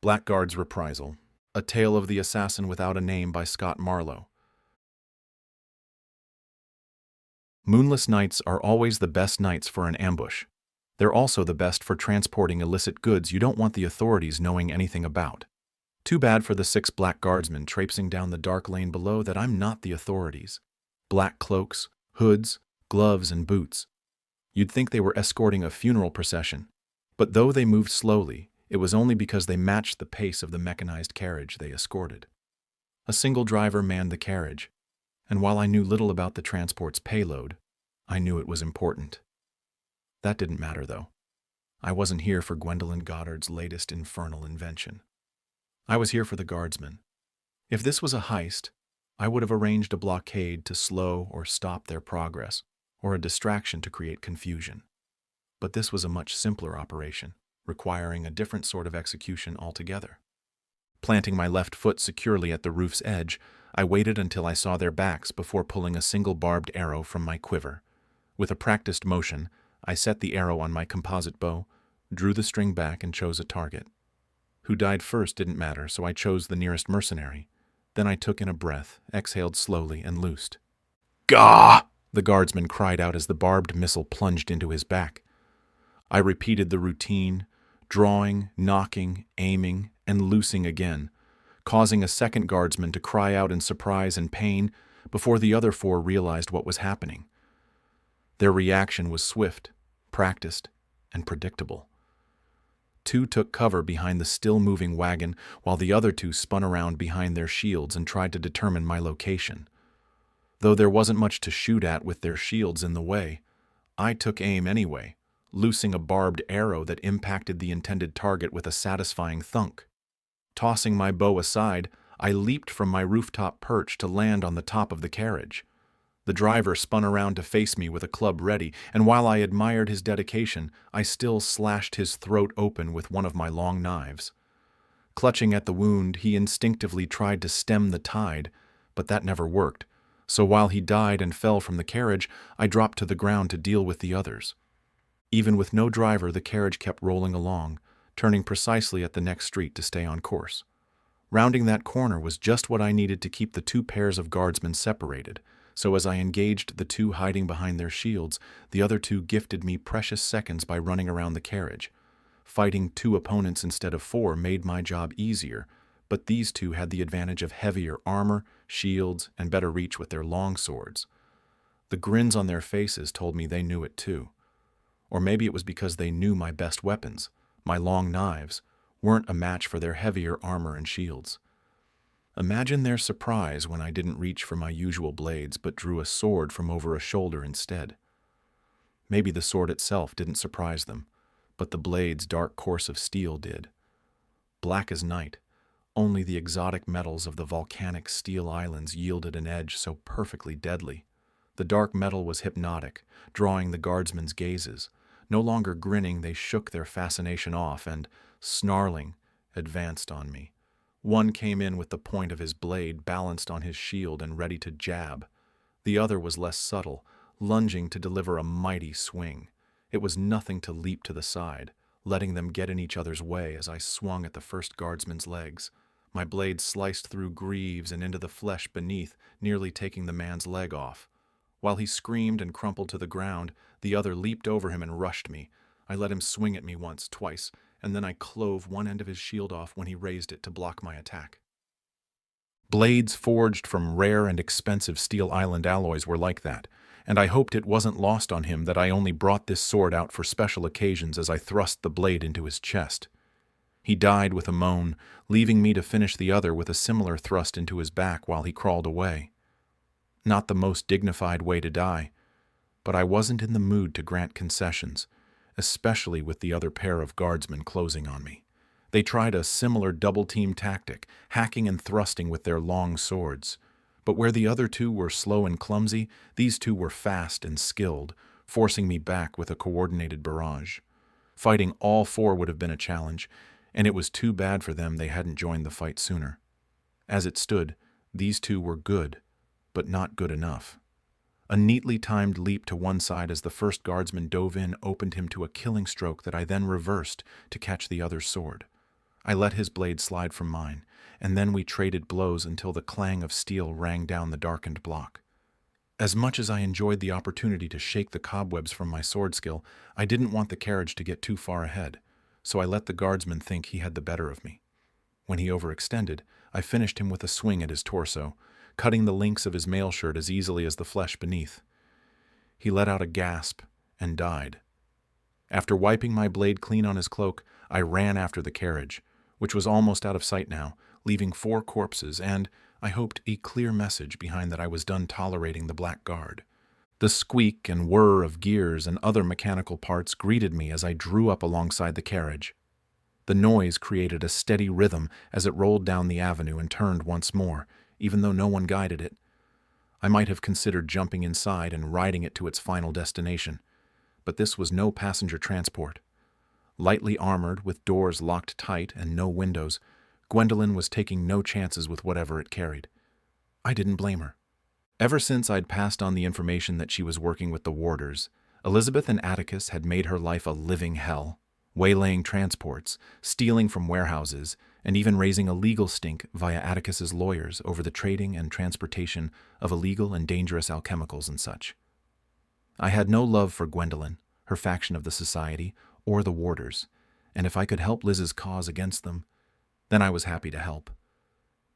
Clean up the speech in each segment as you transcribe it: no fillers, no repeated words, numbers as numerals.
Blackguard's Reprisal, A Tale of the Assassin Without a Name by Scott Marlowe. Moonless nights are always the best nights for an ambush. They're also the best for transporting illicit goods you don't want the authorities knowing anything about. Too bad for the 6 black guardsmen traipsing down the dark lane below that I'm not the authorities. Black cloaks, hoods, gloves, and boots. You'd think they were escorting a funeral procession, but though they moved slowly, it was only because they matched the pace of the mechanized carriage they escorted. A single driver manned the carriage, and while I knew little about the transport's payload, I knew it was important. That didn't matter, though. I wasn't here for Gwendolyn Goddard's latest infernal invention. I was here for the guardsmen. If this was a heist, I would have arranged a blockade to slow or stop their progress, or a distraction to create confusion. But this was a much simpler operation, requiring a different sort of execution altogether. Planting my left foot securely at the roof's edge, I waited until I saw their backs before pulling a single barbed arrow from my quiver. With a practiced motion, I set the arrow on my composite bow, drew the string back, and chose a target. Who died first didn't matter, so I chose the nearest mercenary. Then I took in a breath, exhaled slowly, and loosed. "Gah!" the guardsman cried out as the barbed missile plunged into his back. I repeated the routine, drawing, knocking, aiming, and loosing again, causing a second guardsman to cry out in surprise and pain before the other 4 realized what was happening. Their reaction was swift, practiced, and predictable. 2 took cover behind the still-moving wagon, while the other 2 spun around behind their shields and tried to determine my location. Though there wasn't much to shoot at with their shields in the way, I took aim anyway, loosing a barbed arrow that impacted the intended target with a satisfying thunk. Tossing my bow aside, I leaped from my rooftop perch to land on the top of the carriage. The driver spun around to face me with a club ready, and while I admired his dedication, I still slashed his throat open with one of my long knives. Clutching at the wound, he instinctively tried to stem the tide, but that never worked, so while he died and fell from the carriage, I dropped to the ground to deal with the others. Even with no driver, the carriage kept rolling along, turning precisely at the next street to stay on course. Rounding that corner was just what I needed to keep the 2 pairs of guardsmen separated, so as I engaged the 2 hiding behind their shields, the other 2 gifted me precious seconds by running around the carriage. Fighting 2 opponents instead of 4 made my job easier, but these 2 had the advantage of heavier armor, shields, and better reach with their long swords. The grins on their faces told me they knew it too. Or maybe it was because they knew my best weapons, my long knives, weren't a match for their heavier armor and shields. Imagine their surprise when I didn't reach for my usual blades but drew a sword from over a shoulder instead. Maybe the sword itself didn't surprise them, but the blade's dark course of steel did. Black as night, only the exotic metals of the volcanic steel islands yielded an edge so perfectly deadly. The dark metal was hypnotic, drawing the guardsmen's gazes. No longer grinning, they shook their fascination off and, snarling, advanced on me. One came in with the point of his blade balanced on his shield and ready to jab. The other was less subtle, lunging to deliver a mighty swing. It was nothing to leap to the side, letting them get in each other's way as I swung at the first guardsman's legs. My blade sliced through greaves and into the flesh beneath, nearly taking the man's leg off. While he screamed and crumpled to the ground, the other leaped over him and rushed me. I let him swing at me once, twice, and then I clove one end of his shield off when he raised it to block my attack. Blades forged from rare and expensive Steel Island alloys were like that, and I hoped it wasn't lost on him that I only brought this sword out for special occasions as I thrust the blade into his chest. He died with a moan, leaving me to finish the other with a similar thrust into his back while he crawled away. Not the most dignified way to die, but I wasn't in the mood to grant concessions, especially with the other pair of guardsmen closing on me. They tried a similar double-team tactic, hacking and thrusting with their long swords. But where the other 2 were slow and clumsy, these 2 were fast and skilled, forcing me back with a coordinated barrage. Fighting all 4 would have been a challenge, and it was too bad for them they hadn't joined the fight sooner. As it stood, these 2 were good, but not good enough. A neatly timed leap to one side as the first guardsman dove in opened him to a killing stroke that I then reversed to catch the other's sword. I let his blade slide from mine, and then we traded blows until the clang of steel rang down the darkened block. As much as I enjoyed the opportunity to shake the cobwebs from my sword skill, I didn't want the carriage to get too far ahead, so I let the guardsman think he had the better of me. When he overextended, I finished him with a swing at his torso, cutting the links of his mail shirt as easily as the flesh beneath. He let out a gasp and died. After wiping my blade clean on his cloak, I ran after the carriage, which was almost out of sight now, leaving 4 corpses and, I hoped, a clear message behind that I was done tolerating the Black Guard. The squeak and whir of gears and other mechanical parts greeted me as I drew up alongside the carriage. The noise created a steady rhythm as it rolled down the avenue and turned once more, even though no one guided it. I might have considered jumping inside and riding it to its final destination, but this was no passenger transport. Lightly armored, with doors locked tight and no windows, Gwendolyn was taking no chances with whatever it carried. I didn't blame her. Ever since I'd passed on the information that she was working with the warders, Elizabeth and Atticus had made her life a living hell, waylaying transports, stealing from warehouses, and even raising a legal stink via Atticus's lawyers over the trading and transportation of illegal and dangerous alchemicals and such. I had no love for Gwendolyn, her faction of the society, or the warders, and if I could help Liz's cause against them, then I was happy to help.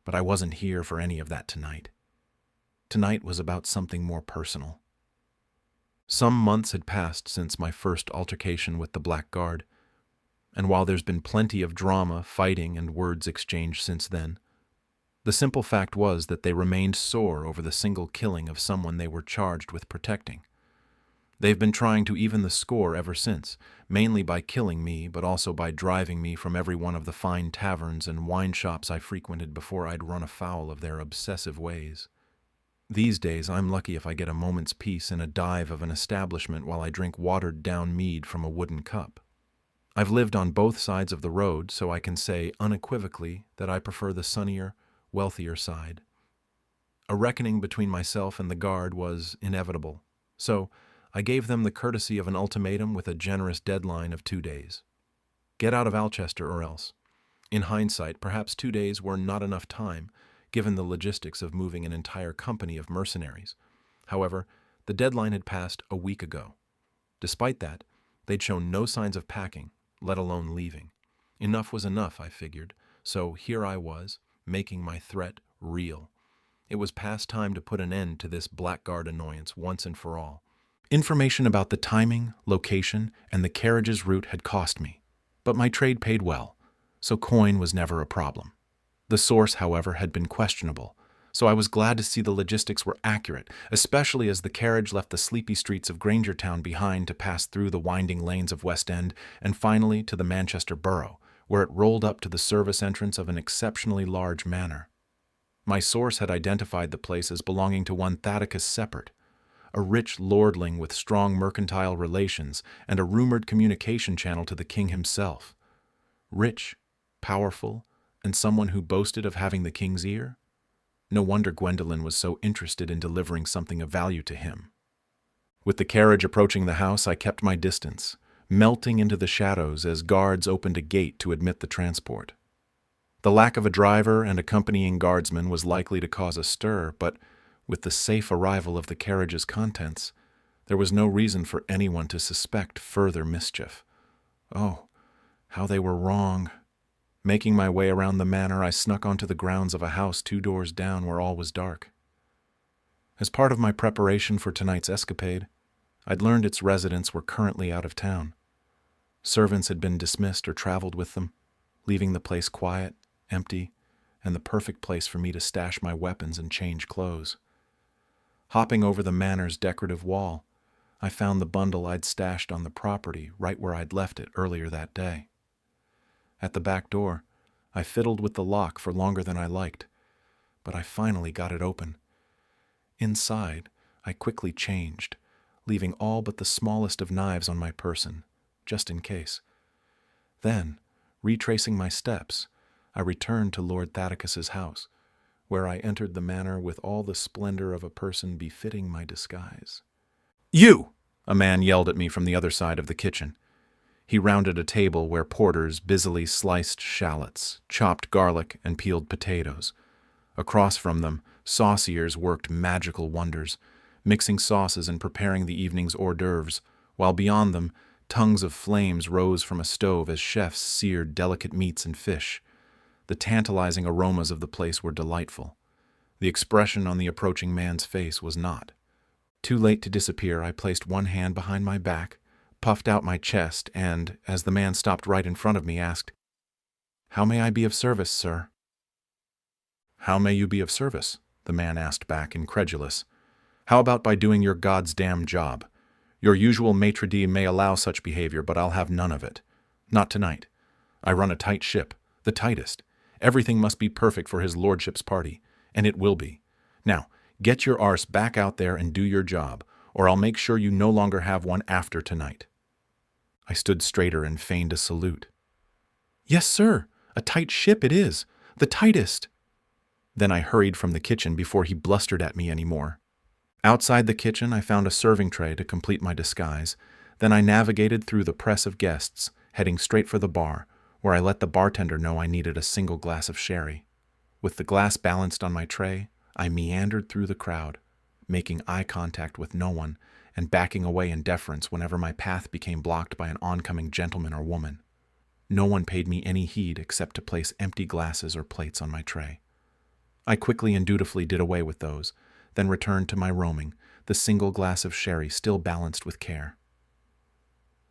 But I wasn't here for any of that tonight. Tonight was about something more personal. Some months had passed since my first altercation with the Black Guard, and while there's been plenty of drama, fighting, and words exchanged since then, the simple fact was that they remained sore over the single killing of someone they were charged with protecting. They've been trying to even the score ever since, mainly by killing me, but also by driving me from every one of the fine taverns and wine shops I frequented before I'd run afoul of their obsessive ways. These days, I'm lucky if I get a moment's peace in a dive of an establishment while I drink watered-down mead from a wooden cup. I've lived on both sides of the road, so I can say unequivocally that I prefer the sunnier, wealthier side. A reckoning between myself and the guard was inevitable, so I gave them the courtesy of an ultimatum with a generous deadline of 2 days. Get out of Alchester or else. In hindsight, perhaps 2 days were not enough time, given the logistics of moving an entire company of mercenaries. However, the deadline had passed a week ago. Despite that, they'd shown no signs of packing, let alone leaving. Enough was enough, I figured, so here I was, making my threat real. It was past time to put an end to this blackguard annoyance once and for all. Information about the timing, location, and the carriage's route had cost me, but my trade paid well, so coin was never a problem. The source, however, had been questionable, so I was glad to see the logistics were accurate, especially as the carriage left the sleepy streets of Grangertown behind to pass through the winding lanes of West End and finally to the Manchester Borough, where it rolled up to the service entrance of an exceptionally large manor. My source had identified the place as belonging to one Thaddeus Seppert, a rich lordling with strong mercantile relations and a rumored communication channel to the king himself. Rich, powerful, and someone who boasted of having the king's ear? No wonder Gwendolyn was so interested in delivering something of value to him. With the carriage approaching the house, I kept my distance, melting into the shadows as guards opened a gate to admit the transport. The lack of a driver and accompanying guardsman was likely to cause a stir, but with the safe arrival of the carriage's contents, there was no reason for anyone to suspect further mischief. Oh, how they were wrong. Making my way around the manor, I snuck onto the grounds of a house 2 doors down where all was dark. As part of my preparation for tonight's escapade, I'd learned its residents were currently out of town. Servants had been dismissed or traveled with them, leaving the place quiet, empty, and the perfect place for me to stash my weapons and change clothes. Hopping over the manor's decorative wall, I found the bundle I'd stashed on the property right where I'd left it earlier that day. At the back door, I fiddled with the lock for longer than I liked, but I finally got it open. Inside, I quickly changed, leaving all but the smallest of knives on my person, just in case. Then, retracing my steps, I returned to Lord Thaddeus's house, where I entered the manor with all the splendor of a person befitting my disguise. "You!" a man yelled at me from the other side of the kitchen. He rounded a table where porters busily sliced shallots, chopped garlic, and peeled potatoes. Across from them, sauciers worked magical wonders, mixing sauces and preparing the evening's hors d'oeuvres, while beyond them, tongues of flames rose from a stove as chefs seared delicate meats and fish. The tantalizing aromas of the place were delightful. The expression on the approaching man's face was not. Too late to disappear, I placed one hand behind my back, puffed out my chest, and, as the man stopped right in front of me, asked, "How may I be of service, sir?" "How may you be of service?" the man asked back, incredulous. "How about by doing your God's damn job? Your usual maitre d' may allow such behavior, but I'll have none of it. Not tonight. I run a tight ship, the tightest. Everything must be perfect for his lordship's party, and it will be. Now, get your arse back out there and do your job, or I'll make sure you no longer have one after tonight." I stood straighter and feigned a salute. "Yes, sir. A tight ship it is. The tightest." Then I hurried from the kitchen before he blustered at me any more. Outside the kitchen, I found a serving tray to complete my disguise. Then I navigated through the press of guests, heading straight for the bar, where I let the bartender know I needed a single glass of sherry. With the glass balanced on my tray, I meandered through the crowd, making eye contact with no one and backing away in deference whenever my path became blocked by an oncoming gentleman or woman. No one paid me any heed except to place empty glasses or plates on my tray. I quickly and dutifully did away with those, then returned to my roaming, the single glass of sherry still balanced with care.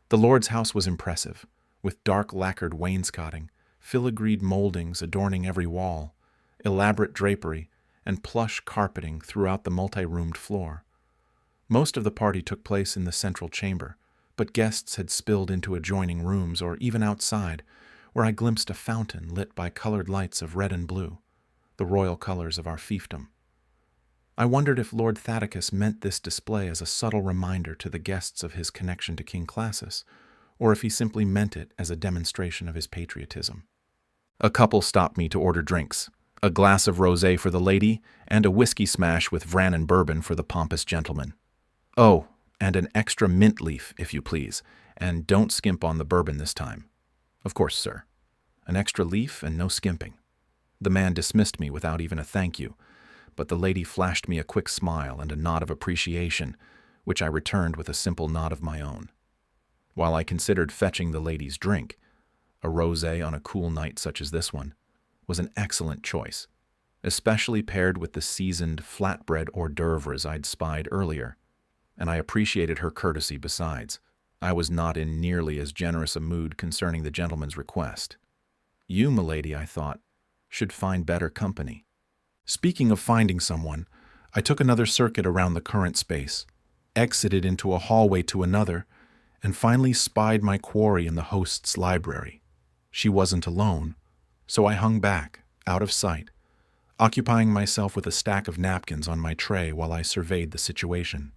The Lord's house was impressive, with dark lacquered wainscoting, filigreed moldings adorning every wall, elaborate drapery, and plush carpeting throughout the multi-roomed floor. Most of the party took place in the central chamber, but guests had spilled into adjoining rooms or even outside, where I glimpsed a fountain lit by colored lights of red and blue, the royal colors of our fiefdom. I wondered if Lord Thaddeus meant this display as a subtle reminder to the guests of his connection to King Classus, or if he simply meant it as a demonstration of his patriotism. A couple stopped me to order drinks, a glass of rosé for the lady, and a whiskey smash with Vran and bourbon for the pompous gentleman. Oh, and an extra mint leaf, if you please, and don't skimp on the bourbon this time. Of course, sir. An extra leaf and no skimping. The man dismissed me without even a thank you, but the lady flashed me a quick smile and a nod of appreciation, which I returned with a simple nod of my own. While I considered fetching the lady's drink, a rosé on a cool night such as this one was an excellent choice, especially paired with the seasoned flatbread hors d'oeuvres I'd spied earlier, and I appreciated her courtesy besides. I was not in nearly as generous a mood concerning the gentleman's request. You, milady, I thought, should find better company. Speaking of finding someone, I took another circuit around the current space, exited into a hallway to another, and finally spied my quarry in the host's library. She wasn't alone, so I hung back, out of sight, occupying myself with a stack of napkins on my tray while I surveyed the situation.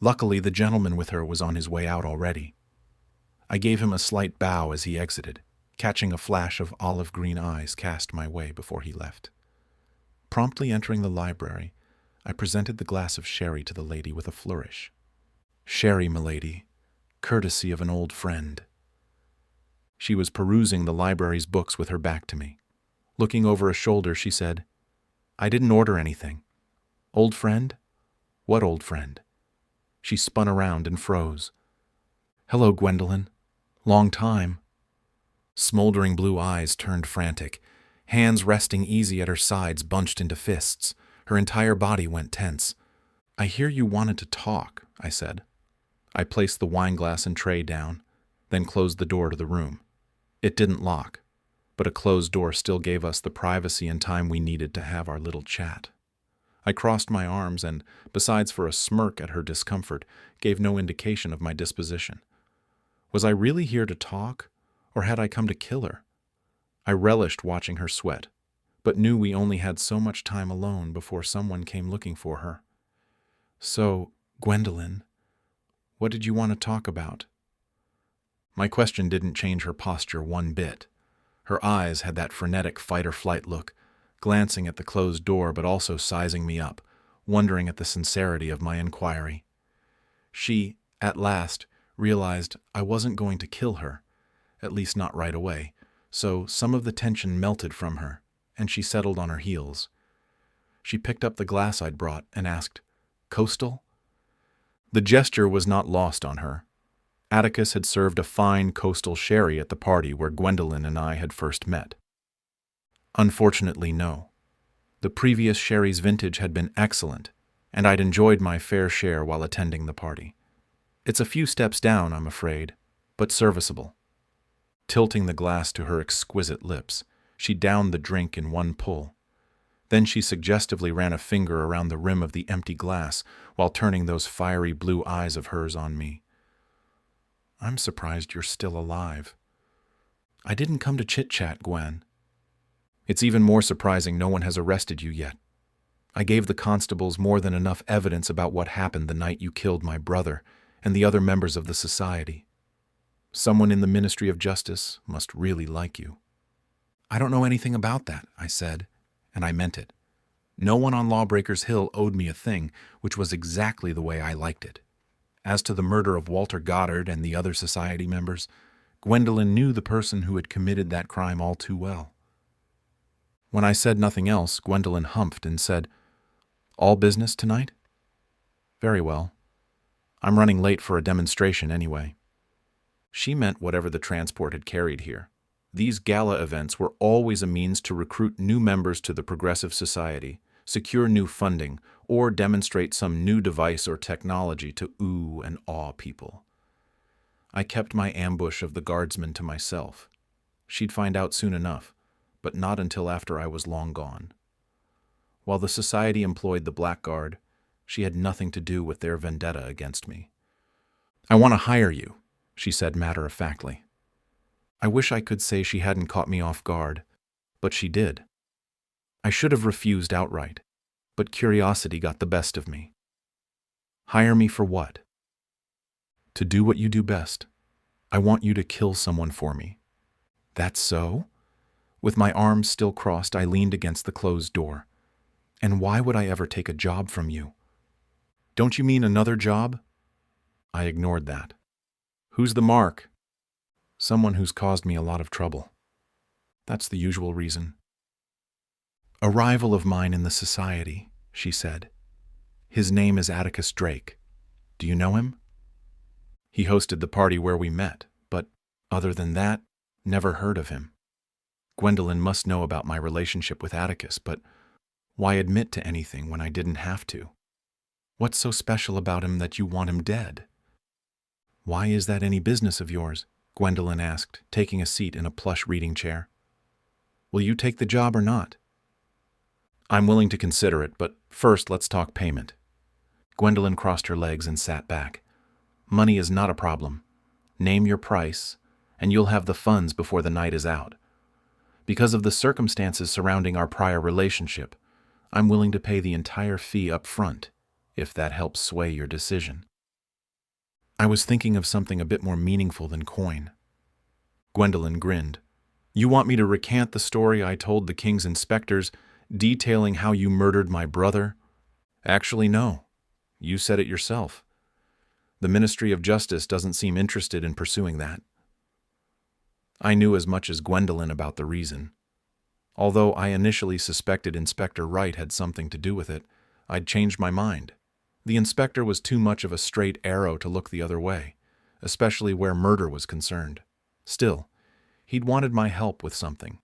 Luckily, the gentleman with her was on his way out already. I gave him a slight bow as he exited, catching a flash of olive green eyes cast my way before he left. Promptly entering the library, I presented the glass of sherry to the lady with a flourish. "Sherry, milady, courtesy of an old friend." She was perusing the library's books with her back to me. Looking over a shoulder, she said, "I didn't order anything." "Old friend? What old friend?" She spun around and froze. "Hello, Gwendolyn. Long time." Smoldering blue eyes turned frantic. Hands resting easy at her sides bunched into fists. Her entire body went tense. "I hear you wanted to talk," I said. I placed the wineglass and tray down, then closed the door to the room. It didn't lock, but a closed door still gave us the privacy and time we needed to have our little chat. I crossed my arms and, besides for a smirk at her discomfort, gave no indication of my disposition. Was I really here to talk, or had I come to kill her? I relished watching her sweat, but knew we only had so much time alone before someone came looking for her. "So, Gwendolyn, what did you want to talk about?" My question didn't change her posture one bit. Her eyes had that frenetic fight-or-flight look, glancing at the closed door but also sizing me up, wondering at the sincerity of my inquiry. She, at last, realized I wasn't going to kill her, at least not right away, so some of the tension melted from her, and she settled on her heels. She picked up the glass I'd brought and asked, "Coastal?" The gesture was not lost on her. Atticus had served a fine coastal sherry at the party where Gwendolyn and I had first met. Unfortunately, no. The previous sherry's vintage had been excellent, and I'd enjoyed my fair share while attending the party. It's a few steps down, I'm afraid, but serviceable. Tilting the glass to her exquisite lips, she downed the drink in one pull. Then she suggestively ran a finger around the rim of the empty glass while turning those fiery blue eyes of hers on me. "I'm surprised you're still alive." "I didn't come to chit-chat, Gwen." "It's even more surprising no one has arrested you yet. I gave the constables more than enough evidence about what happened the night you killed my brother and the other members of the society. Someone in the Ministry of Justice must really like you." "I don't know anything about that," I said, and I meant it. No one on Lawbreakers Hill owed me a thing, which was exactly the way I liked it. As to the murder of Walter Goddard and the other society members, Gwendolyn knew the person who had committed that crime all too well. When I said nothing else, Gwendolyn humphed and said, "All business tonight?" "Very well. I'm running late for a demonstration anyway." She meant whatever the transport had carried here. These gala events were always a means to recruit new members to the Progressive Society, secure new funding, or demonstrate some new device or technology to ooh and awe people. I kept my ambush of the guardsmen to myself. She'd find out soon enough, but not until after I was long gone. While the society employed the Blackguard, she had nothing to do with their vendetta against me. "I want to hire you," she said matter-of-factly. I wish I could say she hadn't caught me off guard, but she did. I should have refused outright, but curiosity got the best of me. "Hire me for what?" "To do what you do best. I want you to kill someone for me." "That's so?" With my arms still crossed, I leaned against the closed door. "And why would I ever take a job from you?" "Don't you mean another job?" I ignored that. "Who's the mark?" "Someone who's caused me a lot of trouble." "That's the usual reason." "A rival of mine in the society," she said. "His name is Atticus Drake. Do you know him?" "He hosted the party where we met, but, other than that, never heard of him." Gwendolyn must know about my relationship with Atticus, but why admit to anything when I didn't have to? "What's so special about him that you want him dead?" "Why is that any business of yours?" Gwendolyn asked, taking a seat in a plush reading chair. "Will you take the job or not?" "I'm willing to consider it, but first let's talk payment." Gwendolyn crossed her legs and sat back. "Money is not a problem. Name your price, and you'll have the funds before the night is out. Because of the circumstances surrounding our prior relationship, I'm willing to pay the entire fee up front, if that helps sway your decision." I was thinking of something a bit more meaningful than coin. Gwendolyn grinned. "You want me to recant the story I told the king's inspectors, detailing how you murdered my brother?" "Actually, no. You said it yourself. The Ministry of Justice doesn't seem interested in pursuing that." I knew as much as Gwendolyn about the reason. Although I initially suspected Inspector Wright had something to do with it, I'd changed my mind. The inspector was too much of a straight arrow to look the other way, especially where murder was concerned. Still, he'd wanted my help with something,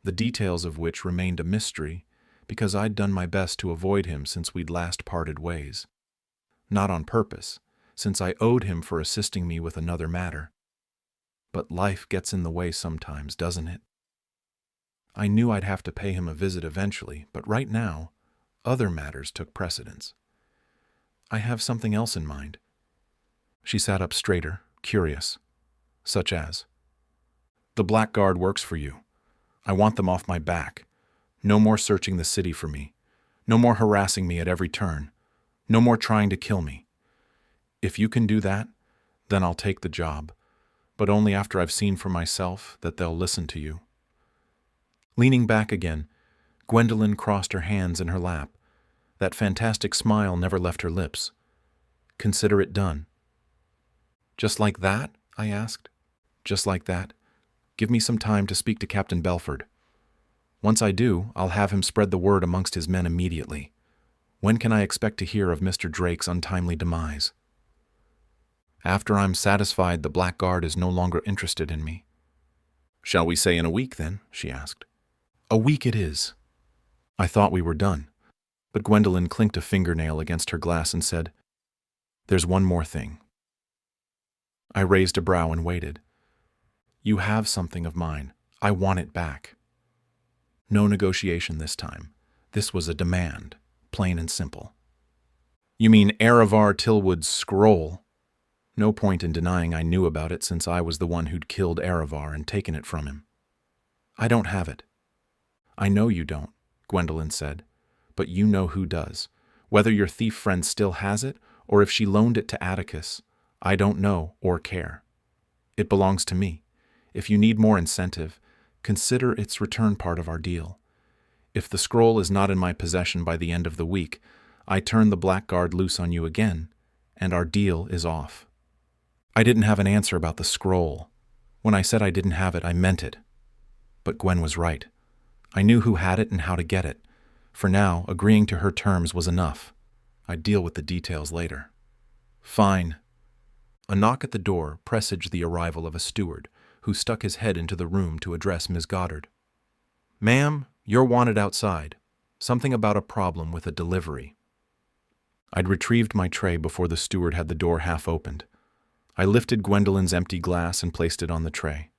the details of which remained a mystery because I'd done my best to avoid him since we'd last parted ways. Not on purpose, since I owed him for assisting me with another matter. But life gets in the way sometimes, doesn't it? I knew I'd have to pay him a visit eventually, but right now, other matters took precedence. I have something else in mind. She sat up straighter, curious. "Such as?" "The Blackguard works for you. I want them off my back. No more searching the city for me. No more harassing me at every turn. No more trying to kill me. If you can do that, then I'll take the job, but only after I've seen for myself that they'll listen to you." Leaning back again, Gwendolyn crossed her hands in her lap. That fantastic smile never left her lips. "Consider it done." Just like that? I asked. Just like that. Give me some time to speak to Captain Belford. Once I do, I'll have him spread the word amongst his men immediately. When can I expect to hear of Mr. Drake's untimely demise? After I'm satisfied the Blackguard is no longer interested in me. Shall we say in a week, then? She asked. A week it is. I thought we were done, but Gwendolen clinked a fingernail against her glass and said, There's one more thing. I raised a brow and waited. You have something of mine. I want it back. No negotiation this time. This was a demand, plain and simple. You mean Erevar Tilwood's scroll? No point in denying I knew about it since I was the one who'd killed Erevar and taken it from him. I don't have it. I know you don't, Gwendolen said, but you know who does. Whether your thief friend still has it, or if she loaned it to Atticus, I don't know or care. It belongs to me. If you need more incentive, consider its return part of our deal. If the scroll is not in my possession by the end of the week, I turn the Blackguard loose on you again, and our deal is off. I didn't have an answer about the scroll. When I said I didn't have it, I meant it. But Gwen was right. I knew who had it and how to get it. For now, agreeing to her terms was enough. I'd deal with the details later. Fine. A knock at the door presaged the arrival of a steward, who stuck his head into the room to address Miss Goddard. Ma'am, you're wanted outside. Something about a problem with a delivery. I'd retrieved my tray before the steward had the door half opened. I lifted Gwendolen's empty glass and placed it on the tray.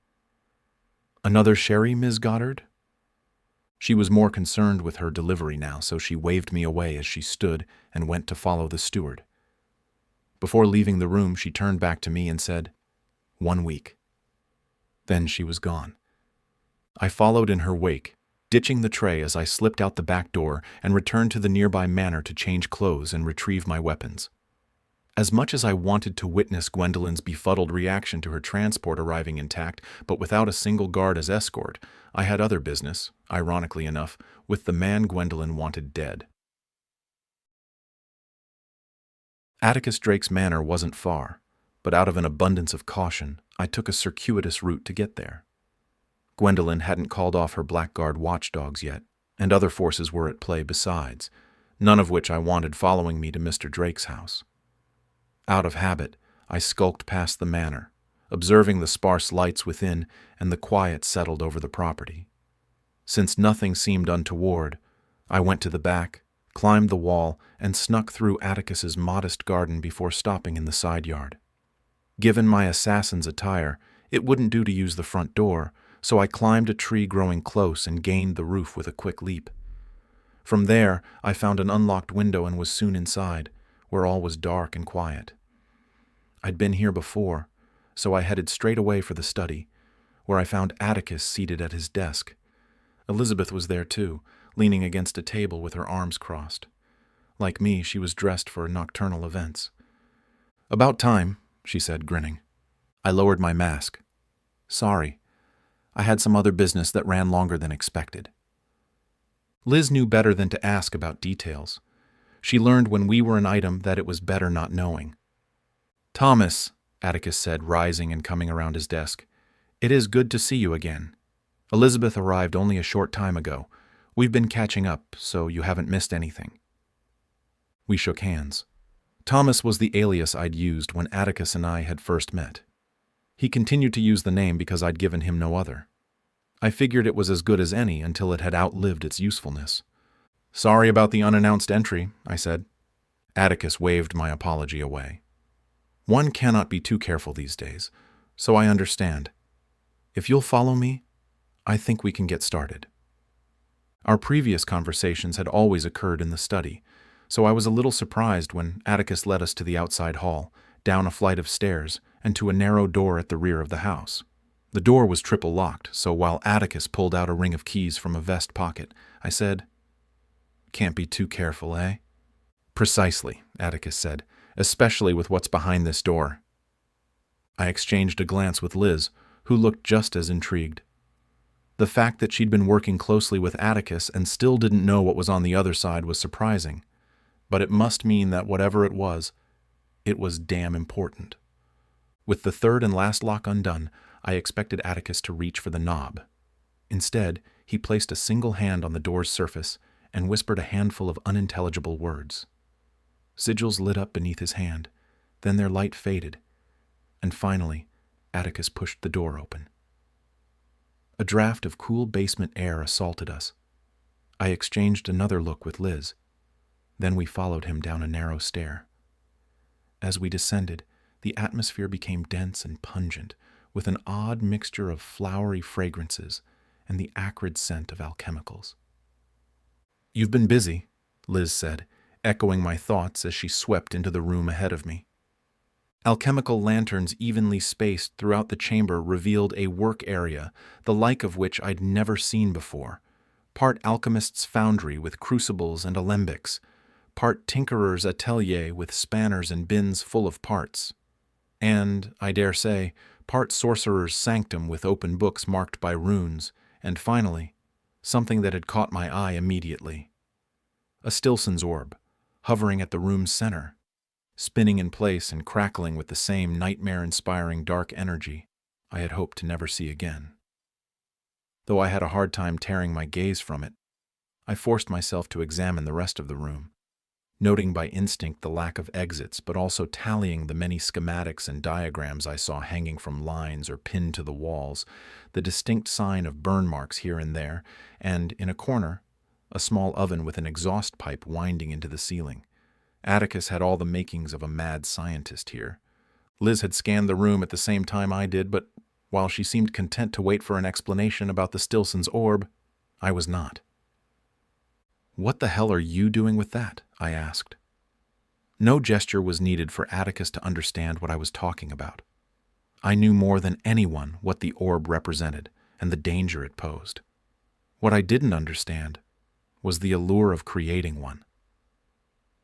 Another sherry, Miss Goddard? She was more concerned with her delivery now, so she waved me away as she stood and went to follow the steward. Before leaving the room, she turned back to me and said, 1 week. Then she was gone. I followed in her wake, ditching the tray as I slipped out the back door and returned to the nearby manor to change clothes and retrieve my weapons. As much as I wanted to witness Gwendolen's befuddled reaction to her transport arriving intact, but without a single guard as escort, I had other business, ironically enough, with the man Gwendolen wanted dead. Atticus Drake's manor wasn't far, but out of an abundance of caution, I took a circuitous route to get there. Gwendolen hadn't called off her Blackguard watchdogs yet, and other forces were at play besides, none of which I wanted following me to Mr. Drake's house. Out of habit, I skulked past the manor, observing the sparse lights within and the quiet settled over the property. Since nothing seemed untoward, I went to the back, climbed the wall, and snuck through Atticus's modest garden before stopping in the side yard. Given my assassin's attire, it wouldn't do to use the front door, so I climbed a tree growing close and gained the roof with a quick leap. From there, I found an unlocked window and was soon inside, where all was dark and quiet. I'd been here before, so I headed straight away for the study, where I found Atticus seated at his desk. Elizabeth was there too, leaning against a table with her arms crossed. Like me, she was dressed for nocturnal events. About time, she said, grinning. I lowered my mask. Sorry. I had some other business that ran longer than expected. Liz knew better than to ask about details. She learned when we were an item that it was better not knowing. Thomas, Atticus said, rising and coming around his desk. It is good to see you again. Elizabeth arrived only a short time ago. We've been catching up, so you haven't missed anything. We shook hands. Thomas was the alias I'd used when Atticus and I had first met. He continued to use the name because I'd given him no other. I figured it was as good as any until it had outlived its usefulness. Sorry about the unannounced entry, I said. Atticus waved my apology away. One cannot be too careful these days, so I understand. If you'll follow me, I think we can get started. Our previous conversations had always occurred in the study, so I was a little surprised when Atticus led us to the outside hall, down a flight of stairs, and to a narrow door at the rear of the house. The door was triple locked, so while Atticus pulled out a ring of keys from a vest pocket, I said, Can't be too careful, eh? Precisely, Atticus said, especially with what's behind this door. I exchanged a glance with Liz, who looked just as intrigued. The fact that she'd been working closely with Atticus and still didn't know what was on the other side was surprising, but it must mean that whatever it was damn important. With the third and last lock undone, I expected Atticus to reach for the knob. Instead, he placed a single hand on the door's surface and whispered a handful of unintelligible words. Sigils lit up beneath his hand, then their light faded, and finally, Atticus pushed the door open. A draft of cool basement air assaulted us. I exchanged another look with Liz. Then we followed him down a narrow stair. As we descended, the atmosphere became dense and pungent, with an odd mixture of flowery fragrances and the acrid scent of alchemicals. "You've been busy," Liz said, echoing my thoughts as she swept into the room ahead of me. Alchemical lanterns evenly spaced throughout the chamber revealed a work area, the like of which I'd never seen before. Part alchemist's foundry with crucibles and alembics, part tinkerer's atelier with spanners and bins full of parts, and, I dare say, part sorcerer's sanctum with open books marked by runes, and finally, something that had caught my eye immediately. A Stilson's orb, hovering at the room's center, spinning in place and crackling with the same nightmare-inspiring dark energy I had hoped to never see again. Though I had a hard time tearing my gaze from it, I forced myself to examine the rest of the room, noting by instinct the lack of exits, but also tallying the many schematics and diagrams I saw hanging from lines or pinned to the walls, the distinct sign of burn marks here and there, and, in a corner, a small oven with an exhaust pipe winding into the ceiling. Atticus had all the makings of a mad scientist here. Liz had scanned the room at the same time I did, but while she seemed content to wait for an explanation about the Stilson's orb, I was not. "What the hell are you doing with that?" I asked. No gesture was needed for Atticus to understand what I was talking about. I knew more than anyone what the orb represented and the danger it posed. What I didn't understand was the allure of creating one.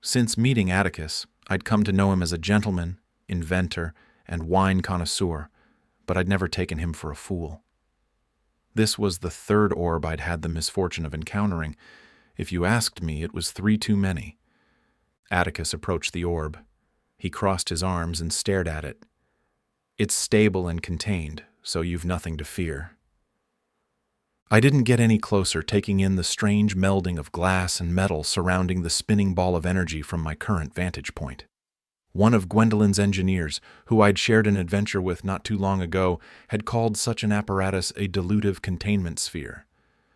Since meeting Atticus, I'd come to know him as a gentleman, inventor, and wine connoisseur, but I'd never taken him for a fool. This was the third orb I'd had the misfortune of encountering. If you asked me, it was 3 too many. Atticus approached the orb. He crossed his arms and stared at it. "It's stable and contained, so you've nothing to fear." I didn't get any closer, taking in the strange melding of glass and metal surrounding the spinning ball of energy from my current vantage point. One of Gwendolyn's engineers, who I'd shared an adventure with not too long ago, had called such an apparatus a dilutive containment sphere.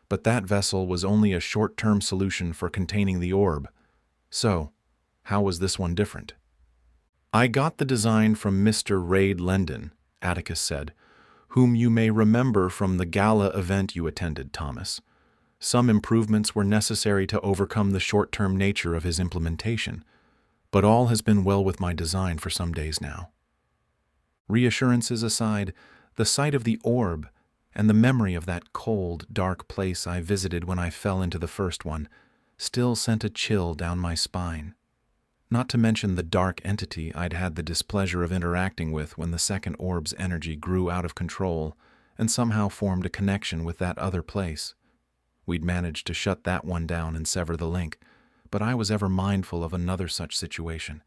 But that vessel was only a short-term solution for containing the orb. So, how was this one different? "I got the design from Mr. Raid Lendon," Atticus said, "whom you may remember from the gala event you attended, Thomas. Some improvements were necessary to overcome the short-term nature of his implementation, but all has been well with my design for some days now." Reassurances aside, the sight of the orb and the memory of that cold, dark place I visited when I fell into the first one still sent a chill down my spine. Not to mention the dark entity I'd had the displeasure of interacting with when the second orb's energy grew out of control and somehow formed a connection with that other place. We'd managed to shut that one down and sever the link, but I was ever mindful of another such situation,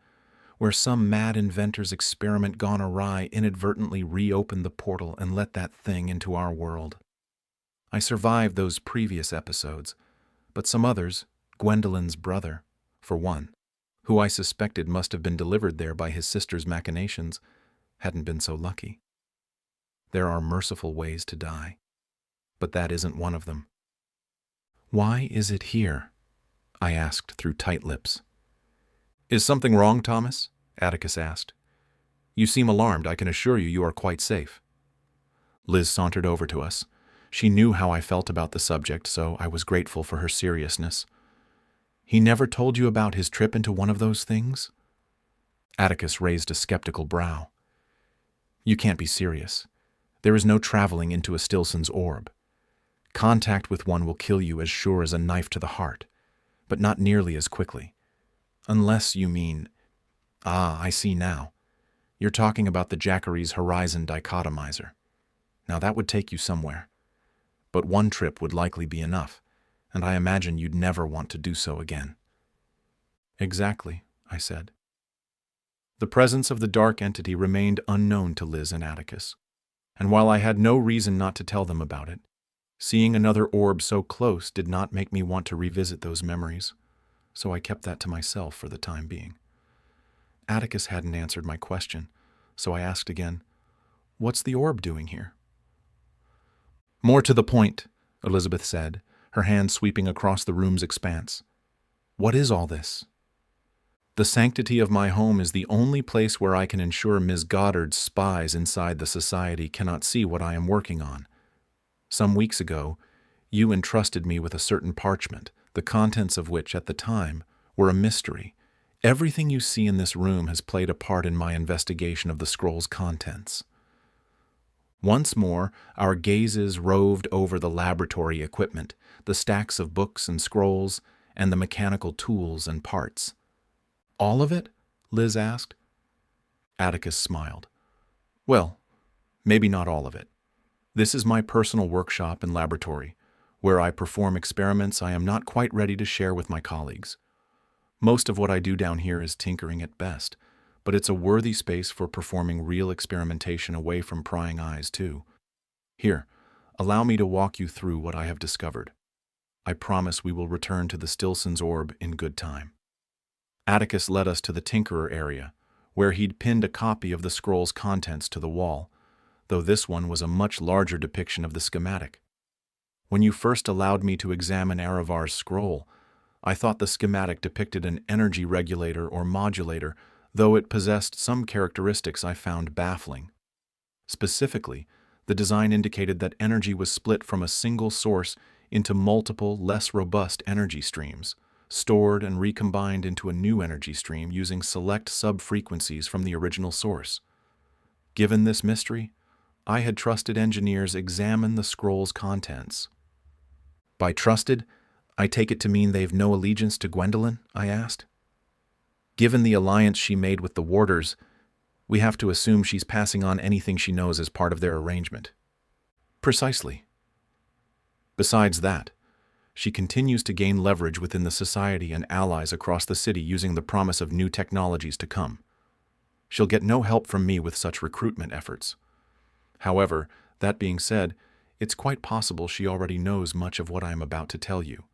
where some mad inventor's experiment gone awry inadvertently reopened the portal and let that thing into our world. I survived those previous episodes, but some others, Gwendolyn's brother, for one, who I suspected must have been delivered there by his sister's machinations, hadn't been so lucky. There are merciful ways to die, but that isn't one of them. "Why is it here?" I asked through tight lips. "Is something wrong, Thomas?" Atticus asked. "You seem alarmed. I can assure you you are quite safe." Liz sauntered over to us. She knew how I felt about the subject, so I was grateful for her seriousness. "He never told you about his trip into one of those things?" Atticus raised a skeptical brow. "You can't be serious. There is no traveling into a Stilson's orb. Contact with one will kill you as sure as a knife to the heart, but not nearly as quickly. Unless you mean... Ah, I see now. You're talking about the Jackery's Horizon dichotomizer. Now that would take you somewhere. But one trip would likely be enough, and I imagine you'd never want to do so again." "Exactly," I said. The presence of the dark entity remained unknown to Liz and Atticus, and while I had no reason not to tell them about it, seeing another orb so close did not make me want to revisit those memories, so I kept that to myself for the time being. Atticus hadn't answered my question, so I asked again, "What's the orb doing here?" "More to the point," Elizabeth said, her hand sweeping across the room's expanse. "What is all this?" "The sanctity of my home is the only place where I can ensure Ms. Goddard's spies inside the society cannot see what I am working on. Some weeks ago, you entrusted me with a certain parchment, the contents of which at the time were a mystery. Everything you see in this room has played a part in my investigation of the scroll's contents." Once more, our gazes roved over the laboratory equipment, the stacks of books and scrolls, and the mechanical tools and parts. "All of it?" Liz asked. Atticus smiled. "Well, maybe not all of it. This is my personal workshop and laboratory, where I perform experiments I am not quite ready to share with my colleagues. Most of what I do down here is tinkering at best, but it's a worthy space for performing real experimentation away from prying eyes, too. Here, allow me to walk you through what I have discovered. I promise we will return to the Stilson's orb in good time." Atticus led us to the Tinkerer area, where he'd pinned a copy of the scroll's contents to the wall, though this one was a much larger depiction of the schematic. "When you first allowed me to examine Aravar's scroll, I thought the schematic depicted an energy regulator or modulator, though it possessed some characteristics I found baffling. Specifically, the design indicated that energy was split from a single source into multiple, less robust energy streams, stored and recombined into a new energy stream using select sub-frequencies from the original source. Given this mystery, I had trusted engineers examine the scroll's contents." "By trusted, I take it to mean they've no allegiance to Gwendolyn?" I asked. "Given the alliance she made with the Warders, we have to assume she's passing on anything she knows as part of their arrangement." "Precisely. Besides that, she continues to gain leverage within the society and allies across the city using the promise of new technologies to come. She'll get no help from me with such recruitment efforts. However, that being said, it's quite possible she already knows much of what I am about to tell you.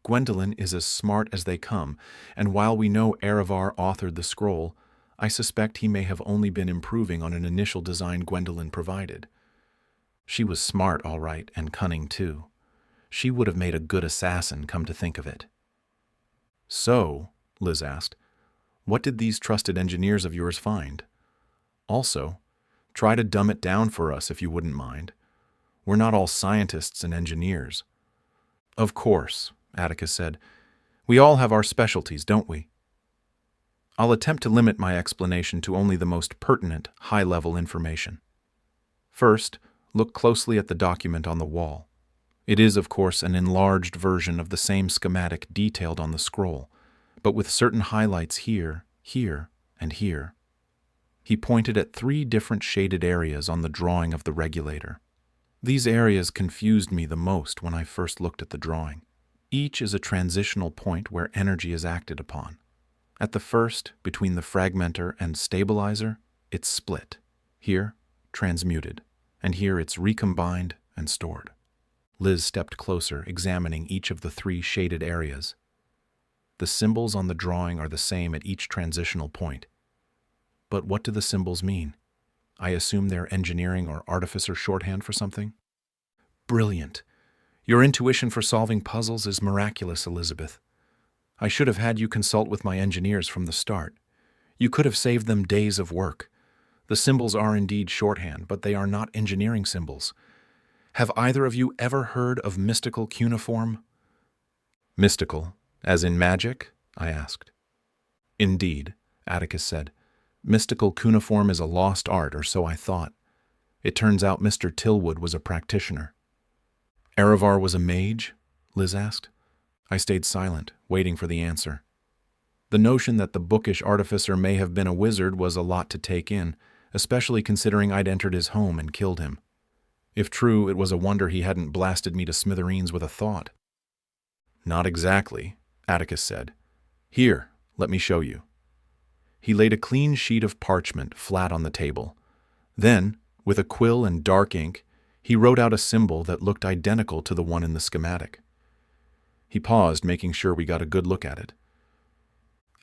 Gwendolyn is as smart as they come, and while we know Aravar authored the scroll, I suspect he may have only been improving on an initial design Gwendolyn provided. She was smart, all right, and cunning too. She would have made a good assassin, come to think of it." "So," Liz asked, "what did these trusted engineers of yours find? Also, try to dumb it down for us if you wouldn't mind. We're not all scientists and engineers." "Of course," Atticus said. "We all have our specialties, don't we? I'll attempt to limit my explanation to only the most pertinent, high-level information. First, look closely at the document on the wall. It is, of course, an enlarged version of the same schematic detailed on the scroll, but with certain highlights here, here, and here." He pointed at 3 different shaded areas on the drawing of the regulator. "These areas confused me the most when I first looked at the drawing. Each is a transitional point where energy is acted upon. At the first, between the fragmenter and stabilizer, it's split. Here, transmuted. And here it's recombined and stored." Liz stepped closer, examining each of the 3 shaded areas. "The symbols on the drawing are the same at each transitional point. But what do the symbols mean? I assume they're engineering or artificer shorthand for something?" "Brilliant. Your intuition for solving puzzles is miraculous, Elizabeth. I should have had you consult with my engineers from the start. You could have saved them days of work. The symbols are indeed shorthand, but they are not engineering symbols. Have either of you ever heard of mystical cuneiform?" "Mystical, as in magic?" I asked. "Indeed," Atticus said. "Mystical cuneiform is a lost art, or so I thought. It turns out Mr. Tillwood was a practitioner." "Aravar was a mage?" Liz asked. I stayed silent, waiting for the answer. The notion that the bookish artificer may have been a wizard was a lot to take in, especially considering I'd entered his home and killed him. If true, it was a wonder he hadn't blasted me to smithereens with a thought. "Not exactly," Atticus said. "Here, let me show you." He laid a clean sheet of parchment flat on the table. Then, with a quill and dark ink, he wrote out a symbol that looked identical to the one in the schematic. He paused, making sure we got a good look at it.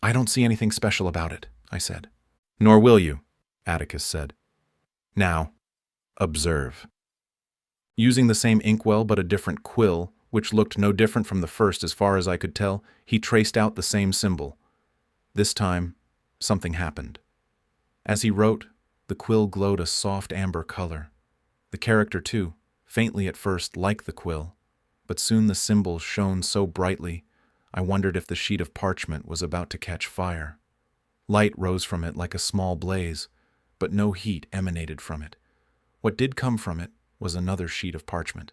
"I don't see anything special about it," I said. "Nor will you," Atticus said. "Now, observe." Using the same inkwell but a different quill, which looked no different from the first as far as I could tell, he traced out the same symbol. This time, something happened. As he wrote, the quill glowed a soft amber color. The character, too, faintly at first like the quill, but soon the symbol shone so brightly, I wondered if the sheet of parchment was about to catch fire. Light rose from it like a small blaze, but no heat emanated from it. What did come from it was another sheet of parchment.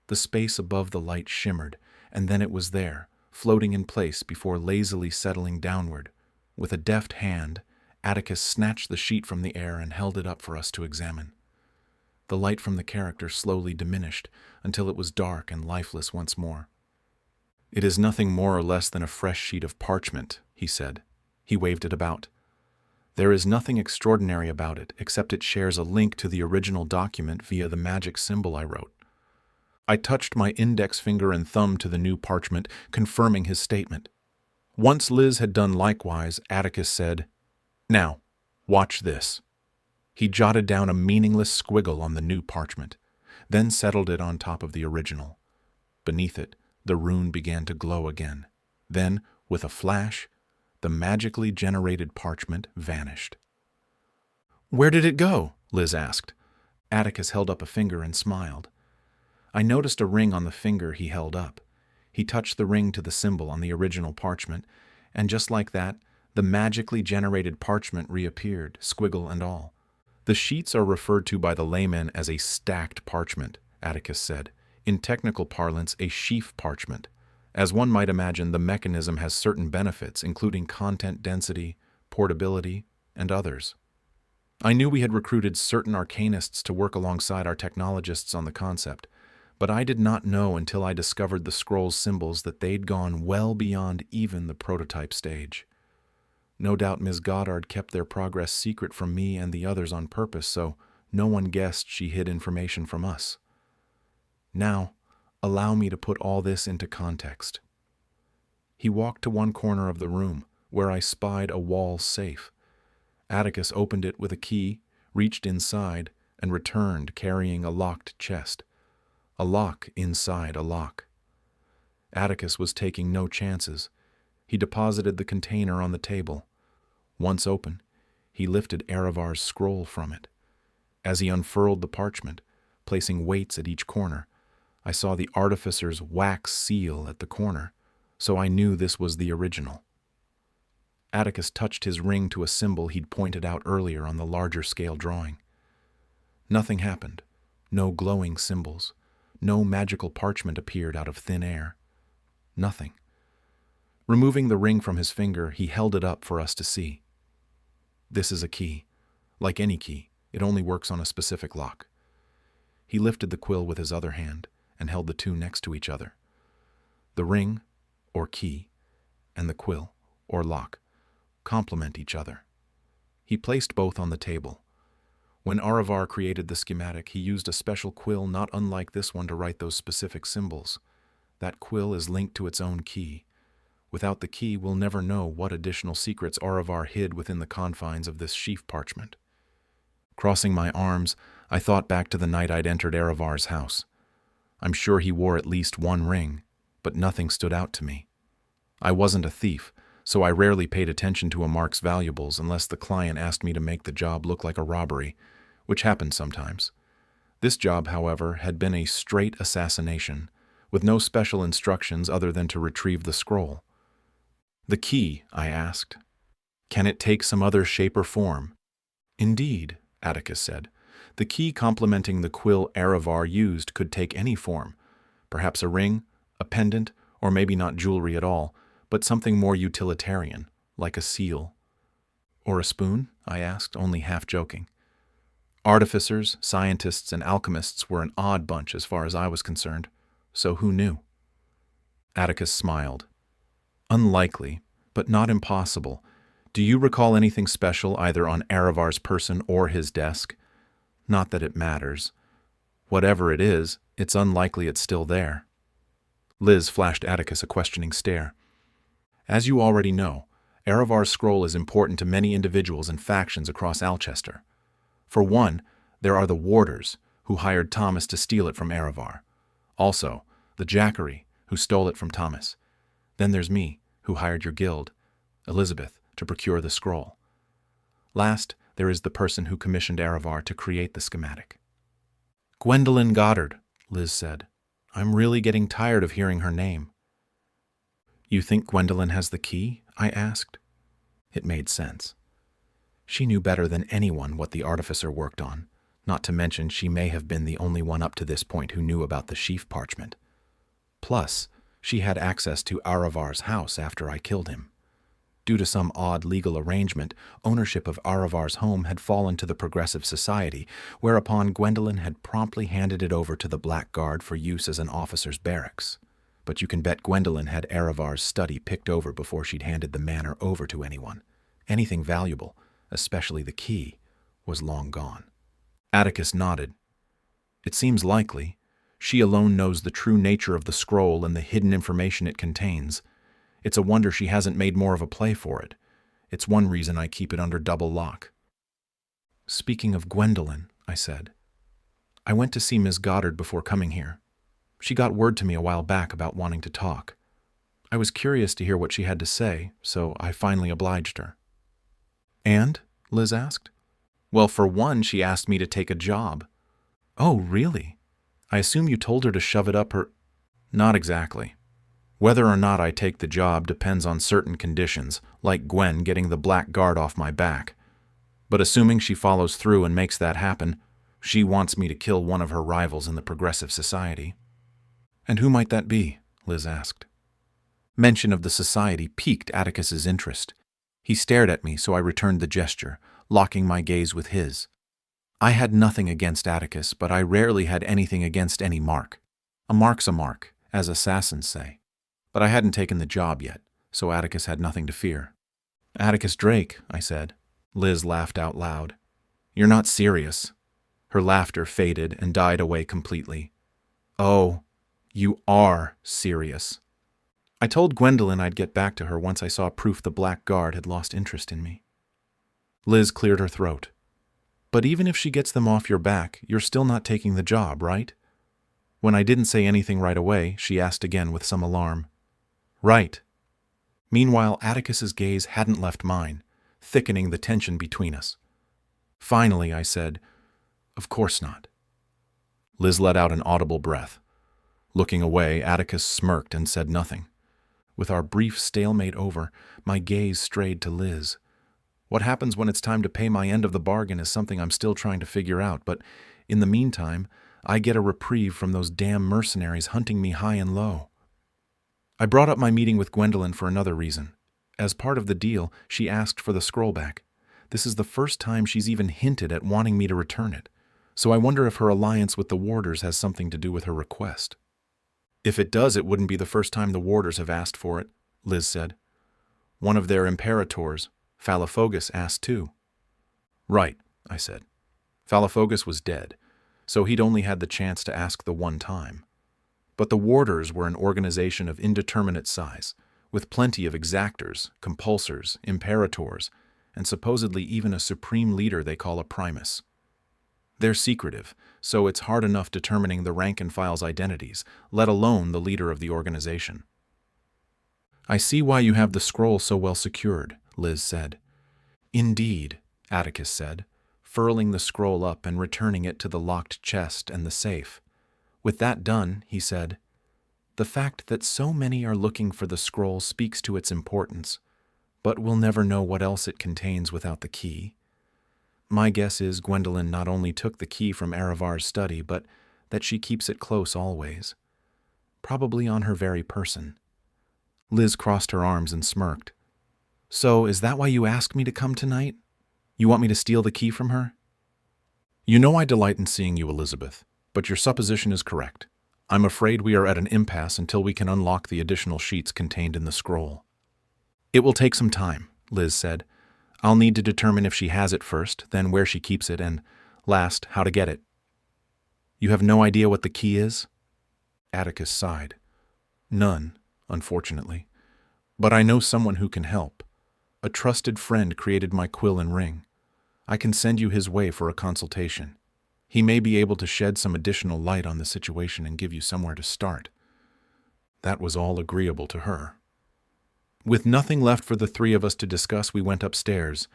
The space above the light shimmered, and then it was there, floating in place before lazily settling downward. With a deft hand, Atticus snatched the sheet from the air and held it up for us to examine. The light from the character slowly diminished until it was dark and lifeless once more. "It is nothing more or less than a fresh sheet of parchment," he said. He waved it about. "There is nothing extraordinary about it, except it shares a link to the original document via the magic symbol I wrote." I touched my index finger and thumb to the new parchment, confirming his statement. Once Liz had done likewise, Atticus said, "Now, watch this." He jotted down a meaningless squiggle on the new parchment, then settled it on top of the original. Beneath it, the rune began to glow again. Then, with a flash, the magically generated parchment vanished. "Where did it go?" Liz asked. Atticus held up a finger and smiled. I noticed a ring on the finger he held up. He touched the ring to the symbol on the original parchment, and just like that, the magically generated parchment reappeared, squiggle and all. "The sheets are referred to by the layman as a stacked parchment," Atticus said. "In technical parlance, a sheaf parchment. As one might imagine, the mechanism has certain benefits, including content density, portability, and others." I knew we had recruited certain arcanists to work alongside our technologists on the concept, but I did not know until I discovered the scroll's symbols that they'd gone well beyond even the prototype stage. No doubt Ms. Goddard kept their progress secret from me and the others on purpose, so no one guessed she hid information from us. Now, allow me to put all this into context. He walked to one corner of the room, where I spied a wall safe. Atticus opened it with a key, reached inside, and returned carrying a locked chest. A lock inside a lock. Atticus was taking no chances. He deposited the container on the table. Once open, he lifted Erevar's scroll from it. As he unfurled the parchment, placing weights at each corner, I saw the artificer's wax seal at the corner, so I knew this was the original. Atticus touched his ring to a symbol he'd pointed out earlier on the larger scale drawing. Nothing happened. No glowing symbols. No magical parchment appeared out of thin air. Nothing. Removing the ring from his finger, he held it up for us to see. "This is a key. Like any key, it only works on a specific lock." He lifted the quill with his other hand and held the two next to each other. The ring, or key, and the quill, or lock, complement each other. He placed both on the table. When Erevar created the schematic, he used a special quill not unlike this one to write those specific symbols. That quill is linked to its own key. Without the key, we'll never know what additional secrets Erevar hid within the confines of this sheaf parchment. Crossing my arms, I thought back to the night I'd entered Erevar's house. I'm sure he wore at least one ring, but nothing stood out to me. I wasn't a thief, so I rarely paid attention to a mark's valuables unless the client asked me to make the job look like a robbery, which happened sometimes. This job, however, had been a straight assassination, with no special instructions other than to retrieve the scroll. "The key," I asked. "Can it take some other shape or form?" "Indeed," Atticus said. "The key complementing the quill Erevar used could take any form. Perhaps a ring, a pendant, or maybe not jewelry at all, but something more utilitarian, like a seal." "Or a spoon?" I asked, only half joking. Artificers, scientists, and alchemists were an odd bunch as far as I was concerned, so who knew? Atticus smiled. "Unlikely, but not impossible. Do you recall anything special either on Aravar's person or his desk? Not that it matters. Whatever it is, it's unlikely it's still there. Liz flashed Atticus a questioning stare. As you already know, Aravar's scroll is important to many individuals and factions across Alchester. For one, there are the Warders, who hired Thomas to steal it from Aravar. Also, the Jackery, who stole it from Thomas. Then there's me, who hired your guild, Elizabeth, to procure the scroll. Last, there is the person who commissioned Aravar to create the schematic. Gwendolyn Goddard, Liz said. I'm really getting tired of hearing her name. You think Gwendolyn has the key? I asked. It made sense. She knew better than anyone what the artificer worked on, not to mention she may have been the only one up to this point who knew about the sheaf parchment. Plus, she had access to Aravar's house after I killed him. Due to some odd legal arrangement, ownership of Aravar's home had fallen to the Progressive Society, whereupon Gwendolyn had promptly handed it over to the Black Guard for use as an officer's barracks. But you can bet Gwendolyn had Aravar's study picked over before she'd handed the manor over to anyone. Anything valuable, especially the key, was long gone. Atticus nodded. It seems likely. She alone knows the true nature of the scroll and the hidden information it contains. It's a wonder she hasn't made more of a play for it. It's one reason I keep it under double lock. Speaking of Gwendolyn, I said, I went to see Miss Goddard before coming here. She got word to me a while back about wanting to talk. I was curious to hear what she had to say, so I finally obliged her. And? Liz asked. Well, for one, she asked me to take a job. Oh, really? I assume you told her to shove it up her... Not exactly. Whether or not I take the job depends on certain conditions, like Gwen getting the Black Guard off my back. But assuming she follows through and makes that happen, she wants me to kill one of her rivals in the Progressive Society. And who might that be? Liz asked. Mention of the society piqued Atticus's interest. He stared at me, so I returned the gesture, locking my gaze with his. I had nothing against Atticus, but I rarely had anything against any mark. A mark's a mark, as assassins say. But I hadn't taken the job yet, so Atticus had nothing to fear. Atticus Drake, I said. Liz laughed out loud. You're not serious. Her laughter faded and died away completely. Oh, you are serious. I told Gwendolyn I'd get back to her once I saw proof the Black Guard had lost interest in me. Liz cleared her throat. But even if she gets them off your back, you're still not taking the job, right? When I didn't say anything right away, she asked again with some alarm. Right. Meanwhile, Atticus's gaze hadn't left mine, thickening the tension between us. Finally, I said, Of course not. Liz let out an audible breath. Looking away, Atticus smirked and said nothing. With our brief stalemate over, my gaze strayed to Liz. What happens when it's time to pay my end of the bargain is something I'm still trying to figure out, but in the meantime, I get a reprieve from those damn mercenaries hunting me high and low. I brought up my meeting with Gwendolyn for another reason. As part of the deal, she asked for the scroll back. This is the first time she's even hinted at wanting me to return it, so I wonder if her alliance with the Warders has something to do with her request. If it does, it wouldn't be the first time the Warders have asked for it, Liz said. One of their imperators, Phalafogus, asked too. Right, I said. Phalafogus was dead, so he'd only had the chance to ask the one time. But the Warders were an organization of indeterminate size, with plenty of exactors, compulsors, imperators, and supposedly even a supreme leader they call a primus. They're secretive, so it's hard enough determining the rank-and-file's identities, let alone the leader of the organization. I see why you have the scroll so well secured, Liz said. Indeed, Atticus said, furling the scroll up and returning it to the locked chest and the safe. With that done, he said, the fact that so many are looking for the scroll speaks to its importance, but we'll never know what else it contains without the key. My guess is Gwendolyn not only took the key from Aravar's study, but that she keeps it close always. Probably on her very person. Liz crossed her arms and smirked. So, is that why you asked me to come tonight? You want me to steal the key from her? You know I delight in seeing you, Elizabeth, but your supposition is correct. I'm afraid we are at an impasse until we can unlock the additional sheets contained in the scroll. It will take some time, Liz said, I'll need to determine if she has it first, then where she keeps it, and last, how to get it. You have no idea what the key is? Atticus sighed. None, unfortunately. But I know someone who can help. A trusted friend created my quill and ring. I can send you his way for a consultation. He may be able to shed some additional light on the situation and give you somewhere to start. That was all agreeable to her. With nothing left for the three of us to discuss, we went upstairs.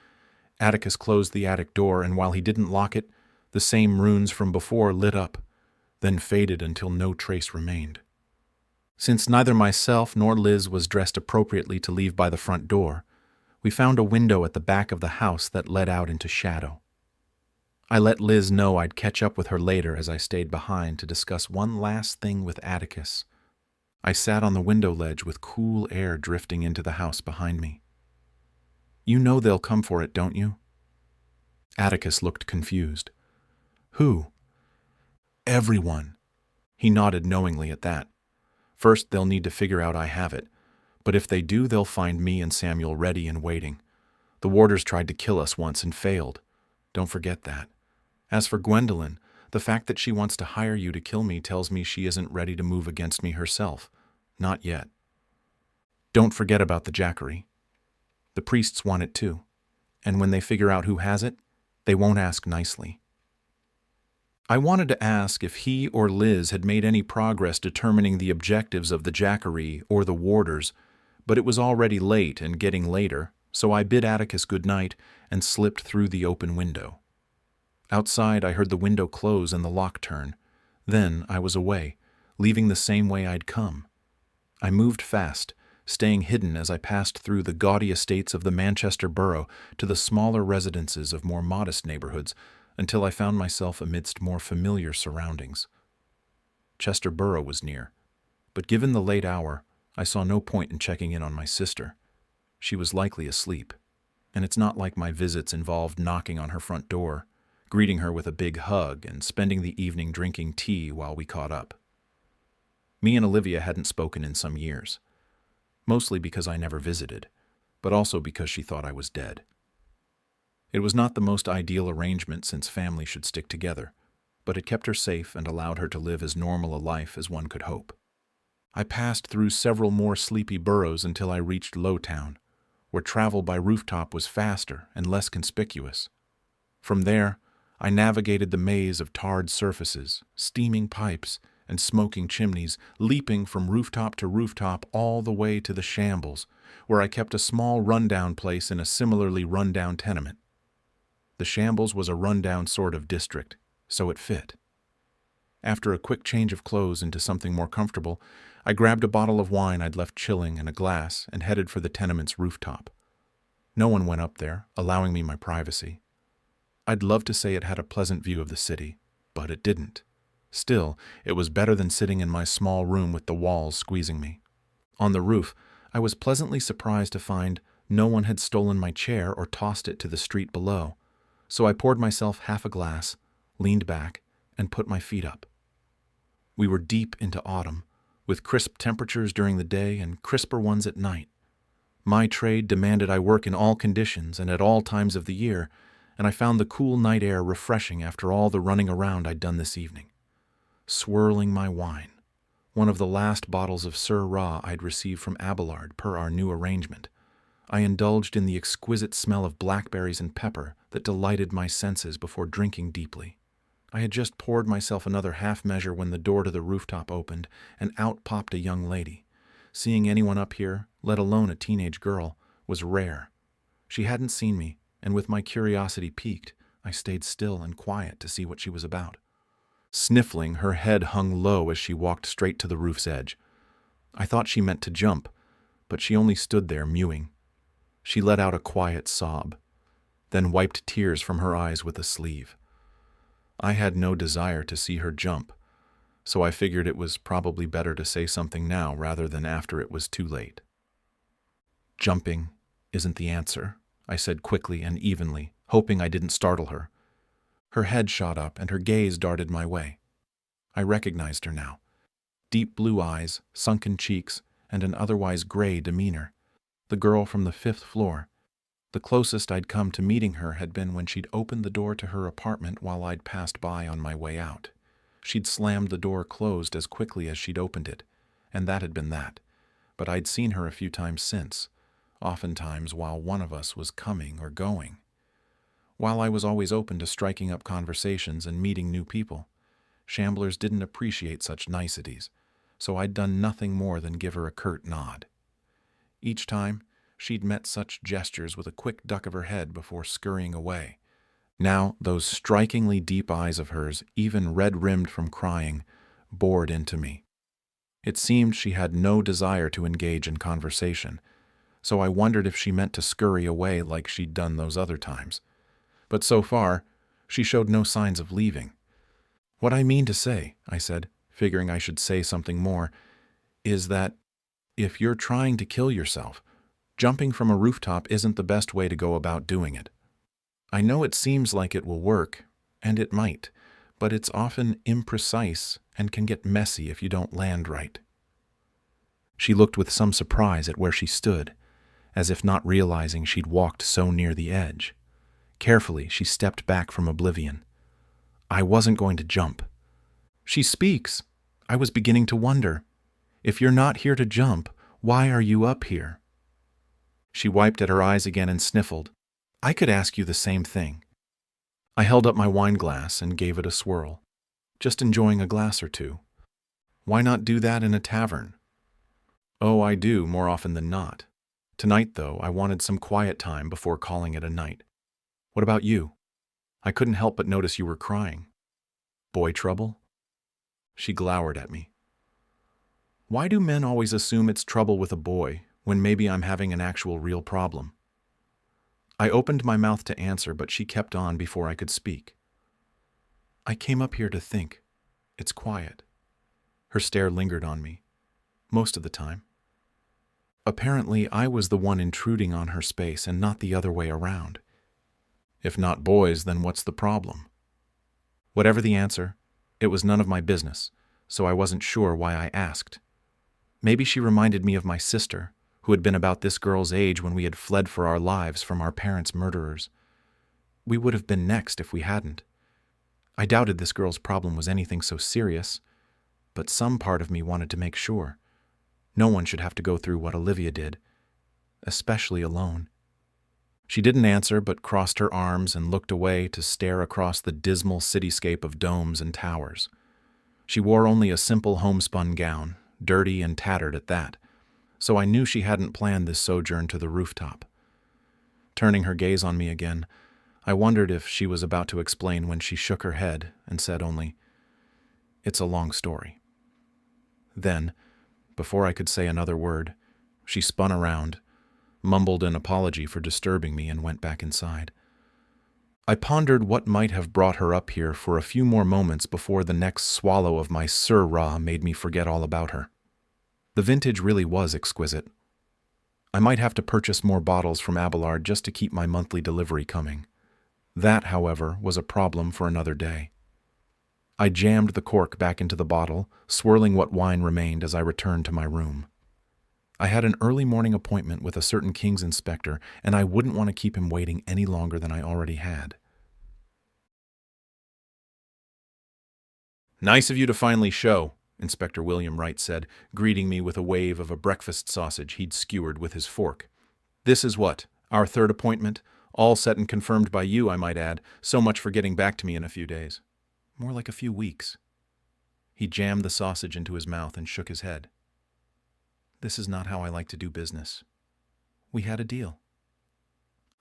Atticus closed the attic door, and while he didn't lock it, the same runes from before lit up, then faded until no trace remained. Since neither myself nor Liz was dressed appropriately to leave by the front door, we found a window at the back of the house that led out into shadow. I let Liz know I'd catch up with her later as I stayed behind to discuss one last thing with Atticus. I sat on the window ledge with cool air drifting into the house behind me. You know they'll come for it, don't you? Atticus looked confused. Who? Everyone. He nodded knowingly at that. First, they'll need to figure out I have it, but if they do, they'll find me and Samuel ready and waiting. The warders tried to kill us once and failed. Don't forget that. As for Gwendolyn, the fact that she wants to hire you to kill me tells me she isn't ready to move against me herself. Not yet. Don't forget about the jackery. The priests want it too, and when they figure out who has it, they won't ask nicely. I wanted to ask if he or Liz had made any progress determining the objectives of the jackery or the warders, but it was already late and getting later, so I bid Atticus good night and slipped through the open window. Outside, I heard the window close and the lock turn. Then I was away, leaving the same way I'd come. I moved fast, staying hidden as I passed through the gaudy estates of the Manchester borough to the smaller residences of more modest neighborhoods, until I found myself amidst more familiar surroundings. Chester Borough was near, but given the late hour, I saw no point in checking in on my sister. She was likely asleep, and it's not like my visits involved knocking on her front door, greeting her with a big hug, and spending the evening drinking tea while we caught up. Me and Olivia hadn't spoken in some years, mostly because I never visited, but also because she thought I was dead. It was not the most ideal arrangement since family should stick together, but it kept her safe and allowed her to live as normal a life as one could hope. I passed through several more sleepy boroughs until I reached Lowtown, where travel by rooftop was faster and less conspicuous. From there, I navigated the maze of tarred surfaces, steaming pipes, and smoking chimneys, leaping from rooftop to rooftop all the way to the Shambles, where I kept a small rundown place in a similarly rundown tenement. The Shambles was a rundown sort of district, so it fit. After a quick change of clothes into something more comfortable, I grabbed a bottle of wine I'd left chilling and a glass and headed for the tenement's rooftop. No one went up there, allowing me my privacy. I'd love to say it had a pleasant view of the city, but it didn't. Still, it was better than sitting in my small room with the walls squeezing me. On the roof, I was pleasantly surprised to find no one had stolen my chair or tossed it to the street below, so I poured myself half a glass, leaned back, and put my feet up. We were deep into autumn, with crisp temperatures during the day and crisper ones at night. My trade demanded I work in all conditions and at all times of the year, and I found the cool night air refreshing after all the running around I'd done this evening. Swirling my wine, one of the last bottles of Syrah I'd received from Abelard per our new arrangement, I indulged in the exquisite smell of blackberries and pepper that delighted my senses before drinking deeply. I had just poured myself another half measure when the door to the rooftop opened, and out popped a young lady. Seeing anyone up here, let alone a teenage girl, was rare. She hadn't seen me, and with my curiosity piqued, I stayed still and quiet to see what she was about. Sniffling, her head hung low as she walked straight to the roof's edge. I thought she meant to jump, but she only stood there mewing. She let out a quiet sob, then wiped tears from her eyes with a sleeve. I had no desire to see her jump, so I figured it was probably better to say something now rather than after it was too late. Jumping isn't the answer, I said quickly and evenly, hoping I didn't startle her. Her head shot up and her gaze darted my way. I recognized her now. Deep blue eyes, sunken cheeks, and an otherwise gray demeanor. The girl from the 5th floor. The closest I'd come to meeting her had been when she'd opened the door to her apartment while I'd passed by on my way out. She'd slammed the door closed as quickly as she'd opened it, and that had been that. But I'd seen her a few times since, oftentimes while one of us was coming or going. While I was always open to striking up conversations and meeting new people, Shamblers didn't appreciate such niceties, so I'd done nothing more than give her a curt nod. Each time, she'd met such gestures with a quick duck of her head before scurrying away. Now, those strikingly deep eyes of hers, even red-rimmed from crying, bored into me. It seemed she had no desire to engage in conversation, so I wondered if she meant to scurry away like she'd done those other times. But so far, she showed no signs of leaving. "What I mean to say," I said, figuring I should say something more, "is that if you're trying to kill yourself, jumping from a rooftop isn't the best way to go about doing it. I know it seems like it will work, and it might, but it's often imprecise and can get messy if you don't land right." She looked with some surprise at where she stood, as if not realizing she'd walked so near the edge. Carefully, she stepped back from oblivion. I wasn't going to jump. "She speaks. I was beginning to wonder. If you're not here to jump, why are you up here?" She wiped at her eyes again and sniffled. "I could ask you the same thing." I held up my wine glass and gave it a swirl. "Just enjoying a glass or two. Why not do that in a tavern?" "Oh, I do, more often than not. Tonight, though, I wanted some quiet time before calling it a night. What about you? I couldn't help but notice you were crying. Boy trouble?" She glowered at me. "Why do men always assume it's trouble with a boy, when maybe I'm having an actual real problem?" I opened my mouth to answer, but she kept on before I could speak. "I came up here to think. It's quiet." Her stare lingered on me, most of the time. Apparently, I was the one intruding on her space and not the other way around. If not boys, then what's the problem? Whatever the answer, it was none of my business, so I wasn't sure why I asked. Maybe she reminded me of my sister, who had been about this girl's age when we had fled for our lives from our parents' murderers. We would have been next if we hadn't. I doubted this girl's problem was anything so serious, but some part of me wanted to make sure. No one should have to go through what Olivia did, especially alone. She didn't answer, but crossed her arms and looked away to stare across the dismal cityscape of domes and towers. She wore only a simple homespun gown, dirty and tattered at that, so I knew she hadn't planned this sojourn to the rooftop. Turning her gaze on me again, I wondered if she was about to explain when she shook her head and said only, "It's a long story." Then, before I could say another word, she spun around, mumbled an apology for disturbing me, and went back inside. I pondered what might have brought her up here for a few more moments before the next swallow of my Syrah made me forget all about her. The vintage really was exquisite. I might have to purchase more bottles from Abelard just to keep my monthly delivery coming. That, however, was a problem for another day. I jammed the cork back into the bottle, swirling what wine remained as I returned to my room. I had an early morning appointment with a certain King's inspector, and I wouldn't want to keep him waiting any longer than I already had. "Nice of you to finally show," Inspector William Wright said, greeting me with a wave of a breakfast sausage he'd skewered with his fork. "This is what? Our third appointment? All set and confirmed by you, I might add. So much for getting back to me in a few days." "More like a few weeks." He jammed the sausage into his mouth and shook his head. "This is not how I like to do business. We had a deal."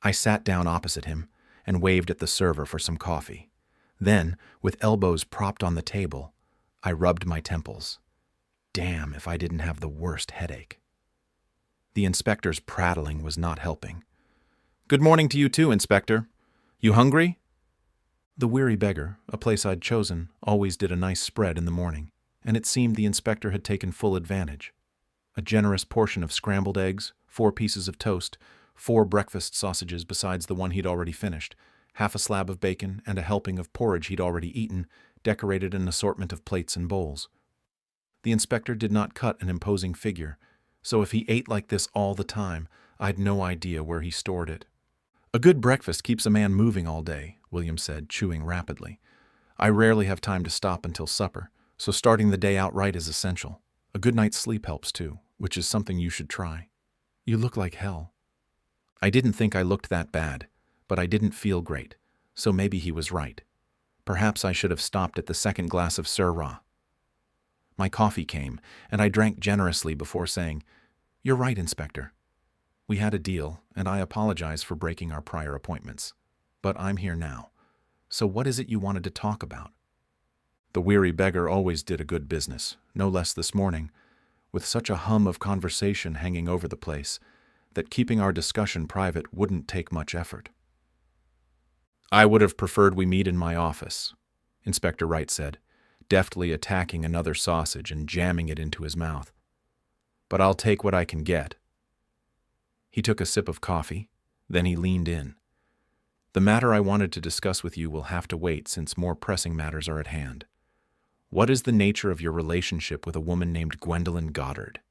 I sat down opposite him and waved at the server for some coffee. Then, with elbows propped on the table, I rubbed my temples. Damn if I didn't have the worst headache. The inspector's prattling was not helping. "Good morning to you too, Inspector. You hungry?" The Weary Beggar, a place I'd chosen, always did a nice spread in the morning, and it seemed the inspector had taken full advantage. A generous portion of scrambled eggs, 4 pieces of toast, 4 breakfast sausages besides the one he'd already finished, half a slab of bacon, and a helping of porridge he'd already eaten, decorated an assortment of plates and bowls. The inspector did not cut an imposing figure, so if he ate like this all the time, I'd no idea where he stored it. A good breakfast keeps a man moving all day, William said, chewing rapidly. I rarely have time to stop until supper, so starting the day out right is essential. A good night's sleep helps too, which is something you should try. You look like hell. I didn't think I looked that bad, but I didn't feel great, so maybe he was right. Perhaps I should have stopped at the second glass of Syrah. My coffee came, and I drank generously before saying, "You're right, Inspector. We had a deal, and I apologize for breaking our prior appointments. But I'm here now. So what is it you wanted to talk about?" The weary beggar always did a good business, no less this morning, with such a hum of conversation hanging over the place that keeping our discussion private wouldn't take much effort. "I would have preferred we meet in my office," Inspector Wright said, deftly attacking another sausage and jamming it into his mouth. "But I'll take what I can get." He took a sip of coffee, then he leaned in. "The matter I wanted to discuss with you will have to wait since more pressing matters are at hand. What is the nature of your relationship with a woman named Gwendolyn Goddard?"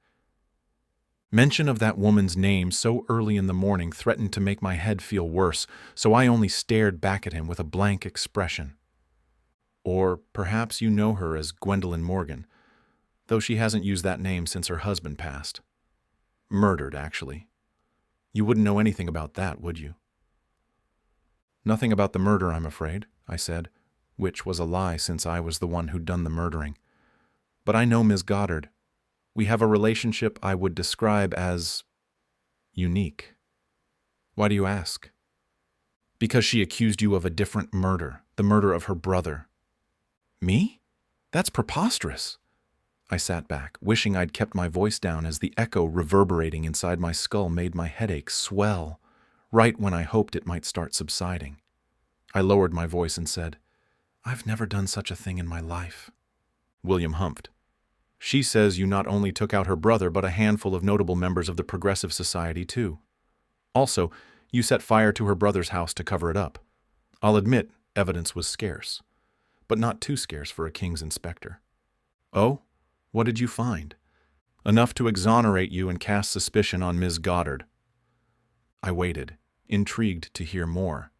Mention of that woman's name so early in the morning threatened to make my head feel worse, so I only stared back at him with a blank expression. "Or perhaps you know her as Gwendolyn Morgan, though she hasn't used that name since her husband passed. Murdered, actually. You wouldn't know anything about that, would you?" "Nothing about the murder, I'm afraid," I said, which was a lie since I was the one who'd done the murdering. "But I know Ms. Goddard. We have a relationship I would describe as unique." "Why do you ask?" "Because she accused you of a different murder, the murder of her brother." "Me? That's preposterous." I sat back, wishing I'd kept my voice down as the echo reverberating inside my skull made my headache swell, right when I hoped it might start subsiding. I lowered my voice and said, "I've never done such a thing in my life." William humphed. "She says you not only took out her brother, but a handful of notable members of the Progressive Society, too. Also, you set fire to her brother's house to cover it up. I'll admit evidence was scarce, but not too scarce for a king's inspector." "Oh? What did you find?" "Enough to exonerate you and cast suspicion on Ms. Goddard." I waited, intrigued to hear more.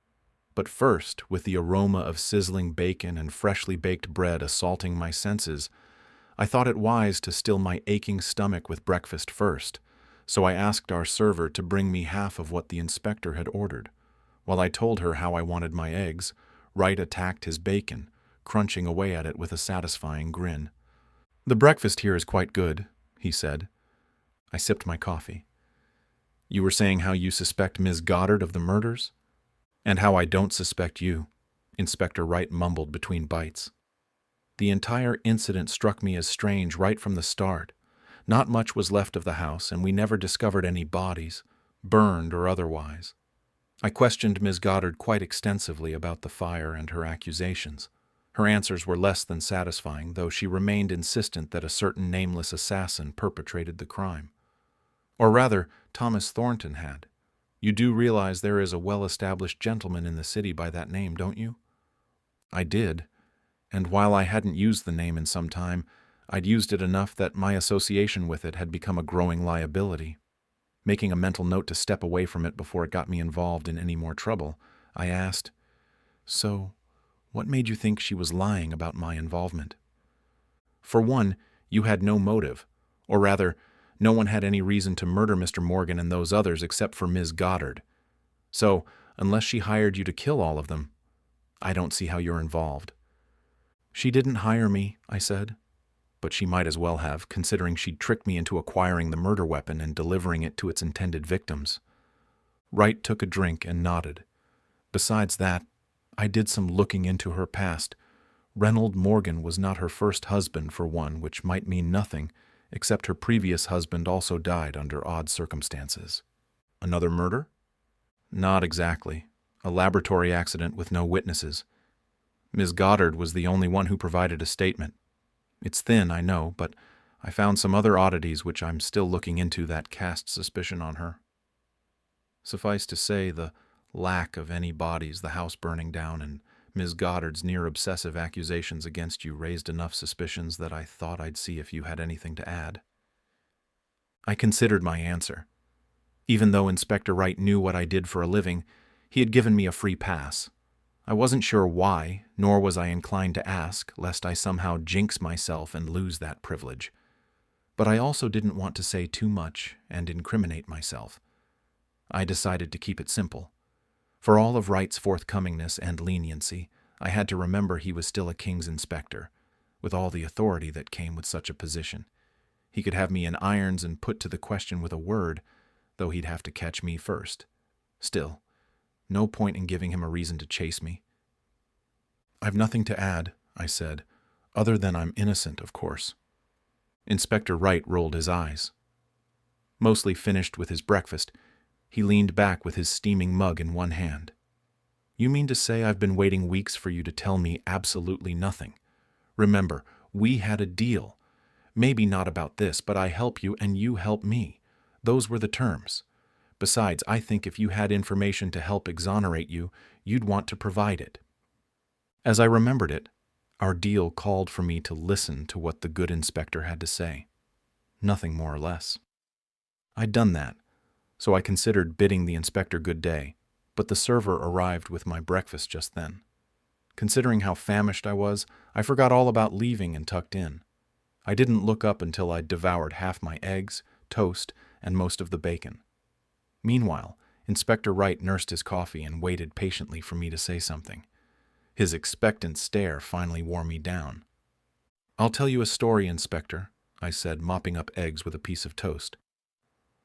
But first, with the aroma of sizzling bacon and freshly baked bread assaulting my senses, I thought it wise to still my aching stomach with breakfast first, so I asked our server to bring me half of what the inspector had ordered. While I told her how I wanted my eggs, Wright attacked his bacon, crunching away at it with a satisfying grin. "The breakfast here is quite good," he said. I sipped my coffee. "You were saying how you suspect Ms. Goddard of the murders?" "And how I don't suspect you," Inspector Wright mumbled between bites. The entire incident struck me as strange right from the start. Not much was left of the house, and we never discovered any bodies, burned or otherwise. I questioned Ms. Goddard quite extensively about the fire and her accusations. Her answers were less than satisfying, though she remained insistent that a certain nameless assassin perpetrated the crime. Or rather, Thomas Thornton had. You do realize there is a well-established gentleman in the city by that name, don't you? I did, and while I hadn't used the name in some time, I'd used it enough that my association with it had become a growing liability. Making a mental note to step away from it before it got me involved in any more trouble, I asked, "So, what made you think she was lying about my involvement?" "For one, you had no motive, or rather, no one had any reason to murder Mr. Morgan and those others except for Ms. Goddard. So, unless she hired you to kill all of them, I don't see how you're involved." "She didn't hire me," I said. "But she might as well have, considering she'd tricked me into acquiring the murder weapon and delivering it to its intended victims." Wright took a drink and nodded. "Besides that, I did some looking into her past. Reynold Morgan was not her first husband, for one, which might mean nothing, except her previous husband also died under odd circumstances." "Another murder?" "Not exactly. A laboratory accident with no witnesses. Ms. Goddard was the only one who provided a statement. It's thin, I know, but I found some other oddities which I'm still looking into that cast suspicion on her. Suffice to say, the lack of any bodies, the house burning down, and Ms. Goddard's near-obsessive accusations against you raised enough suspicions that I thought I'd see if you had anything to add." I considered my answer. Even though Inspector Wright knew what I did for a living, He had given me a free pass. I wasn't sure why, nor was I inclined to ask, lest I somehow jinx myself and lose that privilege. But I also didn't want to say too much and incriminate myself. I decided to keep it simple. For all of Wright's forthcomingness and leniency, I had to remember he was still a king's inspector, with all the authority that came with such a position. He could have me in irons and put to the question with a word, though he'd have to catch me first. Still, no point in giving him a reason to chase me. "I've nothing to add," I said, "other than I'm innocent, of course." Inspector Wright rolled his eyes. Mostly finished with his breakfast, he leaned back with his steaming mug in one hand. "You mean to say I've been waiting weeks for you to tell me absolutely nothing? Remember, we had a deal. Maybe not about this, but I help you and you help me. Those were the terms. Besides, I think if you had information to help exonerate you, you'd want to provide it." As I remembered it, our deal called for me to listen to what the good inspector had to say. Nothing more or less. I'd done that, so I considered bidding the inspector good day, but the server arrived with my breakfast just then. Considering how famished I was, I forgot all about leaving and tucked in. I didn't look up until I'd devoured half my eggs, toast, and most of the bacon. Meanwhile, Inspector Wright nursed his coffee and waited patiently for me to say something. His expectant stare finally wore me down. "I'll tell you a story, Inspector," I said, mopping up eggs with a piece of toast.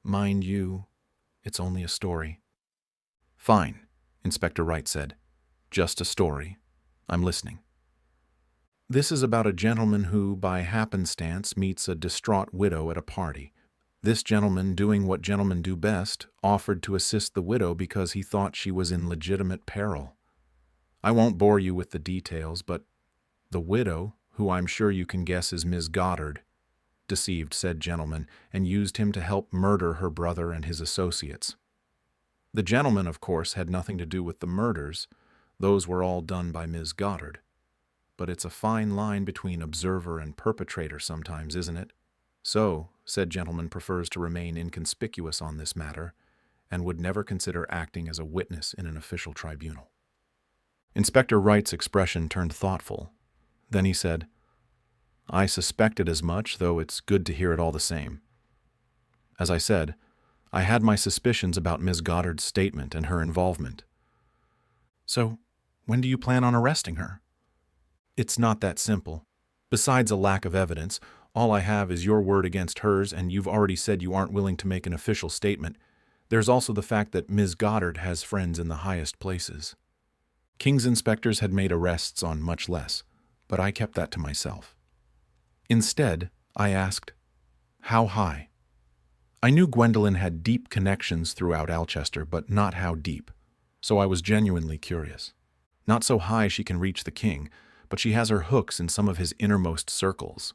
"Mind you, it's only a story." "Fine," Inspector Wright said. "Just a story. I'm listening." "This is about a gentleman who, by happenstance, meets a distraught widow at a party. This gentleman, doing what gentlemen do best, offered to assist the widow because he thought she was in legitimate peril. I won't bore you with the details, but the widow, who I'm sure you can guess is Ms. Goddard, deceived said gentleman and used him to help murder her brother and his associates. The gentleman, of course, had nothing to do with the murders. Those were all done by Ms. Goddard. But it's a fine line between observer and perpetrator sometimes, isn't it? So, said gentleman prefers to remain inconspicuous on this matter and would never consider acting as a witness in an official tribunal." Inspector Wright's expression turned thoughtful. Then he said, "I suspected as much, though it's good to hear it all the same. As I said, I had my suspicions about Ms. Goddard's statement and her involvement." "So, when do you plan on arresting her?" "It's not that simple. Besides a lack of evidence, all I have is your word against hers, and you've already said you aren't willing to make an official statement. There's also the fact that Ms. Goddard has friends in the highest places. King's inspectors had made arrests on much less, but I kept that to myself. Instead, I asked, how high? I knew Gwendolyn had deep connections throughout Alchester, but not how deep, so I was genuinely curious. Not so high she can reach the king, but she has her hooks in some of his innermost circles.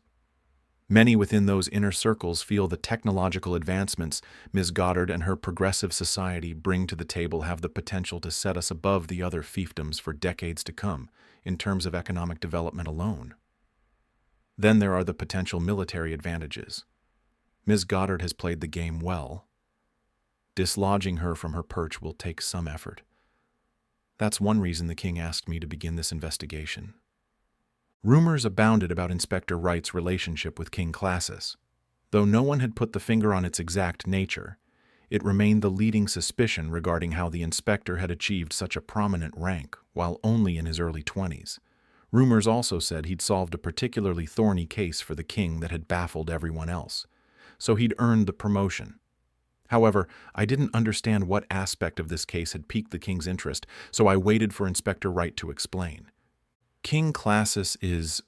Many within those inner circles feel the technological advancements Ms. Goddard and her progressive society bring to the table have the potential to set us above the other fiefdoms for decades to come, in terms of economic development alone. Then there are the potential military advantages. Ms. Goddard has played the game well. Dislodging her from her perch will take some effort. That's one reason the king asked me to begin this investigation. Rumors abounded about Inspector Wright's relationship with King Classus. Though no one had put the finger on its exact nature, it remained the leading suspicion regarding how the inspector had achieved such a prominent rank while only in his early 20s. Rumors also said he'd solved a particularly thorny case for the king that had baffled everyone else, so he'd earned the promotion. However, I didn't understand what aspect of this case had piqued the king's interest, so I waited for Inspector Wright to explain. King Classus is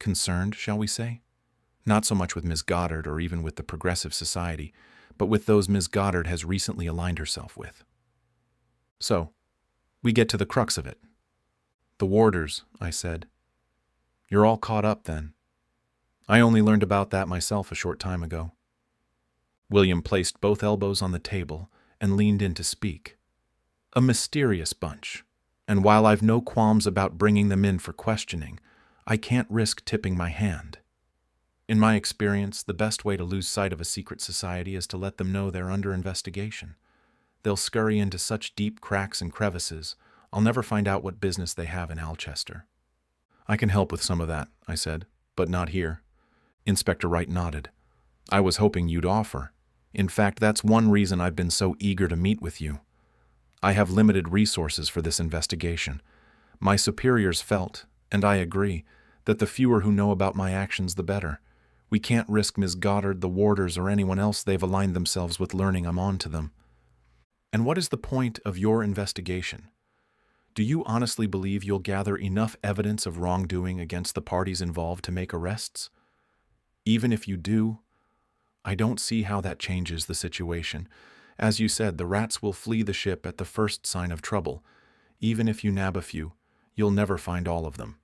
concerned, shall we say? Not so much with Ms. Goddard or even with the Progressive Society, but with those Ms. Goddard has recently aligned herself with. So, we get to the crux of it. The warders, I said. You're all caught up then. I only learned about that myself a short time ago. William placed both elbows on the table and leaned in to speak. A mysterious bunch. And while I've no qualms about bringing them in for questioning, I can't risk tipping my hand. In my experience, the best way to lose sight of a secret society is to let them know they're under investigation. They'll scurry into such deep cracks and crevices, I'll never find out what business they have in Alchester. I can help with some of that, I said, but not here. Inspector Wright nodded. I was hoping you'd offer. In fact, that's one reason I've been so eager to meet with you. I have limited resources for this investigation. My superiors felt, and I agree, that the fewer who know about my actions, the better. We can't risk Ms. Goddard, the warders, or anyone else they've aligned themselves with learning I'm on to them. And what is the point of your investigation? Do you honestly believe you'll gather enough evidence of wrongdoing against the parties involved to make arrests? Even if you do, I don't see how that changes the situation. As you said, the rats will flee the ship at the first sign of trouble. Even if you nab a few, you'll never find all of them.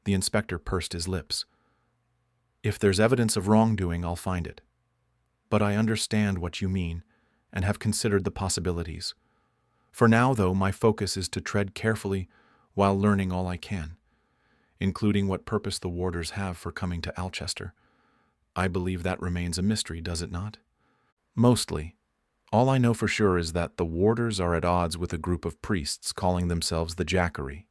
The inspector pursed his lips. If there's evidence of wrongdoing, I'll find it. But I understand what you mean, and have considered the possibilities. For now, though, my focus is to tread carefully while learning all I can, including what purpose the warders have for coming to Alchester. I believe that remains a mystery, does it not? Mostly. All I know for sure is that the warders are at odds with a group of priests calling themselves the Jackery.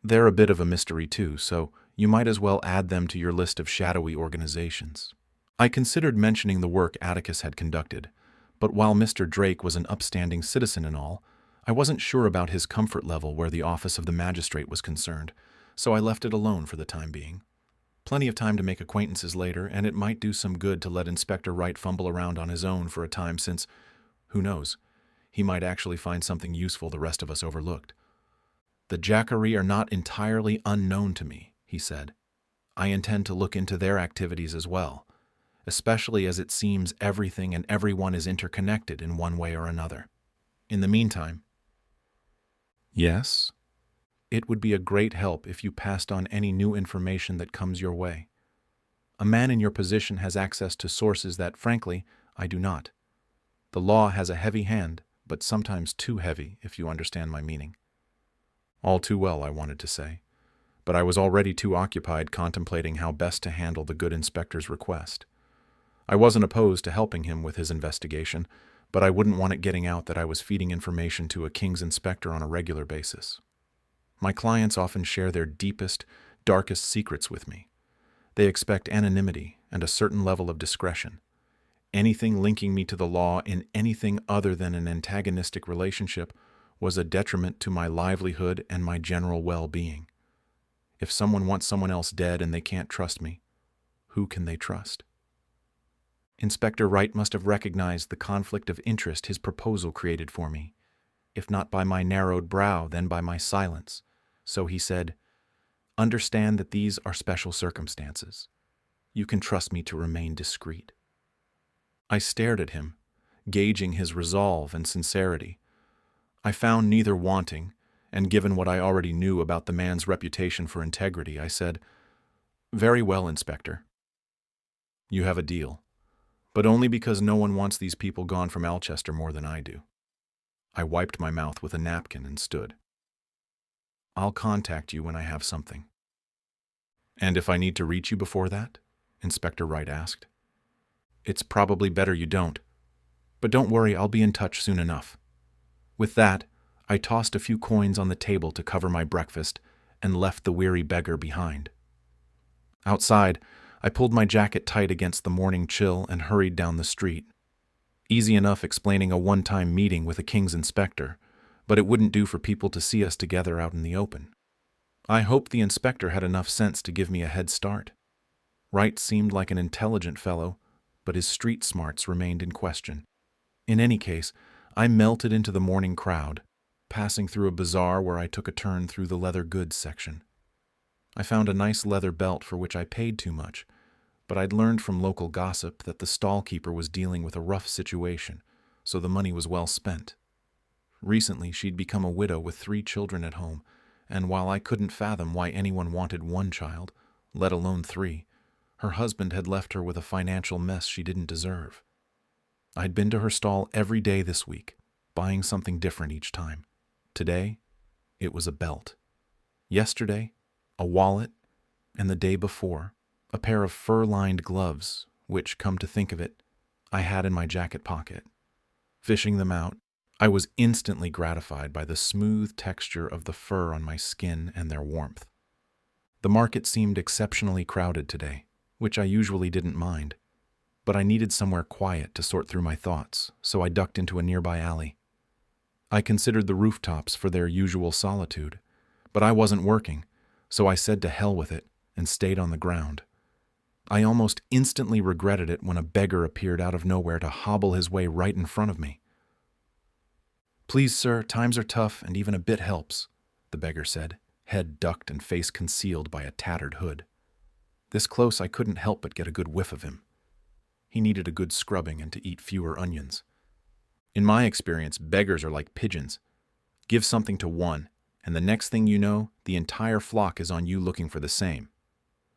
They're a bit of a mystery too, so you might as well add them to your list of shadowy organizations. I considered mentioning the work Atticus had conducted, but while Mr. Drake was an upstanding citizen and all, I wasn't sure about his comfort level where the office of the magistrate was concerned, so I left it alone for the time being. Plenty of time to make acquaintances later, and it might do some good to let Inspector Wright fumble around on his own for a time since, who knows, he might actually find something useful the rest of us overlooked. The Jackery are not entirely unknown to me, he said. I intend to look into their activities as well, especially as it seems everything and everyone is interconnected in one way or another. In the meantime, yes? It would be a great help if you passed on any new information that comes your way. A man in your position has access to sources that, frankly, I do not. The law has a heavy hand, but sometimes too heavy, if you understand my meaning. All too well, I wanted to say, but I was already too occupied contemplating how best to handle the good inspector's request. I wasn't opposed to helping him with his investigation, but I wouldn't want it getting out that I was feeding information to a king's inspector on a regular basis. My clients often share their deepest, darkest secrets with me. They expect anonymity and a certain level of discretion. Anything linking me to the law in anything other than an antagonistic relationship was a detriment to my livelihood and my general well-being. If someone wants someone else dead and they can't trust me, who can they trust? Inspector Wright must have recognized the conflict of interest his proposal created for me, if not by my narrowed brow, then by my silence. So he said, "Understand that these are special circumstances. You can trust me to remain discreet." I stared at him, gauging his resolve and sincerity. I found neither wanting, and given what I already knew about the man's reputation for integrity, I said, "Very well, Inspector. You have a deal, but only because no one wants these people gone from Alchester more than I do." I wiped my mouth with a napkin and stood. "I'll contact you when I have something." "And if I need to reach you before that?" Inspector Wright asked. "It's probably better you don't. But don't worry, I'll be in touch soon enough." With that, I tossed a few coins on the table to cover my breakfast and left the weary beggar behind. Outside, I pulled my jacket tight against the morning chill and hurried down the street. Easy enough explaining a one-time meeting with a king's inspector, but it wouldn't do for people to see us together out in the open. I hoped the inspector had enough sense to give me a head start. Wright seemed like an intelligent fellow, but his street smarts remained in question. In any case, I melted into the morning crowd, passing through a bazaar where I took a turn through the leather goods section. I found a nice leather belt for which I paid too much, but I'd learned from local gossip that the stall keeper was dealing with a rough situation, so the money was well spent. Recently, she'd become a widow with 3 children at home, and while I couldn't fathom why anyone wanted 1 child, let alone 3, her husband had left her with a financial mess she didn't deserve. I'd been to her stall every day this week, buying something different each time. Today, it was a belt. Yesterday, a wallet, and the day before, a pair of fur-lined gloves, which, come to think of it, I had in my jacket pocket. Fishing them out, I was instantly gratified by the smooth texture of the fur on my skin and their warmth. The market seemed exceptionally crowded today, which I usually didn't mind, but I needed somewhere quiet to sort through my thoughts, so I ducked into a nearby alley. I considered the rooftops for their usual solitude, but I wasn't working, so I said to hell with it and stayed on the ground. I almost instantly regretted it when a beggar appeared out of nowhere to hobble his way right in front of me. "Please, sir, times are tough and even a bit helps," the beggar said, head ducked and face concealed by a tattered hood. This close I couldn't help but get a good whiff of him. He needed a good scrubbing and to eat fewer onions. In my experience, beggars are like pigeons. Give something to one, and the next thing you know, the entire flock is on you looking for the same.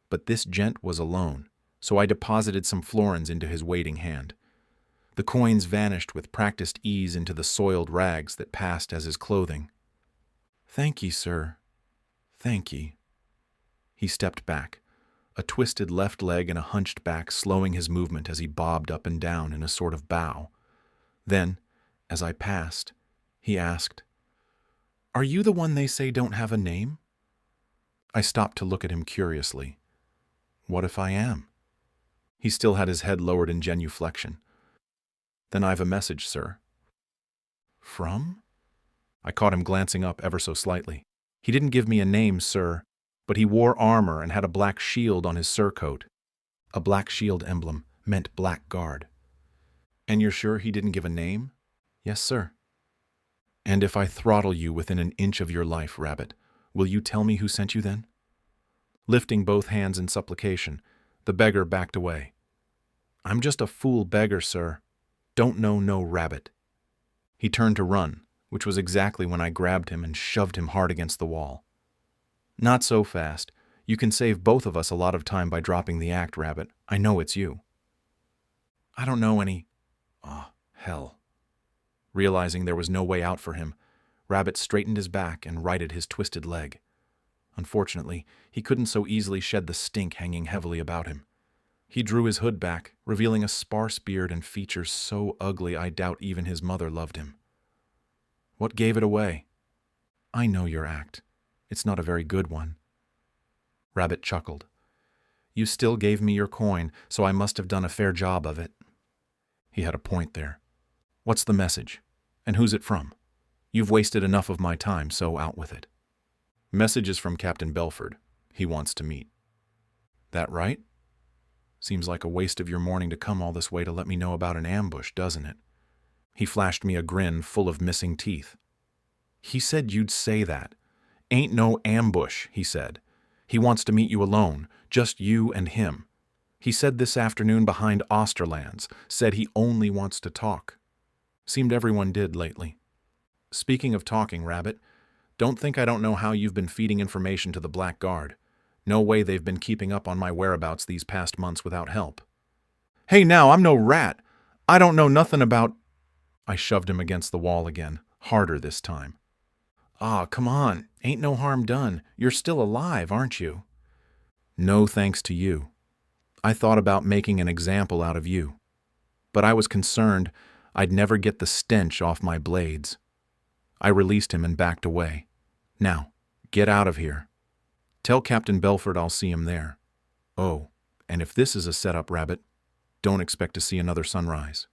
But this gent was alone, so I deposited some florins into his waiting hand. The coins vanished with practiced ease into the soiled rags that passed as his clothing. "Thank ye, sir. Thank ye." He stepped back, a twisted left leg and a hunched back slowing his movement as he bobbed up and down in a sort of bow. Then, as I passed, he asked, "Are you the one they say don't have a name?" I stopped to look at him curiously. What if I am? He still had his head lowered in genuflection. "Then I've a message, sir." "From?" I caught him glancing up ever so slightly. He didn't give me a name, sir, but he wore armor and had a black shield on his surcoat. A black shield emblem meant blackguard. "And you're sure he didn't give a name?" "Yes, sir." "And if I throttle you within an inch of your life, Rabbit, will you tell me who sent you then?" Lifting both hands in supplication, the beggar backed away. "I'm just a fool beggar, sir. Don't know no rabbit." He turned to run, which was exactly when I grabbed him and shoved him hard against the wall. "Not so fast. You can save both of us a lot of time by dropping the act, Rabbit. I know it's you." "I don't know any—" "Ah, hell." Realizing there was no way out for him, Rabbit straightened his back and righted his twisted leg. Unfortunately, he couldn't so easily shed the stink hanging heavily about him. He drew his hood back, revealing a sparse beard and features so ugly I doubt even his mother loved him. "What gave it away?" "I know your act. It's not a very good one." Rabbit chuckled. "You still gave me your coin, so I must have done a fair job of it." He had a point there. "What's the message? And who's it from? You've wasted enough of my time, so out with it." "Message is from Captain Belford. He wants to meet." "That right? Seems like a waste of your morning to come all this way to let me know about an ambush, doesn't it?" He flashed me a grin full of missing teeth. "He said you'd say that. Ain't no ambush," he said. "He wants to meet you alone, just you and him. He said this afternoon behind Osterlands, said he only wants to talk. Seemed everyone did lately. Speaking of talking, Rabbit, don't think I don't know how you've been feeding information to the Blackguard. No way they've been keeping up on my whereabouts these past months without help." "Hey now, I'm no rat. I don't know nothing about—" I shoved him against the wall again, harder this time. "Ah, come on. Ain't no harm done. You're still alive, aren't you?" "No thanks to you. I thought about making an example out of you. But I was concerned I'd never get the stench off my blades." I released him and backed away. "Now, get out of here. Tell Captain Belford I'll see him there. Oh, and if this is a setup, Rabbit, don't expect to see another sunrise."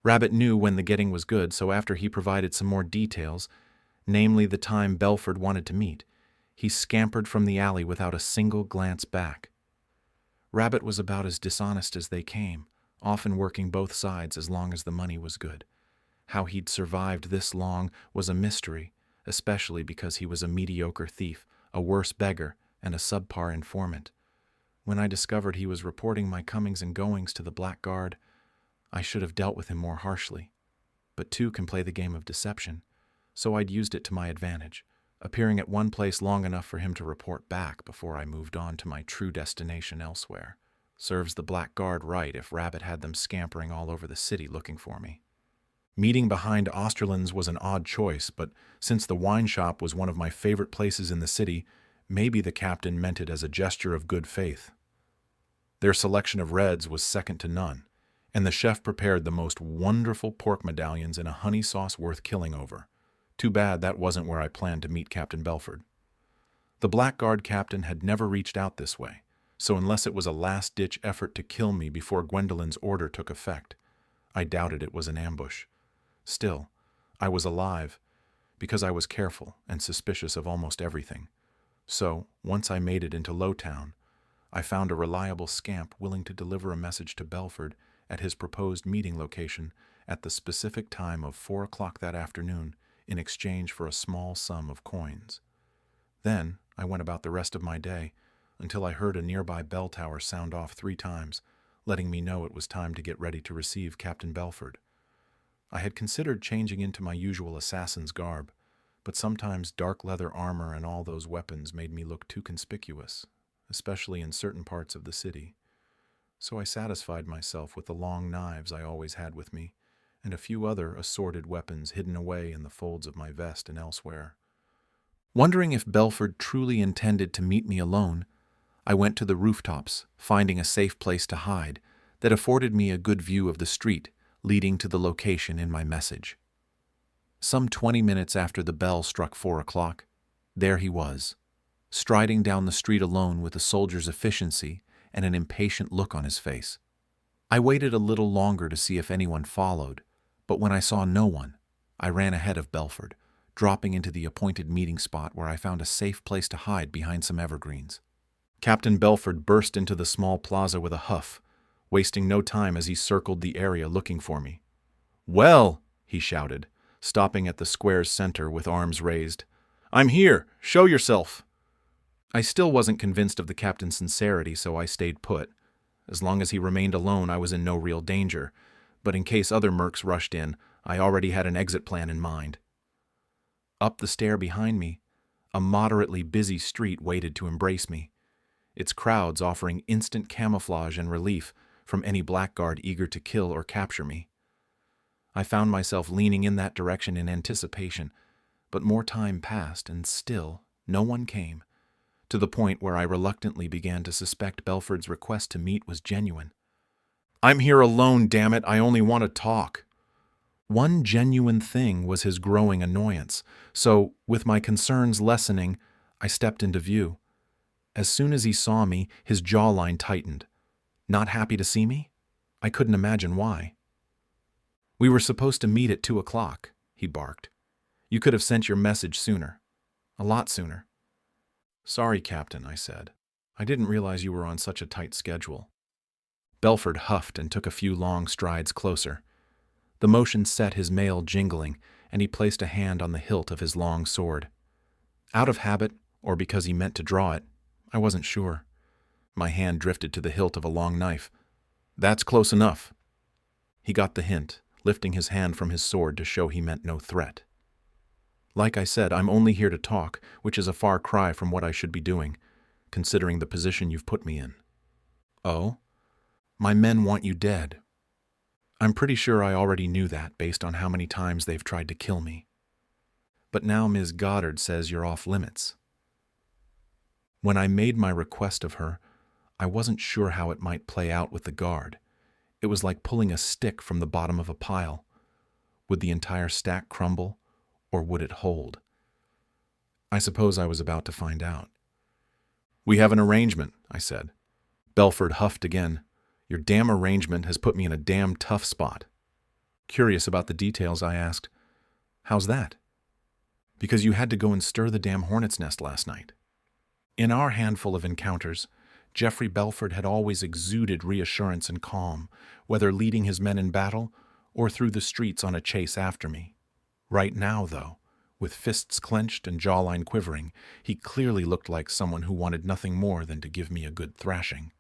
Rabbit knew when the getting was good, so after he provided some more details, namely the time Belford wanted to meet, he scampered from the alley without a single glance back. Rabbit was about as dishonest as they came, often working both sides as long as the money was good. How he'd survived this long was a mystery, especially because he was a mediocre thief, a worse beggar, and a subpar informant. When I discovered he was reporting my comings and goings to the Blackguard, I should have dealt with him more harshly. But two can play the game of deception, so I'd used it to my advantage, appearing at one place long enough for him to report back before I moved on to my true destination elsewhere. Serves the Blackguard right if Rabbit had them scampering all over the city looking for me. Meeting behind Osterlands was an odd choice, but since the wine shop was one of my favorite places in the city, maybe the captain meant it as a gesture of good faith. Their selection of reds was second to none, And the chef prepared the most wonderful pork medallions in a honey sauce worth killing over. Too bad that wasn't where I planned to meet Captain Belford. The Blackguard captain had never reached out this way, so unless it was a last-ditch effort to kill me before Gwendolyn's order took effect, I doubted it was an ambush. Still, I was alive, because I was careful and suspicious of almost everything. So, once I made it into Lowtown, I found a reliable scamp willing to deliver a message to Belford at his proposed meeting location at the specific time of 4 o'clock that afternoon in exchange for a small sum of coins. Then I went about the rest of my day until I heard a nearby bell tower sound off 3 times, letting me know it was time to get ready to receive Captain Belford. I had considered changing into my usual assassin's garb, but sometimes dark leather armor and all those weapons made me look too conspicuous, especially in certain parts of the city. So I satisfied myself with the long knives I always had with me, and a few other assorted weapons hidden away in the folds of my vest and elsewhere. Wondering if Belford truly intended to meet me alone, I went to the rooftops, finding a safe place to hide that afforded me a good view of the street leading to the location in my message. Some 20 minutes after the bell struck 4 o'clock, there he was, striding down the street alone with a soldier's efficiency and an impatient look on his face. I waited a little longer to see if anyone followed, but when I saw no one, I ran ahead of Belford, dropping into the appointed meeting spot where I found a safe place to hide behind some evergreens. Captain Belford burst into the small plaza with a huff, wasting no time as he circled the area looking for me. "Well," he shouted, stopping at the square's center with arms raised. "I'm here! Show yourself!" I still wasn't convinced of the captain's sincerity, so I stayed put. As long as he remained alone, I was in no real danger, but in case other mercs rushed in, I already had an exit plan in mind. Up the stair behind me, a moderately busy street waited to embrace me, its crowds offering instant camouflage and relief from any blackguard eager to kill or capture me. I found myself leaning in that direction in anticipation, but more time passed and still no one came, to the point where I reluctantly began to suspect Belford's request to meet was genuine. "I'm here alone, damn it! I only want to talk." One genuine thing was his growing annoyance, so, with my concerns lessening, I stepped into view. As soon as he saw me, his jawline tightened. Not happy to see me? I couldn't imagine why. "We were supposed to meet at 2 o'clock, he barked. "You could have sent your message sooner. A lot sooner." "Sorry, Captain," I said. "I didn't realize you were on such a tight schedule." Belford huffed and took a few long strides closer. The motion set his mail jingling, and he placed a hand on the hilt of his long sword. Out of habit, or because he meant to draw it, I wasn't sure. My hand drifted to the hilt of a long knife. "That's close enough." He got the hint, lifting his hand from his sword to show he meant no threat. "Like I said, I'm only here to talk, which is a far cry from what I should be doing, considering the position you've put me in." "Oh? My men want you dead." "I'm pretty sure I already knew that based on how many times they've tried to kill me. But now Ms. Goddard says you're off limits." When I made my request of her, I wasn't sure how it might play out with the guard. It was like pulling a stick from the bottom of a pile. Would the entire stack crumble, or would it hold? I suppose I was about to find out. "We have an arrangement," I said. Belford huffed again. "Your damn arrangement has put me in a damn tough spot." Curious about the details, I asked, "How's that?" "Because you had to go and stir the damn hornet's nest last night." In our handful of encounters, Geoffrey Belford had always exuded reassurance and calm, whether leading his men in battle or through the streets on a chase after me. Right now, though, with fists clenched and jawline quivering, he clearly looked like someone who wanted nothing more than to give me a good thrashing.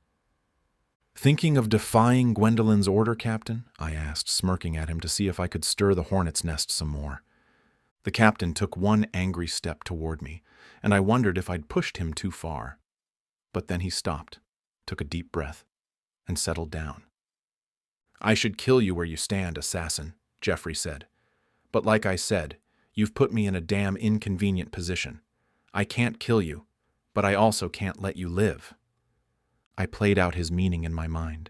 "Thinking of defying Gwendolyn's order, Captain?" I asked, smirking at him to see if I could stir the hornet's nest some more. The captain took one angry step toward me, and I wondered if I'd pushed him too far. But then he stopped, took a deep breath, and settled down. "I should kill you where you stand, assassin," Geoffrey said. "But like I said, you've put me in a damn inconvenient position. I can't kill you, but I also can't let you live." I played out his meaning in my mind.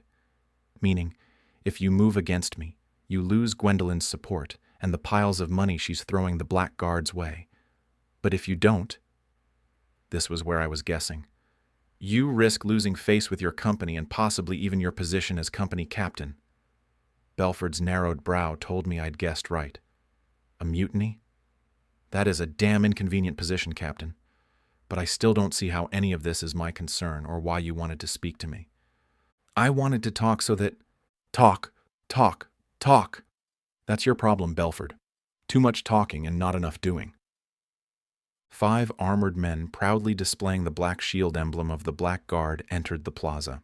Meaning, If you move against me, you lose Gwendolyn's support and the piles of money she's throwing the Blackguard's way. But if you don't, this was where I was guessing, you risk losing face with your company and possibly even your position as company captain. Belford's narrowed brow told me I'd guessed right. A mutiny? That is a damn inconvenient position, Captain. But I still don't see how any of this is my concern or why you wanted to speak to me. I wanted to talk so that... Talk. That's your problem, Belford. Too much talking and not enough doing. 5 armored men proudly displaying the black shield emblem of the Blackguard entered the plaza.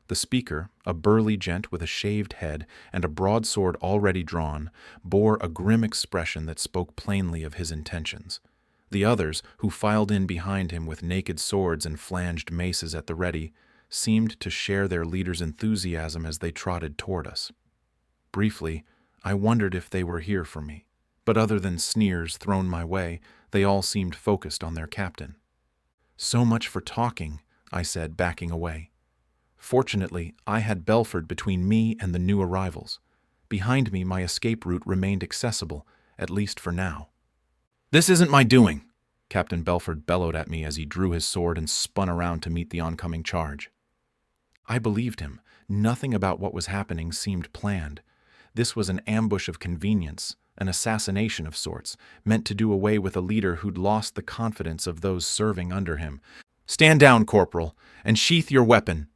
The speaker, a burly gent with a shaved head and a broadsword already drawn, bore a grim expression that spoke plainly of his intentions. The others, who filed in behind him with naked swords and flanged maces at the ready, seemed to share their leader's enthusiasm as they trotted toward us. Briefly, I wondered if they were here for me, but other than sneers thrown my way, they all seemed focused on their captain. So much for talking, I said, backing away. Fortunately, I had Belford between me and the new arrivals. Behind me, my escape route remained accessible, at least for now. "This isn't my doing," Captain Belford bellowed at me as he drew his sword and spun around to meet the oncoming charge. I believed him. Nothing about what was happening seemed planned. This was an ambush of convenience, an assassination of sorts, meant to do away with a leader who'd lost the confidence of those serving under him. "Stand down, Corporal, and sheath your weapon,"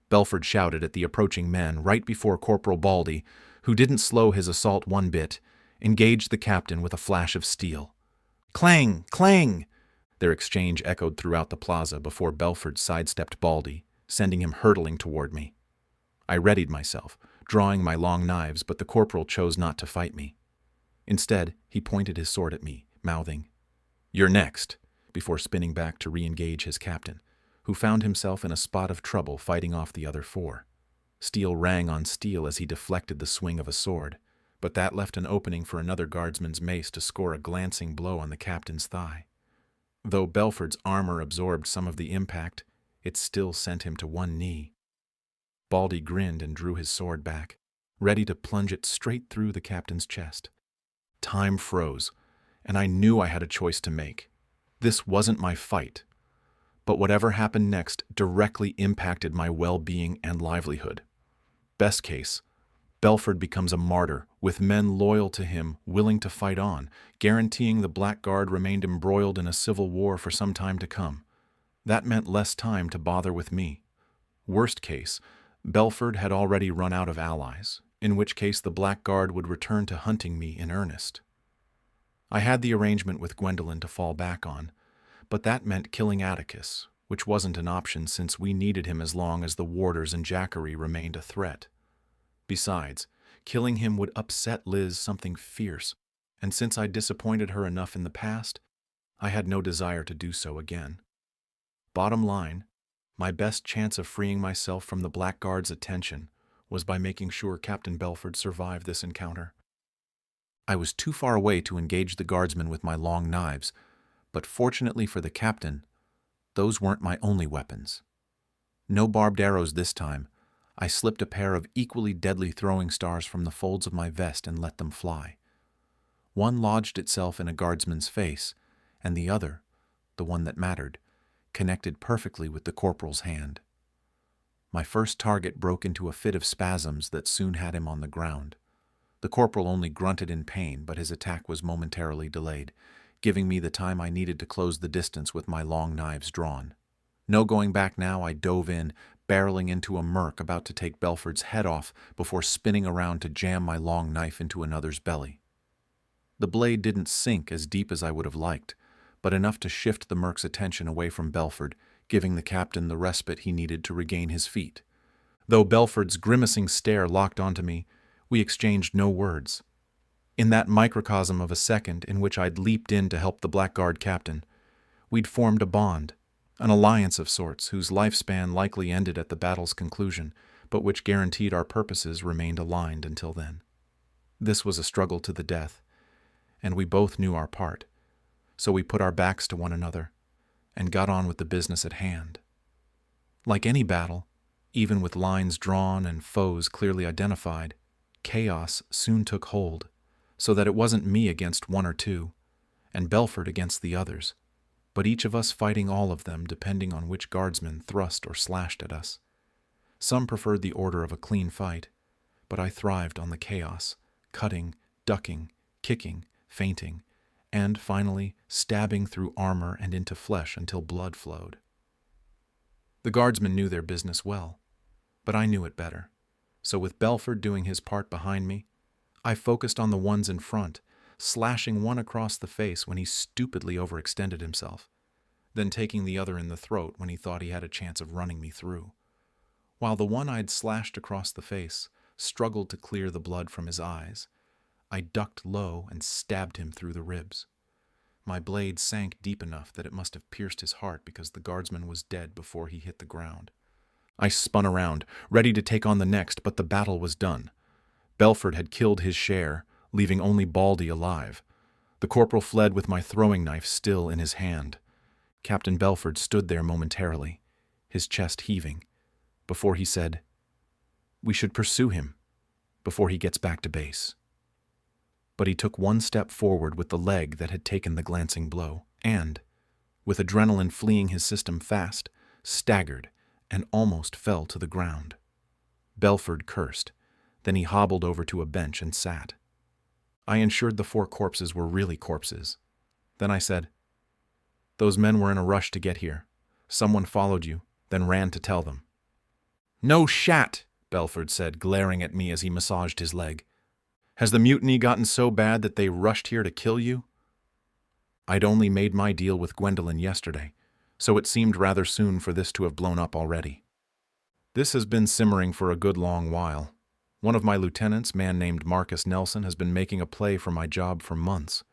Belford shouted at the approaching men right before Corporal Baldy, who didn't slow his assault one bit, engaged the captain with a flash of steel. Clang! Clang! Their exchange echoed throughout the plaza before Belford sidestepped Baldy, sending him hurtling toward me. I readied myself, drawing my long knives, but the corporal chose not to fight me. Instead, he pointed his sword at me, mouthing, "You're next," before spinning back to re-engage his captain, who found himself in a spot of trouble fighting off the other 4. Steel rang on steel as he deflected the swing of a sword, but that left an opening for another guardsman's mace to score a glancing blow on the captain's thigh. Though Belford's armor absorbed some of the impact, it still sent him to one knee. Baldy grinned and drew his sword back, ready to plunge it straight through the captain's chest. Time froze, and I knew I had a choice to make. This wasn't my fight, but whatever happened next directly impacted my well-being and livelihood. Best case, Belford becomes a martyr, with men loyal to him willing to fight on, guaranteeing the Blackguard remained embroiled in a civil war for some time to come. That meant less time to bother with me. Worst case, Belford had already run out of allies, in which case the Blackguard would return to hunting me in earnest. I had the arrangement with Gwendolyn to fall back on, but that meant killing Atticus, which wasn't an option since we needed him as long as the warders and Jackery remained a threat. Besides, killing him would upset Liz something fierce, and since I'd disappointed her enough in the past, I had no desire to do so again. Bottom line, my best chance of freeing myself from the Blackguard's attention was by making sure Captain Belford survived this encounter. I was too far away to engage the guardsmen with my long knives, but fortunately for the captain, those weren't my only weapons. No barbed arrows this time. I slipped a pair of equally deadly throwing stars from the folds of my vest and let them fly. One lodged itself in a guardsman's face, and the other, the one that mattered, connected perfectly with the corporal's hand. My first target broke into a fit of spasms that soon had him on the ground. The corporal only grunted in pain, but his attack was momentarily delayed, giving me the time I needed to close the distance with my long knives drawn. No going back now, I dove in, barreling into a merc about to take Belford's head off before spinning around to jam my long knife into another's belly. The blade didn't sink as deep as I would have liked, but enough to shift the merc's attention away from Belford, giving the captain the respite he needed to regain his feet. Though Belford's grimacing stare locked onto me, we exchanged no words. In that microcosm of a second in which I'd leaped in to help the Blackguard captain, we'd formed a bond, an alliance of sorts whose lifespan likely ended at the battle's conclusion, but which guaranteed our purposes remained aligned until then. This was a struggle to the death, and we both knew our part, so we put our backs to one another and got on with the business at hand. Like any battle, Even with lines drawn and foes clearly identified, chaos soon took hold, so that it wasn't me against one or two, and Belford against the others, but each of us fighting all of them depending on which guardsman thrust or slashed at us. Some preferred the order of a clean fight, but I thrived on the chaos, cutting, ducking, kicking, feinting, and finally stabbing through armor and into flesh until blood flowed. The guardsmen knew their business well, but I knew it better. So with Belford doing his part behind me, I focused on the ones in front, slashing one across the face when he stupidly overextended himself, then taking the other in the throat when he thought he had a chance of running me through. While the one I'd slashed across the face struggled to clear the blood from his eyes, I ducked low and stabbed him through the ribs. My blade sank deep enough that it must have pierced his heart because the guardsman was dead before he hit the ground. I spun around, ready to take on the next, but the battle was done. Belford had killed his share, leaving only Baldy alive. The corporal fled with my throwing knife still in his hand. Captain Belford stood there momentarily, his chest heaving, before he said, "We should pursue him before he gets back to base." But he took one step forward with the leg that had taken the glancing blow, and, with adrenaline fleeing his system fast, staggered and almost fell to the ground. Belford cursed. Then he hobbled over to a bench and sat. I ensured the 4 corpses were really corpses. Then I said, "Those men were in a rush to get here. Someone followed you, then ran to tell them." "No shat," Belford said, glaring at me as he massaged his leg. "Has the mutiny gotten so bad that they rushed here to kill you?" I'd only made my deal with Gwendolyn yesterday, so it seemed rather soon for this to have blown up already. This has been simmering for a good long while. One of my lieutenants, man named Marcus Nelson, has been making a play for my job for months.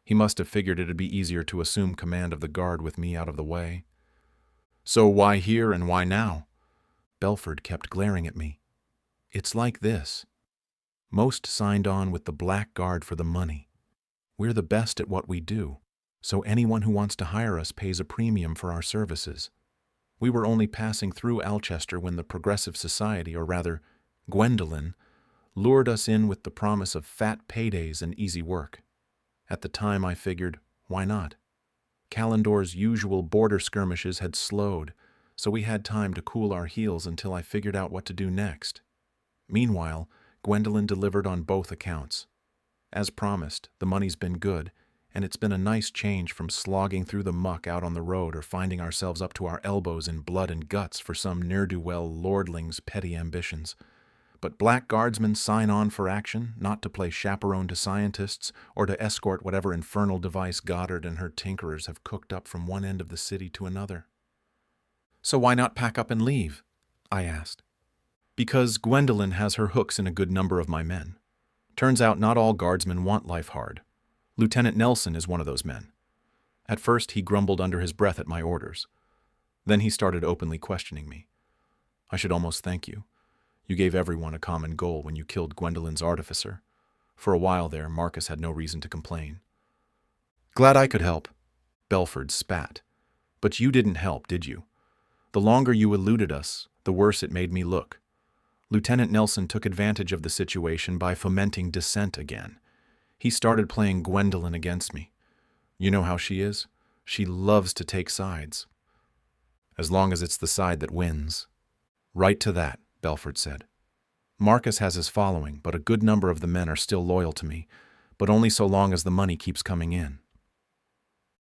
He must have figured it'd be easier to assume command of the guard with me out of the way. "So why here and why now?" Belford kept glaring at me. "It's like this. Most signed on with the Black Guard for the money. We're the best at what we do, so anyone who wants to hire us pays a premium for our services. We were only passing through Alchester when the Progressive Society, or rather, Gwendolyn, lured us in with the promise of fat paydays and easy work. At the time I figured, why not? Kalendor's usual border skirmishes had slowed, so we had time to cool our heels until I figured out what to do next. Meanwhile, Gwendolyn delivered on both accounts. As promised, the money's been good, and it's been a nice change from slogging through the muck out on the road or finding ourselves up to our elbows in blood and guts for some ne'er-do-well lordling's petty ambitions. But Black Guardsmen sign on for action, not to play chaperone to scientists or to escort whatever infernal device Goddard and her tinkerers have cooked up from one end of the city to another. "So why not pack up and leave?" I asked. "Because Gwendolyn has her hooks in a good number of my men. Turns out not all guardsmen want life hard. Lieutenant Nelson is one of those men." At first he grumbled under his breath at my orders. Then he started openly questioning me. "I should almost thank you. You gave everyone a common goal when you killed Gwendolyn's artificer. For a while there, Marcus had no reason to complain." "Glad I could help." Belford spat. "But you didn't help, did you? The longer you eluded us, the worse it made me look. Lieutenant Nelson took advantage of the situation by fomenting dissent again. He started playing Gwendolyn against me. You know how she is? She loves to take sides. As long as it's the side that wins." "Right to that," Belford said. "Marcus has his following, but a good number of the men are still loyal to me, but only so long as the money keeps coming in.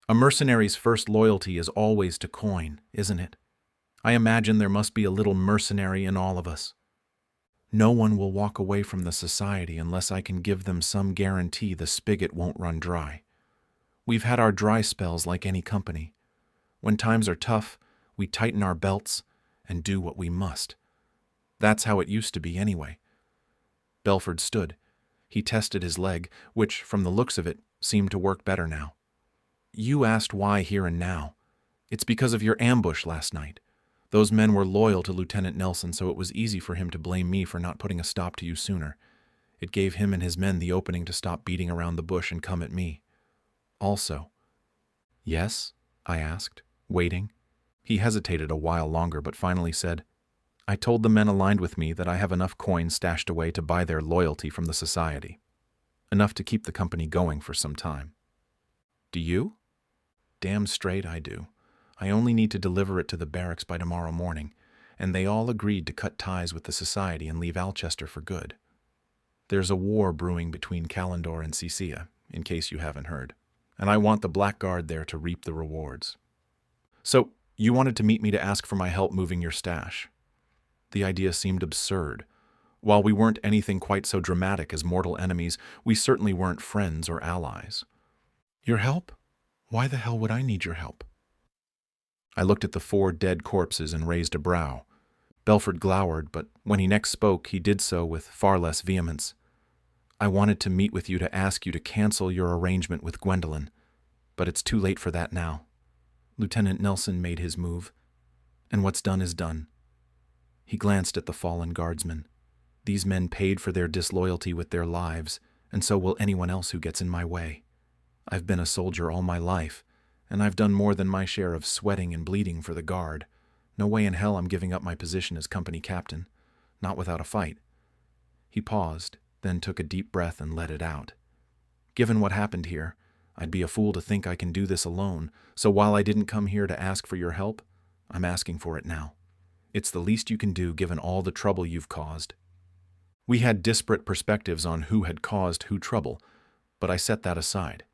A mercenary's first loyalty is always to coin, isn't it? I imagine there must be a little mercenary in all of us. No one will walk away from the society unless I can give them some guarantee the spigot won't run dry. We've had our dry spells like any company. When times are tough, we tighten our belts and do what we must. That's how it used to be anyway." Belford stood. He tested his leg, which, from the looks of it, seemed to work better now. "You asked why here and now. It's because of your ambush last night. Those men were loyal to Lieutenant Nelson, so it was easy for him to blame me for not putting a stop to you sooner. It gave him and his men the opening to stop beating around the bush and come at me. Also—" "Yes?" I asked, waiting. He hesitated a while longer, but finally said, I told the men aligned with me that I have enough coins stashed away to buy their loyalty from the society. Enough to keep the company going for some time. Do you? Damn straight I do. I only need to deliver it to the barracks by tomorrow morning, and they all agreed to cut ties with the society and leave Alchester for good. There's a war brewing between Kalendor and Cecea, in case you haven't heard, and I want the Blackguard there to reap the rewards. So, you wanted to meet me to ask for my help moving your stash. The idea seemed absurd. While we weren't anything quite so dramatic as mortal enemies, we certainly weren't friends or allies. Your help? Why the hell would I need your help? I looked at the 4 dead corpses and raised a brow. Belford glowered, but when he next spoke, he did so with far less vehemence. I wanted to meet with you to ask you to cancel your arrangement with Gwendolyn, but it's too late for that now. Lieutenant Nelson made his move, and what's done is done. He glanced at the fallen guardsmen. These men paid for their disloyalty with their lives, and so will anyone else who gets in my way. I've been a soldier all my life, and I've done more than my share of sweating and bleeding for the Guard. No way in hell I'm giving up my position as company captain, not without a fight. He paused, then took a deep breath and let it out. Given what happened here, I'd be a fool to think I can do this alone, so while I didn't come here to ask for your help, I'm asking for it now. It's the least you can do given all the trouble you've caused. We had disparate perspectives on who had caused who trouble, but I set that aside.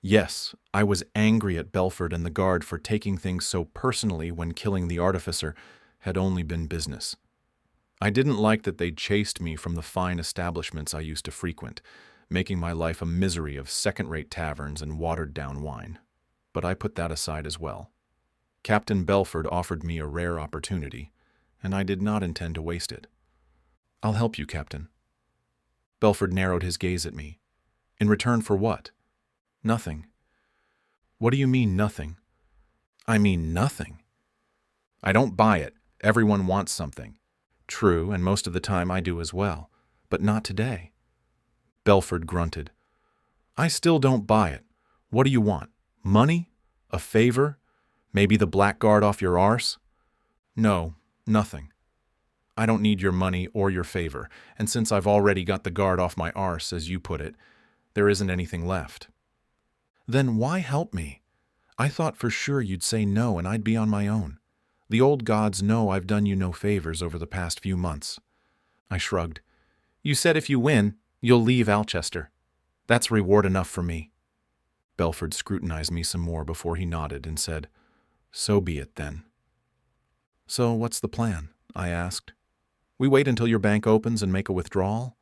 Yes, I was angry at Belford and the Guard for taking things so personally when killing the artificer had only been business. I didn't like that they'd chased me from the fine establishments I used to frequent, making my life a misery of second-rate taverns and watered-down wine. But I put that aside as well. Captain Belford offered me a rare opportunity, and I did not intend to waste it. I'll help you, Captain. Belford narrowed his gaze at me. In return for what? Nothing. What do you mean, nothing? I mean nothing. I don't buy it. Everyone wants something. True, and most of the time I do as well, but not today. Belford grunted. I still don't buy it. What do you want? Money? A favor? Maybe the Blackguard off your arse? No, nothing. I don't need your money or your favor, and since I've already got the Guard off my arse, as you put it, there isn't anything left. Then why help me? I thought for sure you'd say no and I'd be on my own. The old gods know I've done you no favors over the past few months. I shrugged. You said if you win, you'll leave Alchester. That's reward enough for me. Belford scrutinized me some more before he nodded and said, So be it then. So what's the plan? I asked. We wait until your bank opens and make a withdrawal?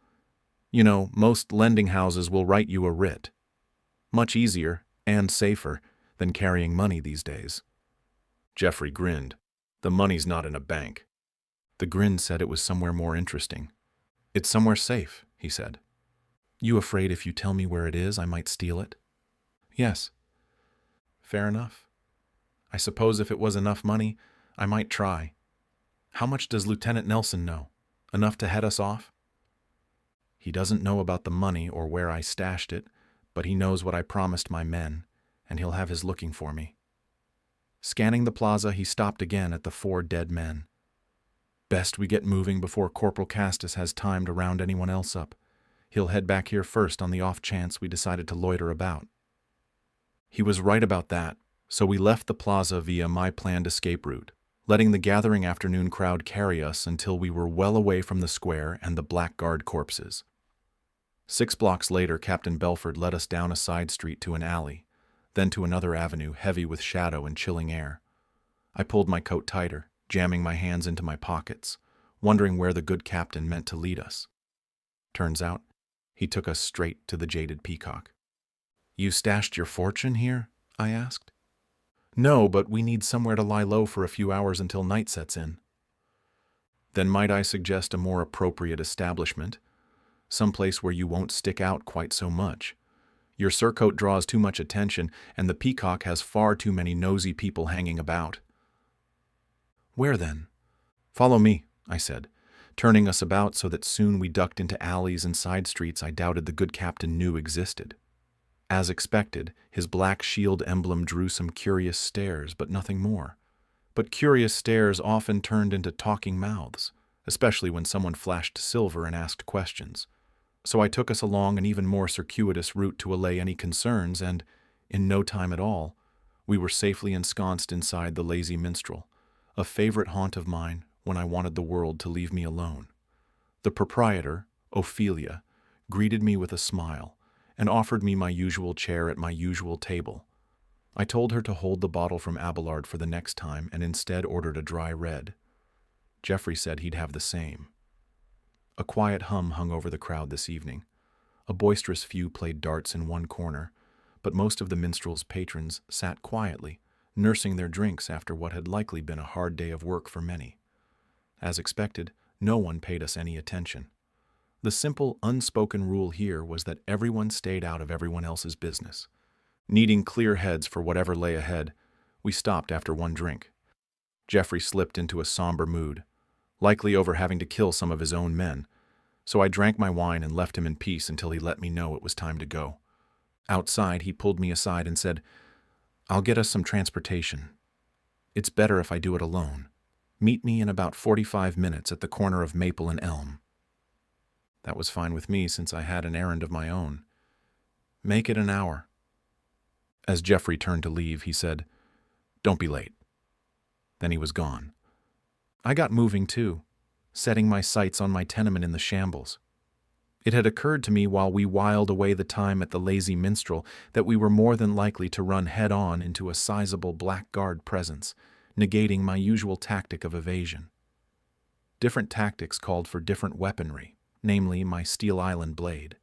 You know, most lending houses will write you a writ. Much easier, and safer, than carrying money these days. Geoffrey grinned. The money's not in a bank. The grin said it was somewhere more interesting. It's somewhere safe, he said. You afraid if you tell me where it is, I might steal it? Yes. Fair enough. I suppose if it was enough money, I might try. How much does Lieutenant Nelson know? Enough to head us off? He doesn't know about the money or where I stashed it, but he knows what I promised my men, and he'll have his looking for me. Scanning the plaza, he stopped again at the 4 dead men. Best we get moving before Corporal Castus has time to round anyone else up. He'll head back here first on the off chance we decided to loiter about. He was right about that, so we left the plaza via my planned escape route, letting the gathering afternoon crowd carry us until we were well away from the square and the Blackguard corpses. 6 blocks later, Captain Belford led us down a side street to an alley, then to another avenue heavy with shadow and chilling air. I pulled my coat tighter, jamming my hands into my pockets, wondering where the good captain meant to lead us. Turns out, he took us straight to the Jaded Peacock. You stashed your fortune here? I asked. No, but we need somewhere to lie low for a few hours until night sets in. Then might I suggest a more appropriate establishment? Someplace where you won't stick out quite so much. Your surcoat draws too much attention, and the Peacock has far too many nosy people hanging about. Where then? Follow me, I said, turning us about so that soon we ducked into alleys and side streets I doubted the good captain knew existed. As expected, his black shield emblem drew some curious stares, but nothing more. But curious stares often turned into talking mouths. especially when someone flashed silver and asked questions. So I took us along an even more circuitous route to allay any concerns, and, in no time at all, we were safely ensconced inside the Lazy Minstrel, a favorite haunt of mine when I wanted the world to leave me alone. The proprietor, Ophelia, greeted me with a smile and offered me my usual chair at my usual table. I told her to hold the bottle from Abelard for the next time and instead ordered a dry red. Geoffrey said he'd have the same. A quiet hum hung over the crowd this evening. A boisterous few played darts in one corner, but most of the minstrel's patrons sat quietly, nursing their drinks after what had likely been a hard day of work for many. As expected, no one paid us any attention. The simple, unspoken rule here was that everyone stayed out of everyone else's business. Needing clear heads for whatever lay ahead, we stopped after one drink. Geoffrey slipped into a somber mood, likely over having to kill some of his own men, so I drank my wine and left him in peace until he let me know it was time to go. Outside, he pulled me aside and said, "I'll get us some transportation. It's better if I do it alone. Meet me in about 45 minutes at the corner of Maple and Elm." That was fine with me since I had an errand of my own. "Make it an hour." As Geoffrey turned to leave, he said, "Don't be late." Then he was gone. I got moving too, setting my sights on my tenement in the shambles. It had occurred to me while we whiled away the time at the Lazy Minstrel that we were more than likely to run head-on into a sizable blackguard presence, negating my usual tactic of evasion. Different tactics called for different weaponry, namely my Steel Island blade.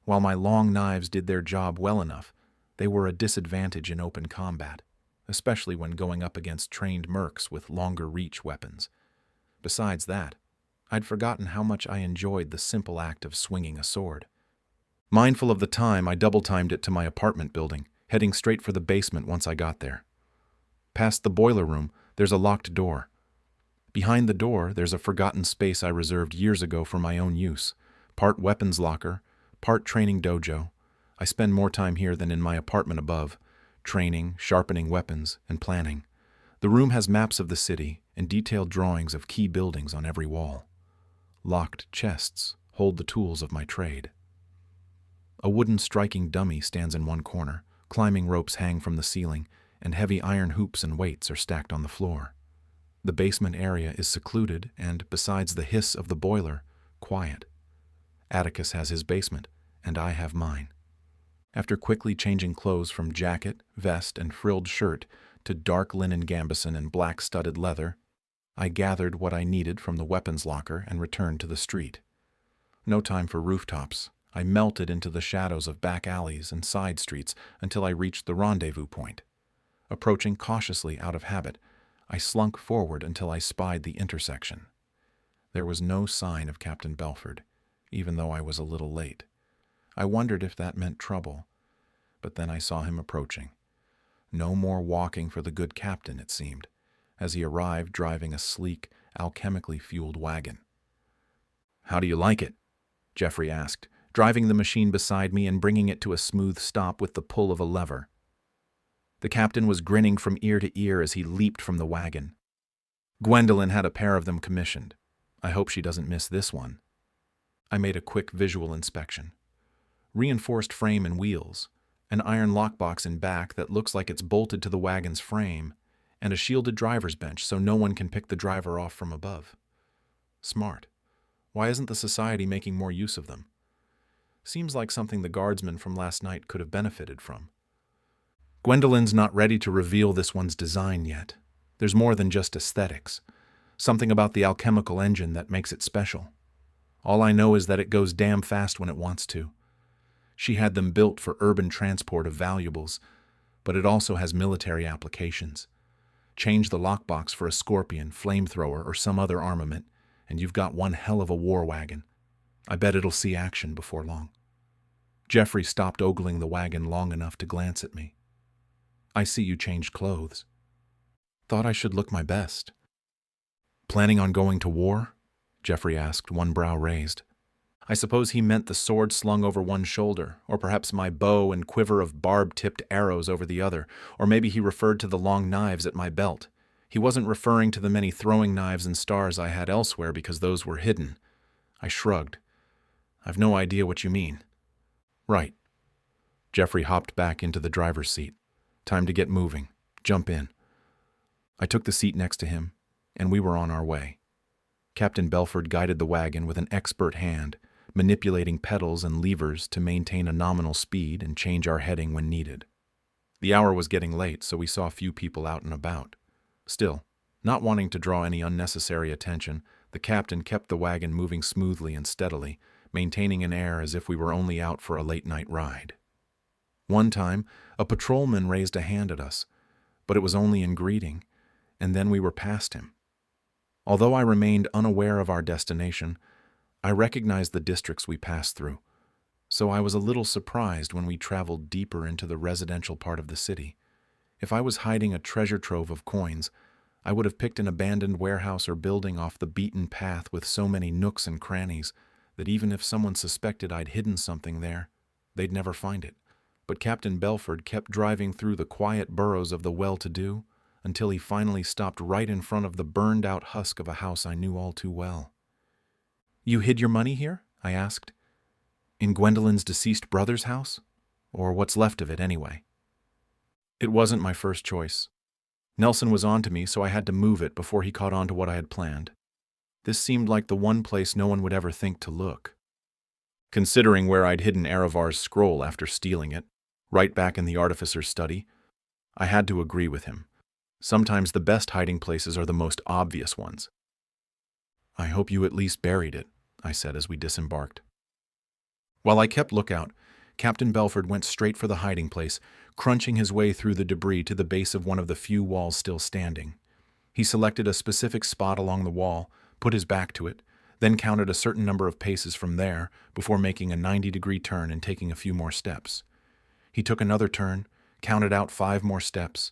While my long knives did their job well enough, they were a disadvantage in open combat, especially when going up against trained mercs with longer reach weapons. Besides that, I'd forgotten how much I enjoyed the simple act of swinging a sword. Mindful of the time, I double-timed it to my apartment building, heading straight for the basement once I got there. Past the boiler room, there's a locked door. Behind the door, there's a forgotten space I reserved years ago for my own use, part weapons locker, part training dojo. I spend more time here than in my apartment above, training, sharpening weapons, and planning. The room has maps of the city and detailed drawings of key buildings on every wall. Locked chests hold the tools of my trade. A wooden striking dummy stands in one corner, climbing ropes hang from the ceiling, and heavy iron hoops and weights are stacked on the floor. The basement area is secluded and, besides the hiss of the boiler, quiet. Atticus has his basement, and I have mine. After quickly changing clothes from jacket, vest, and frilled shirt to dark linen gambeson and black studded leather, I gathered what I needed from the weapons locker and returned to the street. No time for rooftops. I melted into the shadows of back alleys and side streets until I reached the rendezvous point. Approaching cautiously out of habit, I slunk forward until I spied the intersection. There was no sign of Captain Belford, even though I was a little late. I wondered if that meant trouble, but then I saw him approaching. No more walking for the good captain, it seemed, as he arrived driving a sleek, alchemically fueled wagon. "How do you like it?" Geoffrey asked, driving the machine beside me and bringing it to a smooth stop with the pull of a lever. The captain was grinning from ear to ear as he leaped from the wagon. "Gwendolyn had a pair of them commissioned. I hope she doesn't miss this one." I made a quick visual inspection. Reinforced frame and wheels, an iron lockbox in back that looks like it's bolted to the wagon's frame, and a shielded driver's bench so no one can pick the driver off from above. Smart. Why isn't the society making more use of them? Seems like something the guardsman from last night could have benefited from. Gwendolyn's not ready to reveal this one's design yet. There's more than just aesthetics. Something about the alchemical engine that makes it special. All I know is that it goes damn fast when it wants to. She had them built for urban transport of valuables, but it also has military applications. Change the lockbox for a scorpion, flamethrower, or some other armament, and you've got one hell of a war wagon. I bet it'll see action before long. Geoffrey stopped ogling the wagon long enough to glance at me. "I see you changed clothes." "Thought I should look my best." "Planning on going to war?" Geoffrey asked, one brow raised. I suppose he meant the sword slung over one shoulder, or perhaps my bow and quiver of barb-tipped arrows over the other, or maybe he referred to the long knives at my belt. He wasn't referring to the many throwing knives and stars I had elsewhere because those were hidden. I shrugged. I've no idea what you mean. Right. Jeffrey hopped back into the driver's seat. Time to get moving. Jump in. I took the seat next to him, and we were on our way. Captain Belford guided the wagon with an expert hand, manipulating pedals and levers to maintain a nominal speed and change our heading when needed. The hour was getting late, so we saw few people out and about. Still, not wanting to draw any unnecessary attention, the captain kept the wagon moving smoothly and steadily, maintaining an air as if we were only out for a late-night ride. One time, a patrolman raised a hand at us, but it was only in greeting, and then we were past him. Although I remained unaware of our destination, I recognized the districts we passed through, so I was a little surprised when we traveled deeper into the residential part of the city. If I was hiding a treasure trove of coins, I would have picked an abandoned warehouse or building off the beaten path with so many nooks and crannies that even if someone suspected I'd hidden something there, they'd never find it. But Captain Belford kept driving through the quiet boroughs of the well-to-do until he finally stopped right in front of the burned-out husk of a house I knew all too well. "You hid your money here?" I asked. "In Gwendolyn's deceased brother's house? Or what's left of it, anyway?" It wasn't my first choice. Nelson was on to me, so I had to move it before he caught on to what I had planned. This seemed like the one place no one would ever think to look. Considering where I'd hidden Erevar's scroll after stealing it, right back in the artificer's study, I had to agree with him. Sometimes the best hiding places are the most obvious ones. "I hope you at least buried it," I said as we disembarked. While I kept lookout, Captain Belford went straight for the hiding place, crunching his way through the debris to the base of one of the few walls still standing. He selected a specific spot along the wall, put his back to it, then counted a certain number of paces from there before making a 90-degree turn and taking a few more steps. He took another turn, counted out 5 more steps,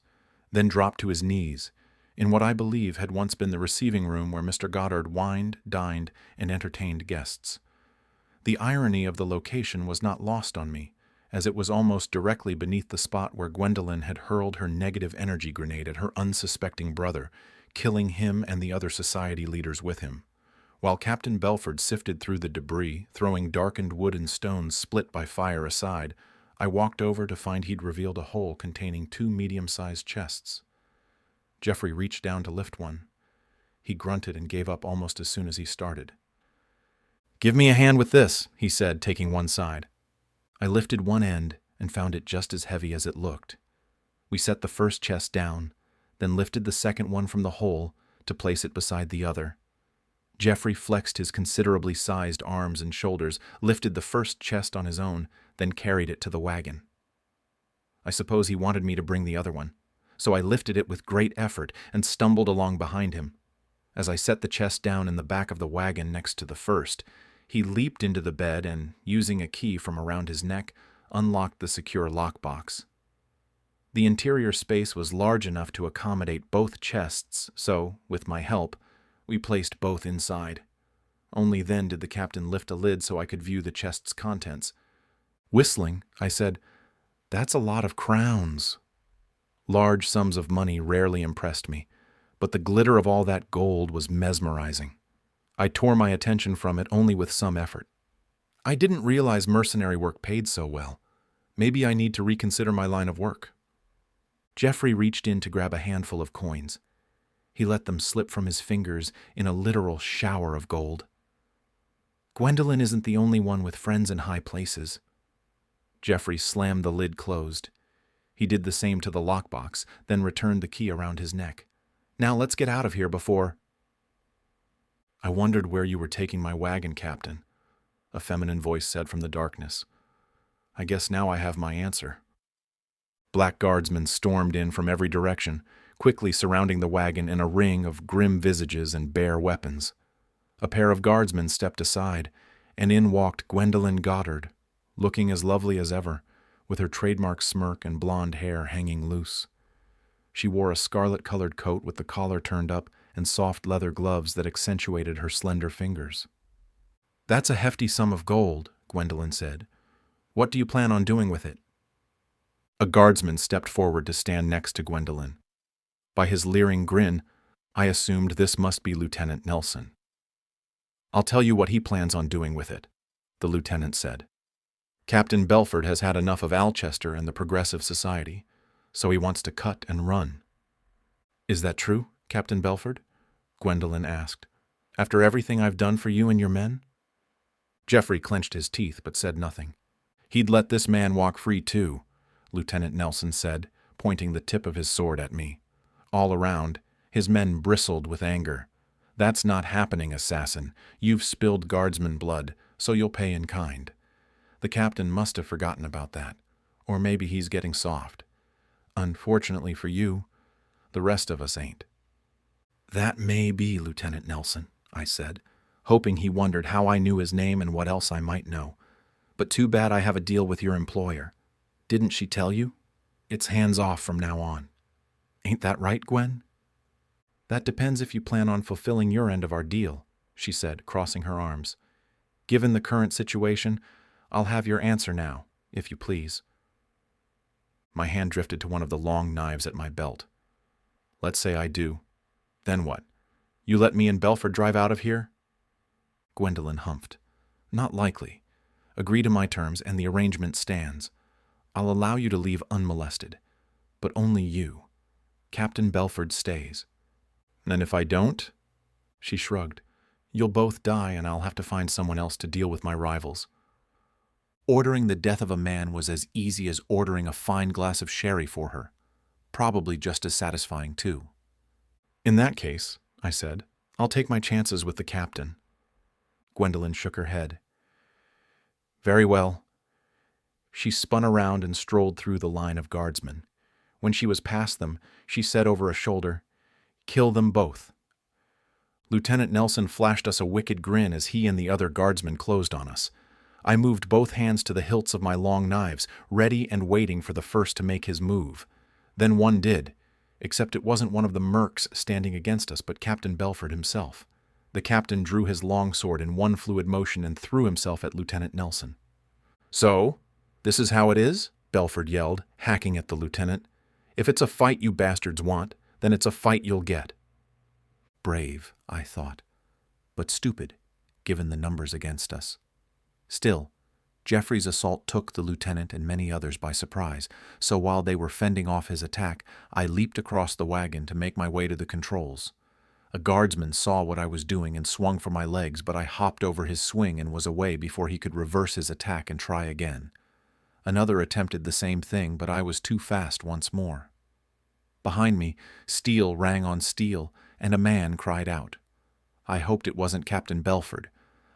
then dropped to his knees, in what I believe had once been the receiving room where Mr. Goddard wined, dined, and entertained guests. The irony of the location was not lost on me, as it was almost directly beneath the spot where Gwendolyn had hurled her negative energy grenade at her unsuspecting brother, killing him and the other society leaders with him. While Captain Belford sifted through the debris, throwing darkened wood and stones split by fire aside, I walked over to find he'd revealed a hole containing 2 medium-sized chests. Jeffrey reached down to lift one. He grunted and gave up almost as soon as he started. "Give me a hand with this," he said, taking one side. I lifted one end and found it just as heavy as it looked. We set the first chest down, then lifted the second one from the hole to place it beside the other. Jeffrey flexed his considerably sized arms and shoulders, lifted the first chest on his own, then carried it to the wagon. I suppose he wanted me to bring the other one, so I lifted it with great effort and stumbled along behind him. As I set the chest down in the back of the wagon next to the first, he leaped into the bed and, using a key from around his neck, unlocked the secure lockbox. The interior space was large enough to accommodate both chests, so, with my help, we placed both inside. Only then did the captain lift a lid so I could view the chest's contents. Whistling, I said, "That's a lot of crowns." Large sums of money rarely impressed me, but the glitter of all that gold was mesmerizing. I tore my attention from it only with some effort. I didn't realize mercenary work paid so well. Maybe I need to reconsider my line of work. Jeffrey reached in to grab a handful of coins. He let them slip from his fingers in a literal shower of gold. "Gwendolyn isn't the only one with friends in high places." Jeffrey slammed the lid closed. He did the same to the lockbox, then returned the key around his neck. "Now let's get out of here before—" "I wondered where you were taking my wagon, Captain," a feminine voice said from the darkness. "I guess now I have my answer." Black guardsmen stormed in from every direction, quickly surrounding the wagon in a ring of grim visages and bare weapons. A pair of guardsmen stepped aside, and in walked Gwendolyn Goddard, looking as lovely as ever, with her trademark smirk and blonde hair hanging loose. She wore a scarlet-colored coat with the collar turned up and soft leather gloves that accentuated her slender fingers. "That's a hefty sum of gold," Gwendolyn said. "What do you plan on doing with it?" A guardsman stepped forward to stand next to Gwendolyn. By his leering grin, I assumed this must be Lieutenant Nelson. "I'll tell you what he plans on doing with it," the lieutenant said. "Captain Belford has had enough of Alchester and the Progressive Society, so he wants to cut and run." "Is that true, Captain Belford?" Gwendolyn asked. "After everything I've done for you and your men?" Geoffrey clenched his teeth but said nothing. "He'd let this man walk free too," Lieutenant Nelson said, pointing the tip of his sword at me. All around, his men bristled with anger. "That's not happening, assassin. You've spilled guardsman blood, so you'll pay in kind." The captain must have forgotten about that, or maybe he's getting soft. Unfortunately for you, the rest of us ain't. "That may be, Lieutenant Nelson," I said, hoping he wondered how I knew his name and what else I might know. "But too bad I have a deal with your employer. Didn't she tell you? It's hands off from now on. Ain't that right, Gwen?" "That depends if you plan on fulfilling your end of our deal," she said, crossing her arms. "Given the current situation, I'll have your answer now, if you please." My hand drifted to one of the long knives at my belt. "Let's say I do. Then what? You let me and Belford drive out of here?" Gwendolyn humphed. "Not likely. Agree to my terms and the arrangement stands. I'll allow you to leave unmolested. But only you. Captain Belford stays." "And if I don't?" She shrugged. "You'll both die and I'll have to find someone else to deal with my rivals." Ordering the death of a man was as easy as ordering a fine glass of sherry for her. Probably just as satisfying, too. "In that case," I said, "I'll take my chances with the captain." Gwendolyn shook her head. "Very well." She spun around and strolled through the line of guardsmen. When she was past them, she said over a shoulder, "Kill them both." Lieutenant Nelson flashed us a wicked grin as he and the other guardsmen closed on us. I moved both hands to the hilts of my long knives, ready and waiting for the first to make his move. Then one did, except it wasn't one of the mercs standing against us, but Captain Belford himself. The captain drew his long sword in one fluid motion and threw himself at Lieutenant Nelson. "So, this is how it is?" Belford yelled, hacking at the lieutenant. "If it's a fight you bastards want, then it's a fight you'll get." Brave, I thought, but stupid, given the numbers against us. Still, Geoffrey's assault took the lieutenant and many others by surprise, so while they were fending off his attack, I leaped across the wagon to make my way to the controls. A guardsman saw what I was doing and swung for my legs, but I hopped over his swing and was away before he could reverse his attack and try again. Another attempted the same thing, but I was too fast once more. Behind me, steel rang on steel, and a man cried out. I hoped it wasn't Captain Belford.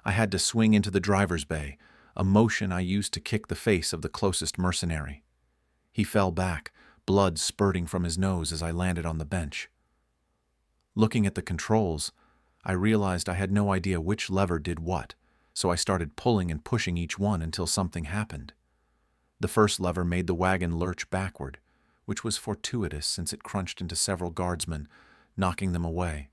I had to swing into the driver's bay, a motion I used to kick the face of the closest mercenary. He fell back, blood spurting from his nose as I landed on the bench. Looking at the controls, I realized I had no idea which lever did what, so I started pulling and pushing each one until something happened. The first lever made the wagon lurch backward, which was fortuitous since it crunched into several guardsmen, knocking them away.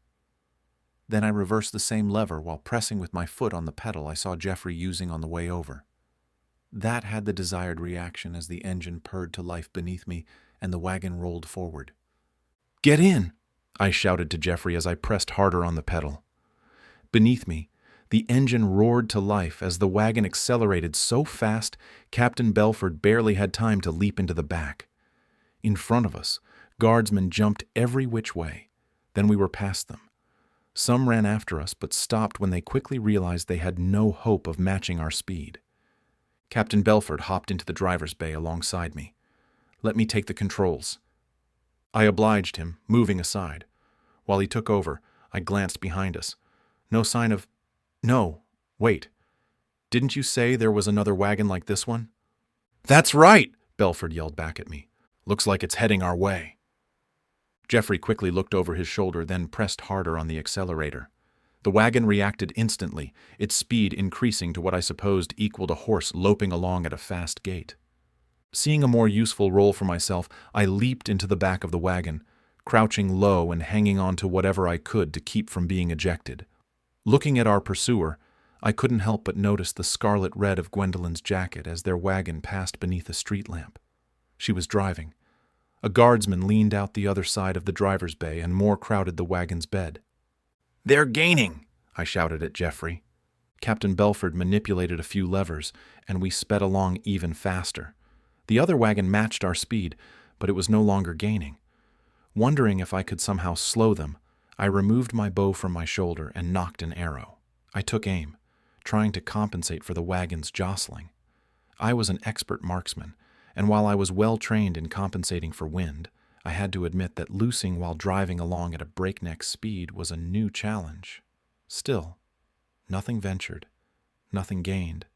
Then I reversed the same lever while pressing with my foot on the pedal I saw Geoffrey using on the way over. That had the desired reaction as the engine purred to life beneath me and the wagon rolled forward. "Get in!" I shouted to Geoffrey as I pressed harder on the pedal. Beneath me, the engine roared to life as the wagon accelerated so fast Captain Belford barely had time to leap into the back. In front of us, guardsmen jumped every which way. Then we were past them. Some ran after us but stopped when they quickly realized they had no hope of matching our speed. Captain Belford hopped into the driver's bay alongside me. "Let me take the controls." I obliged him, moving aside. While he took over, I glanced behind us. No sign of... No, wait. Didn't you say there was another wagon like this one? "That's right!" Belford yelled back at me. "Looks like it's heading our way." Geoffrey quickly looked over his shoulder, then pressed harder on the accelerator. The wagon reacted instantly, its speed increasing to what I supposed equaled a horse loping along at a fast gait. Seeing a more useful role for myself, I leaped into the back of the wagon, crouching low and hanging on to whatever I could to keep from being ejected. Looking at our pursuer, I couldn't help but notice the scarlet red of Gwendolyn's jacket as their wagon passed beneath a street lamp. She was driving. A guardsman leaned out the other side of the driver's bay and more crowded the wagon's bed. "They're gaining!" I shouted at Geoffrey. Captain Belford manipulated a few levers, and we sped along even faster. The other wagon matched our speed, but it was no longer gaining. Wondering if I could somehow slow them, I removed my bow from my shoulder and nocked an arrow. I took aim, trying to compensate for the wagon's jostling. I was an expert marksman, and while I was well trained in compensating for wind, I had to admit that loosing while driving along at a breakneck speed was a new challenge. Still, nothing ventured, nothing gained,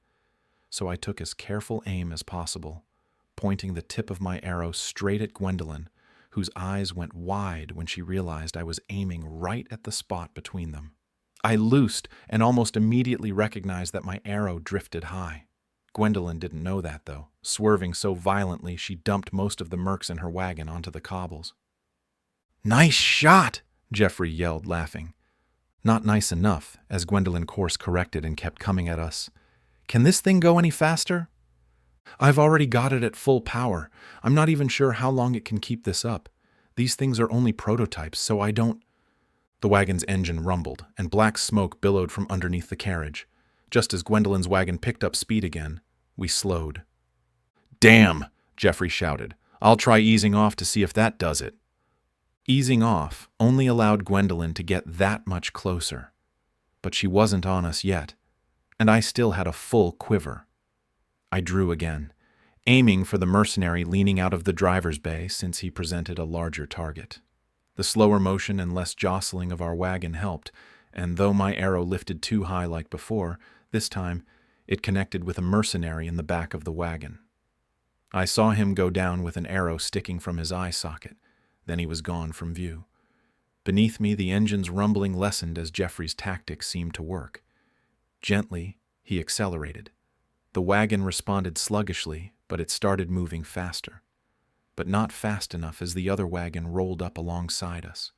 so I took as careful aim as possible, pointing the tip of my arrow straight at Gwendolen, whose eyes went wide when she realized I was aiming right at the spot between them. I loosed and almost immediately recognized that my arrow drifted high. Gwendolen didn't know that, though. Swerving so violently, she dumped most of the mercs in her wagon onto the cobbles. "Nice shot!" Geoffrey yelled, laughing. Not nice enough, as Gwendolen course-corrected and kept coming at us. "Can this thing go any faster?" "I've already got it at full power. I'm not even sure how long it can keep this up. These things are only prototypes, so I don't—" The wagon's engine rumbled, and black smoke billowed from underneath the carriage. Just as Gwendolen's wagon picked up speed again, we slowed. "Damn!" Geoffrey shouted. "I'll try easing off to see if that does it." Easing off only allowed Gwendolen to get that much closer. But she wasn't on us yet, and I still had a full quiver. I drew again, aiming for the mercenary leaning out of the driver's bay since he presented a larger target. The slower motion and less jostling of our wagon helped, and though my arrow lifted too high like before, this time it connected with a mercenary in the back of the wagon. I saw him go down with an arrow sticking from his eye socket. Then he was gone from view. Beneath me, the engine's rumbling lessened as Geoffrey's tactics seemed to work. Gently, he accelerated. The wagon responded sluggishly, but it started moving faster. But not fast enough as the other wagon rolled up alongside us.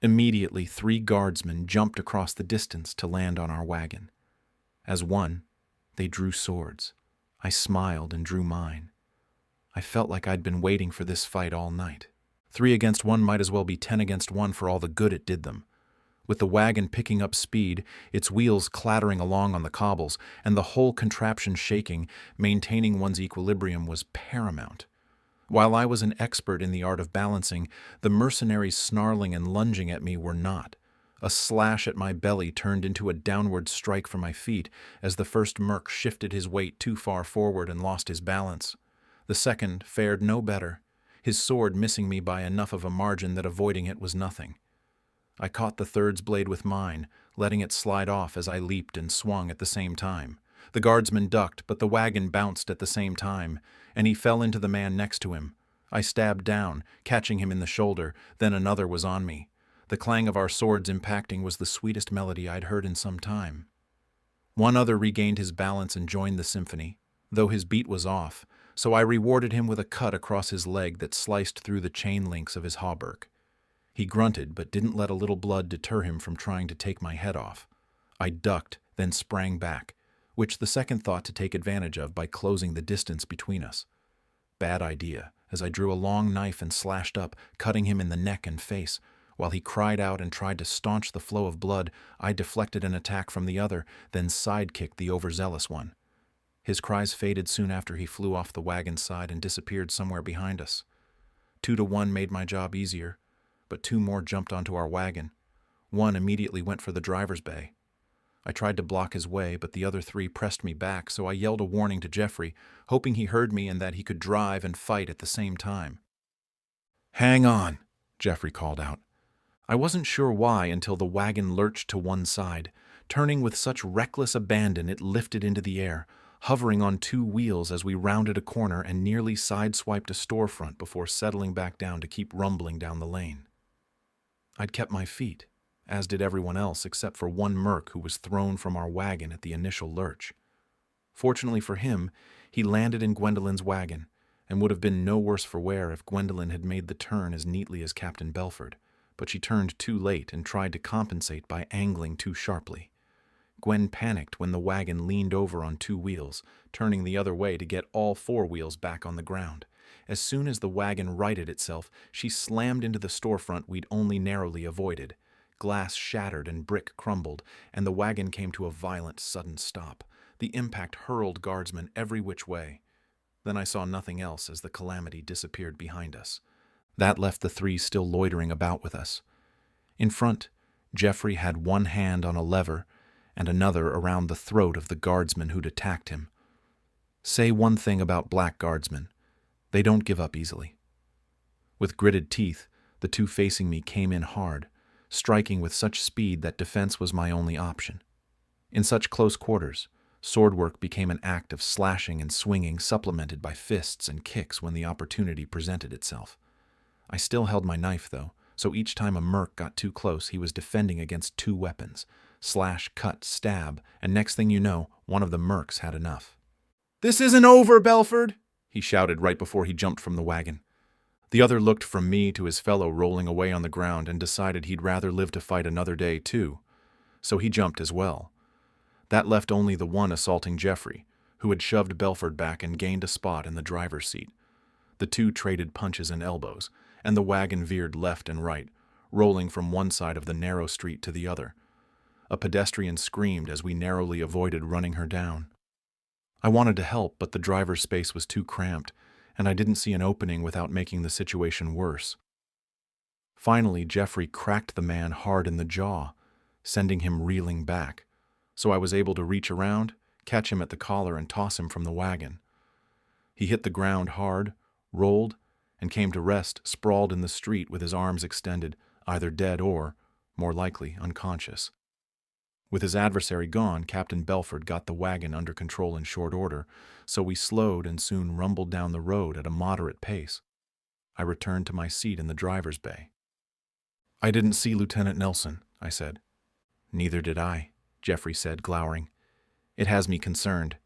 Immediately, 3 guardsmen jumped across the distance to land on our wagon. As one, they drew swords. I smiled and drew mine. I felt like I'd been waiting for this fight all night. 3 against 1 might as well be 10 against 1 for all the good it did them. With the wagon picking up speed, its wheels clattering along on the cobbles, and the whole contraption shaking, maintaining one's equilibrium was paramount. While I was an expert in the art of balancing, the mercenaries snarling and lunging at me were not. A slash at my belly turned into a downward strike for my feet as the first merc shifted his weight too far forward and lost his balance. The second fared no better, his sword missing me by enough of a margin that avoiding it was nothing. I caught the third's blade with mine, letting it slide off as I leaped and swung at the same time. The guardsman ducked, but the wagon bounced at the same time, and he fell into the man next to him. I stabbed down, catching him in the shoulder, then another was on me. The clang of our swords impacting was the sweetest melody I'd heard in some time. One other regained his balance and joined the symphony, though his beat was off, so I rewarded him with a cut across his leg that sliced through the chain links of his hauberk. He grunted, but didn't let a little blood deter him from trying to take my head off. I ducked, then sprang back, which the second thought to take advantage of by closing the distance between us. Bad idea, as I drew a long knife and slashed up, cutting him in the neck and face. While he cried out and tried to staunch the flow of blood, I deflected an attack from the other, then sidekicked the overzealous one. His cries faded soon after he flew off the wagon's side and disappeared somewhere behind us. 2 to 1 made my job easier, but 2 more jumped onto our wagon. 1 immediately went for the driver's bay. I tried to block his way, but the other 3 pressed me back, so I yelled a warning to Geoffrey, hoping he heard me and that he could drive and fight at the same time. "Hang on," Geoffrey called out. I wasn't sure why until the wagon lurched to one side. Turning with such reckless abandon, it lifted into the air, hovering on 2 wheels as we rounded a corner and nearly sideswiped a storefront before settling back down to keep rumbling down the lane. I'd kept my feet, as did everyone else except for one merc who was thrown from our wagon at the initial lurch. Fortunately for him, he landed in Gwendolen's wagon, and would have been no worse for wear if Gwendolen had made the turn as neatly as Captain Belford, but she turned too late and tried to compensate by angling too sharply. Gwen panicked when the wagon leaned over on 2 wheels, turning the other way to get all 4 wheels back on the ground. As soon as the wagon righted itself, she slammed into the storefront we'd only narrowly avoided. Glass shattered and brick crumbled, and the wagon came to a violent, sudden stop. The impact hurled guardsmen every which way. Then I saw nothing else as the calamity disappeared behind us. That left the three still loitering about with us. In front, Geoffrey had one hand on a lever and another around the throat of the guardsman who'd attacked him. Say one thing about black guardsmen: they don't give up easily. With gritted teeth, the two facing me came in hard, striking with such speed that defense was my only option. In such close quarters, sword work became an act of slashing and swinging, supplemented by fists and kicks when the opportunity presented itself. I still held my knife, though, so each time a merc got too close, he was defending against two weapons: slash, cut, stab, and next thing you know, one of the mercs had enough. "This isn't over, Belford!" he shouted right before he jumped from the wagon. The other looked from me to his fellow rolling away on the ground and decided he'd rather live to fight another day, too. So he jumped as well. That left only the one assaulting Geoffrey, who had shoved Belford back and gained a spot in the driver's seat. The two traded punches and elbows, and the wagon veered left and right, rolling from one side of the narrow street to the other. A pedestrian screamed as we narrowly avoided running her down. I wanted to help, but the driver's space was too cramped, and I didn't see an opening without making the situation worse. Finally, Geoffrey cracked the man hard in the jaw, sending him reeling back, so I was able to reach around, catch him at the collar, and toss him from the wagon. He hit the ground hard, rolled, and came to rest sprawled in the street with his arms extended, either dead or, more likely, unconscious. With his adversary gone, Captain Belford got the wagon under control in short order, so we slowed and soon rumbled down the road at a moderate pace. I returned to my seat in the driver's bay. "I didn't see Lieutenant Nelson," I said. "Neither did I," Geoffrey said, glowering. "It has me concerned."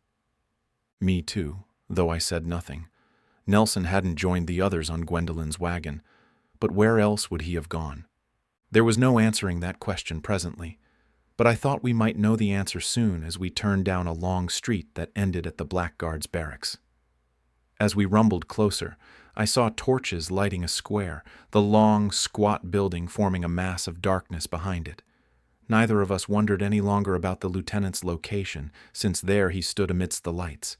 Me too, though I said nothing. Nelson hadn't joined the others on Gwendolyn's wagon, but where else would he have gone? There was no answering that question presently, but I thought we might know the answer soon as we turned down a long street that ended at the blackguards' barracks. As we rumbled closer, I saw torches lighting a square, the long, squat building forming a mass of darkness behind it. Neither of us wondered any longer about the lieutenant's location, since there he stood amidst the lights.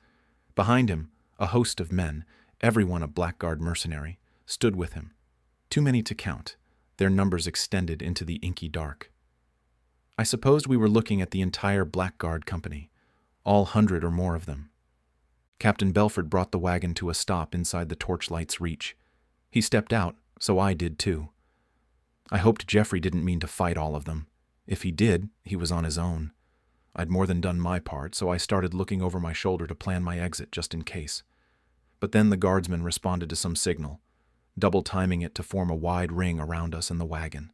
Behind him, a host of men, everyone a blackguard mercenary, stood with him. Too many to count. Their numbers extended into the inky dark. I supposed we were looking at the entire blackguard company, all 100 or more of them. Captain Belford brought the wagon to a stop inside the torchlight's reach. He stepped out, so I did too. I hoped Geoffrey didn't mean to fight all of them. If he did, he was on his own. I'd more than done my part, so I started looking over my shoulder to plan my exit just in case. But then the guardsman responded to some signal, double timing it to form a wide ring around us and the wagon.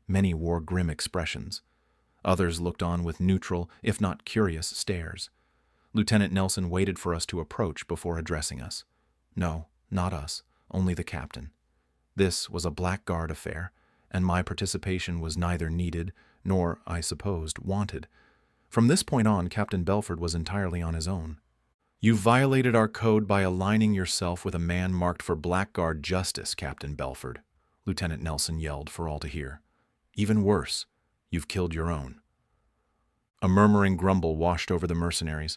Many wore grim expressions. Others looked on with neutral, if not curious, stares. Lieutenant Nelson waited for us to approach before addressing us. No, not us, only the captain. This was a blackguard affair, and my participation was neither needed nor, I supposed, wanted. From this point on, Captain Belford was entirely on his own. "You violated our code by aligning yourself with a man marked for blackguard justice, Captain Belford," Lieutenant Nelson yelled for all to hear. "Even worse, you've killed your own." A murmuring grumble washed over the mercenaries.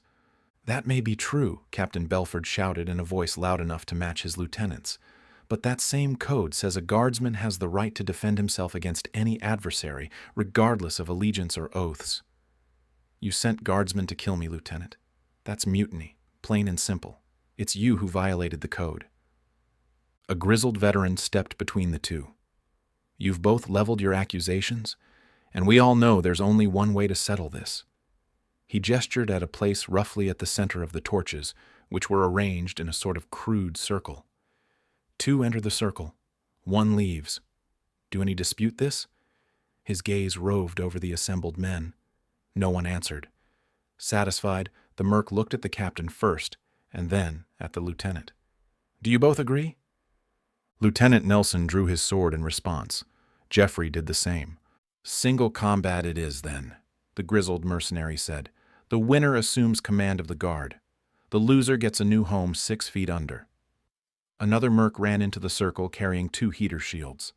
"That may be true," Captain Belford shouted in a voice loud enough to match his lieutenant's. "But that same code says a guardsman has the right to defend himself against any adversary, regardless of allegiance or oaths." "You sent guardsmen to kill me, Lieutenant. That's mutiny, plain and simple. It's you who violated the code." A grizzled veteran stepped between the two. "You've both leveled your accusations, and we all know there's only one way to settle this." He gestured at a place roughly at the center of the torches, which were arranged in a sort of crude circle. "Two enter the circle. One leaves. Do any dispute this?" His gaze roved over the assembled men. No one answered. Satisfied, the merc looked at the captain first, and then at the lieutenant. "Do you both agree?" Lieutenant Nelson drew his sword in response. Geoffrey did the same. "Single combat it is, then," the grizzled mercenary said. "The winner assumes command of the guard. The loser gets a new home 6 feet under." Another merc ran into the circle carrying 2 heater shields.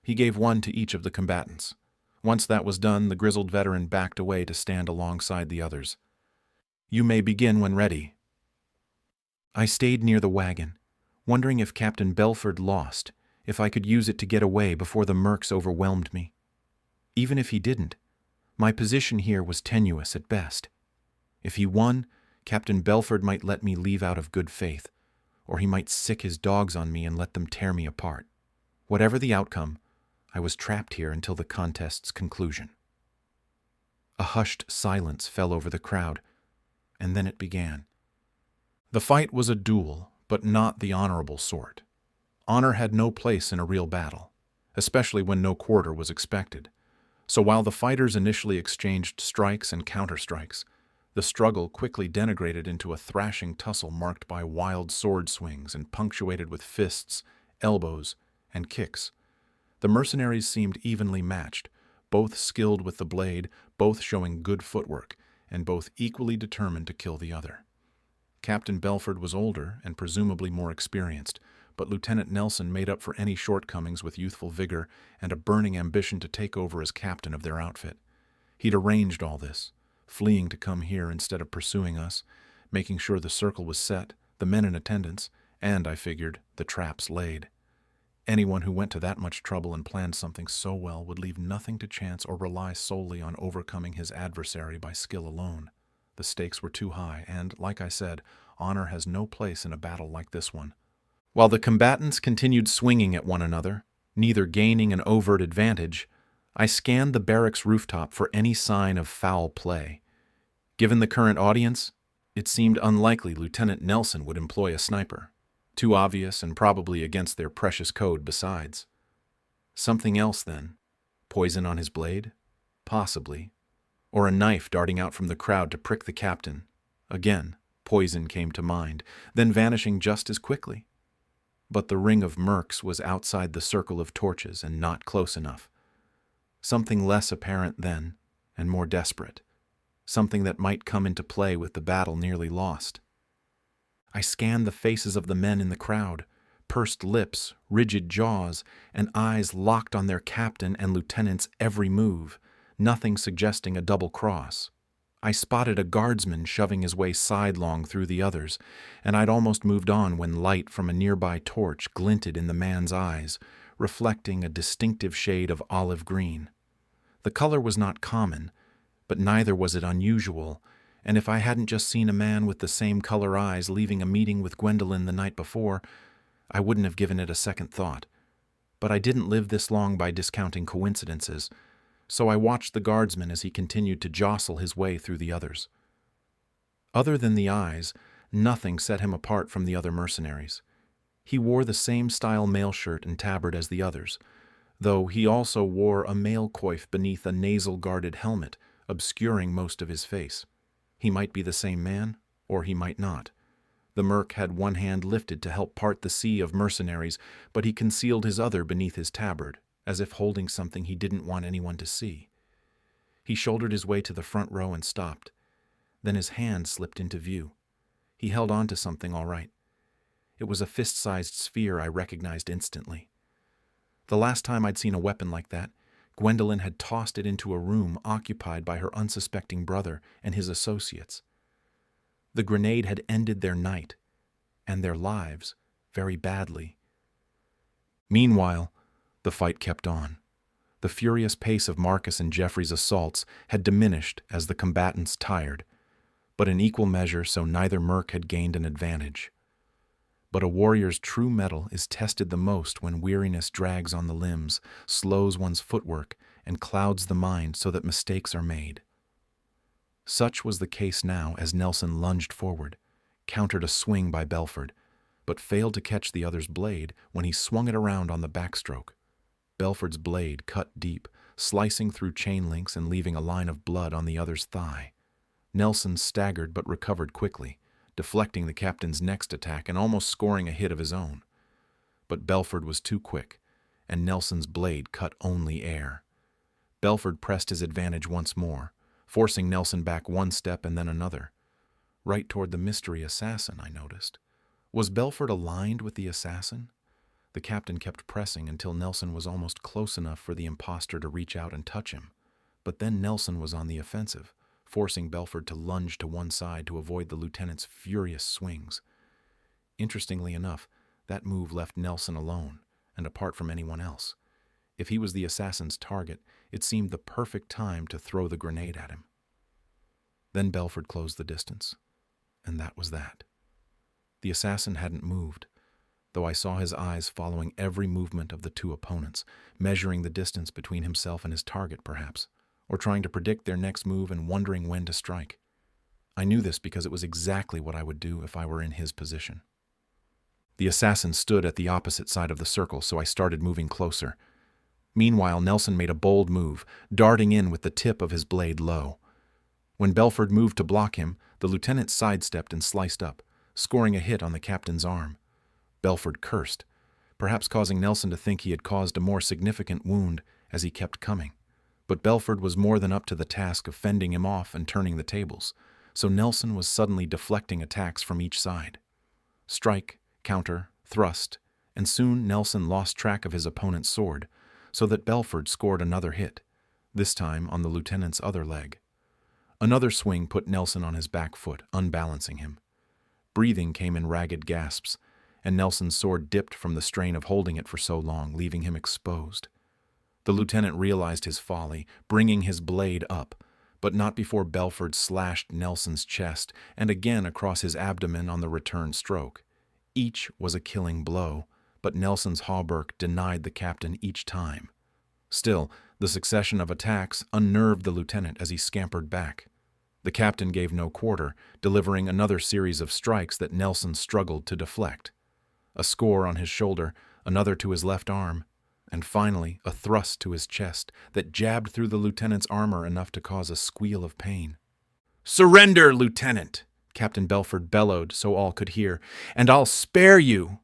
He gave one to each of the combatants. Once that was done, the grizzled veteran backed away to stand alongside the others. "You may begin when ready." I stayed near the wagon, wondering if Captain Belford lost, if I could use it to get away before the mercs overwhelmed me. Even if he didn't, my position here was tenuous at best. If he won, Captain Belford might let me leave out of good faith, or he might sick his dogs on me and let them tear me apart. Whatever the outcome, I was trapped here until the contest's conclusion. A hushed silence fell over the crowd, and then it began. The fight was a duel, but not the honorable sort. Honor had no place in a real battle, especially when no quarter was expected. So while the fighters initially exchanged strikes and counterstrikes, the struggle quickly degenerated into a thrashing tussle marked by wild sword swings and punctuated with fists, elbows, and kicks. The mercenaries seemed evenly matched, both skilled with the blade, both showing good footwork, and both equally determined to kill the other. Captain Belford was older and presumably more experienced, but Lieutenant Nelson made up for any shortcomings with youthful vigor and a burning ambition to take over as captain of their outfit. He'd arranged all this, fleeing to come here instead of pursuing us, making sure the circle was set, the men in attendance, and, I figured, the traps laid. Anyone who went to that much trouble and planned something so well would leave nothing to chance or rely solely on overcoming his adversary by skill alone. The stakes were too high, and, like I said, honor has no place in a battle like this one. While the combatants continued swinging at one another, neither gaining an overt advantage, I scanned the barracks rooftop for any sign of foul play. Given the current audience, it seemed unlikely Lieutenant Nelson would employ a sniper. Too obvious and probably against their precious code besides. Something else then? Poison on his blade? Possibly. Or a knife darting out from the crowd to prick the captain. Again, poison came to mind, then vanishing just as quickly. But the ring of mercs was outside the circle of torches and not close enough. Something less apparent then, and more desperate. Something that might come into play with the battle nearly lost. I scanned the faces of the men in the crowd, pursed lips, rigid jaws, and eyes locked on their captain and lieutenant's every move, nothing suggesting a double cross. I spotted a guardsman shoving his way sidelong through the others, and I'd almost moved on when light from a nearby torch glinted in the man's eyes, reflecting a distinctive shade of olive green. The color was not common, but neither was it unusual, and if I hadn't just seen a man with the same color eyes leaving a meeting with Gwendolyn the night before, I wouldn't have given it a second thought. But I didn't live this long by discounting coincidences, so I watched the guardsman as he continued to jostle his way through the others. Other than the eyes, nothing set him apart from the other mercenaries. He wore the same style mail shirt and tabard as the others, though he also wore a mail coif beneath a nasal-guarded helmet, obscuring most of his face. He might be the same man, or he might not. The merc had one hand lifted to help part the sea of mercenaries, but he concealed his other beneath his tabard, as if holding something he didn't want anyone to see. He shouldered his way to the front row and stopped. Then his hand slipped into view. He held on to something all right. It was a fist-sized sphere I recognized instantly. The last time I'd seen a weapon like that, Gwendolyn had tossed it into a room occupied by her unsuspecting brother and his associates. The grenade had ended their night, and their lives, very badly. Meanwhile, the fight kept on. The furious pace of Marcus and Jeffrey's assaults had diminished as the combatants tired, but in equal measure so neither merc had gained an advantage. But a warrior's true mettle is tested the most when weariness drags on the limbs, slows one's footwork, and clouds the mind so that mistakes are made. Such was the case now as Nelson lunged forward, countered a swing by Belford, but failed to catch the other's blade when he swung it around on the backstroke. Belford's blade cut deep, slicing through chain links and leaving a line of blood on the other's thigh. Nelson staggered but recovered quickly, deflecting the captain's next attack and almost scoring a hit of his own. But Belford was too quick, and Nelson's blade cut only air. Belford pressed his advantage once more, forcing Nelson back one step and then another. Right toward the mystery assassin, I noticed. Was Belford aligned with the assassin? The captain kept pressing until Nelson was almost close enough for the impostor to reach out and touch him. But then Nelson was on the offensive, forcing Belford to lunge to one side to avoid the lieutenant's furious swings. Interestingly enough, that move left Nelson alone and apart from anyone else. If he was the assassin's target, it seemed the perfect time to throw the grenade at him. Then Belford closed the distance, and that was that. The assassin hadn't moved, though I saw his eyes following every movement of the two opponents, measuring the distance between himself and his target, perhaps, or trying to predict their next move and wondering when to strike. I knew this because it was exactly what I would do if I were in his position. The assassin stood at the opposite side of the circle, so I started moving closer. Meanwhile, Nelson made a bold move, darting in with the tip of his blade low. When Belford moved to block him, the lieutenant sidestepped and sliced up, scoring a hit on the captain's arm. Belford cursed, perhaps causing Nelson to think he had caused a more significant wound as he kept coming. But Belford was more than up to the task of fending him off and turning the tables, so Nelson was suddenly deflecting attacks from each side. Strike, counter, thrust, and soon Nelson lost track of his opponent's sword, so that Belford scored another hit, this time on the lieutenant's other leg. Another swing put Nelson on his back foot, unbalancing him. Breathing came in ragged gasps, and Nelson's sword dipped from the strain of holding it for so long, leaving him exposed. The lieutenant realized his folly, bringing his blade up, but not before Belford slashed Nelson's chest and again across his abdomen on the return stroke. Each was a killing blow, but Nelson's hauberk denied the captain each time. Still, the succession of attacks unnerved the lieutenant as he scampered back. The captain gave no quarter, delivering another series of strikes that Nelson struggled to deflect. A score on his shoulder, another to his left arm, and finally a thrust to his chest that jabbed through the lieutenant's armor enough to cause a squeal of pain. "Surrender, Lieutenant!" Captain Belford bellowed so all could hear, "and I'll spare you!"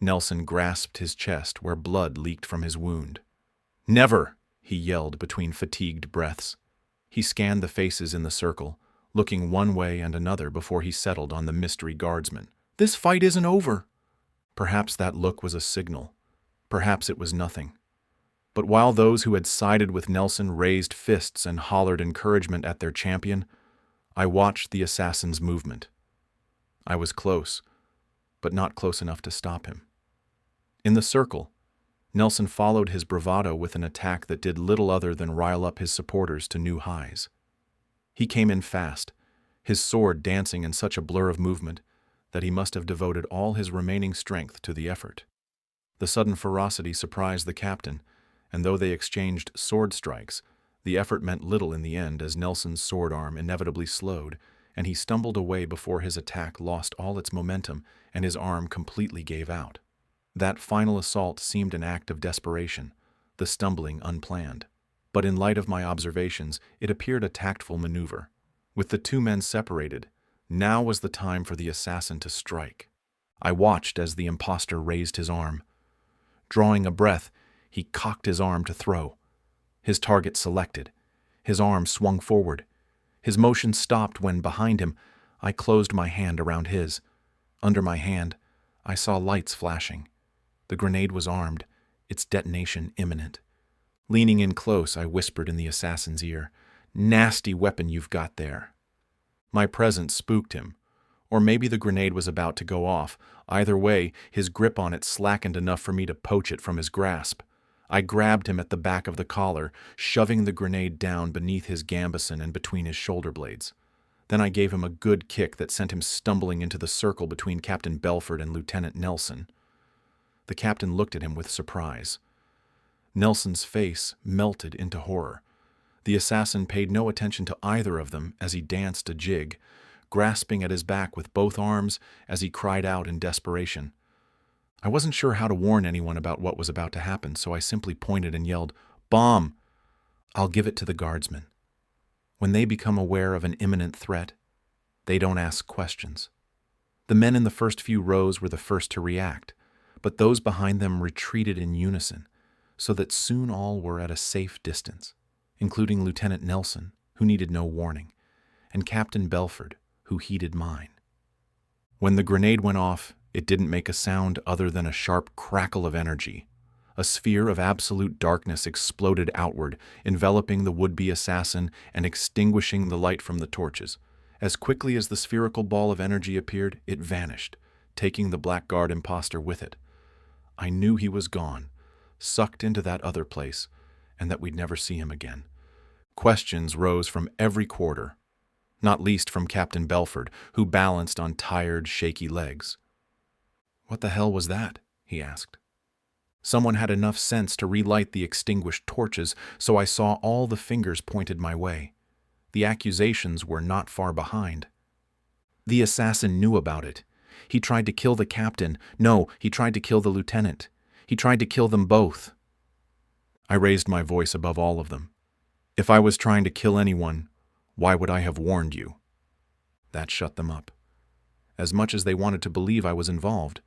Nelson grasped his chest where blood leaked from his wound. "Never!" he yelled between fatigued breaths. He scanned the faces in the circle, looking one way and another before he settled on the mystery guardsman. "This fight isn't over." Perhaps that look was a signal. Perhaps it was nothing. But while those who had sided with Nelson raised fists and hollered encouragement at their champion, I watched the assassin's movement. I was close, but not close enough to stop him. In the circle, Nelson followed his bravado with an attack that did little other than rile up his supporters to new highs. He came in fast, his sword dancing in such a blur of movement that he must have devoted all his remaining strength to the effort. The sudden ferocity surprised the captain, and though they exchanged sword strikes, the effort meant little in the end as Nelson's sword arm inevitably slowed, and he stumbled away before his attack lost all its momentum and his arm completely gave out. That final assault seemed an act of desperation, the stumbling unplanned. But in light of my observations, it appeared a tactful maneuver. With the two men separated, now was the time for the assassin to strike. I watched as the impostor raised his arm. Drawing a breath, he cocked his arm to throw. His target selected. His arm swung forward. His motion stopped when, behind him, I closed my hand around his. Under my hand, I saw lights flashing. The grenade was armed, its detonation imminent. Leaning in close, I whispered in the assassin's ear, "Nasty weapon you've got there." My presence spooked him, or maybe the grenade was about to go off. Either way, his grip on it slackened enough for me to poach it from his grasp. I grabbed him at the back of the collar, shoving the grenade down beneath his gambeson and between his shoulder blades. Then I gave him a good kick that sent him stumbling into the circle between Captain Belford and Lieutenant Nelson. The captain looked at him with surprise. Nelson's face melted into horror. The assassin paid no attention to either of them as he danced a jig, grasping at his back with both arms as he cried out in desperation. I wasn't sure how to warn anyone about what was about to happen, so I simply pointed and yelled, "Bomb!" I'll give it to the guardsmen. When they become aware of an imminent threat, they don't ask questions. The men in the first few rows were the first to react, but those behind them retreated in unison, so that soon all were at a safe distance, including Lieutenant Nelson, who needed no warning, and Captain Belford, who heeded mine. When the grenade went off, it didn't make a sound other than a sharp crackle of energy. A sphere of absolute darkness exploded outward, enveloping the would-be assassin and extinguishing the light from the torches. As quickly as the spherical ball of energy appeared, it vanished, taking the blackguard imposter with it. I knew he was gone, sucked into that other place, and that we'd never see him again. Questions rose from every quarter, not least from Captain Belford, who balanced on tired, shaky legs. "What the hell was that?" he asked. Someone had enough sense to relight the extinguished torches, so I saw all the fingers pointed my way. The accusations were not far behind. The assassin knew about it. He tried to kill the captain. No, he tried to kill the lieutenant. He tried to kill them both. I raised my voice above all of them. If I was trying to kill anyone, why would I have warned you? That shut them up. As much as they wanted to believe I was involved,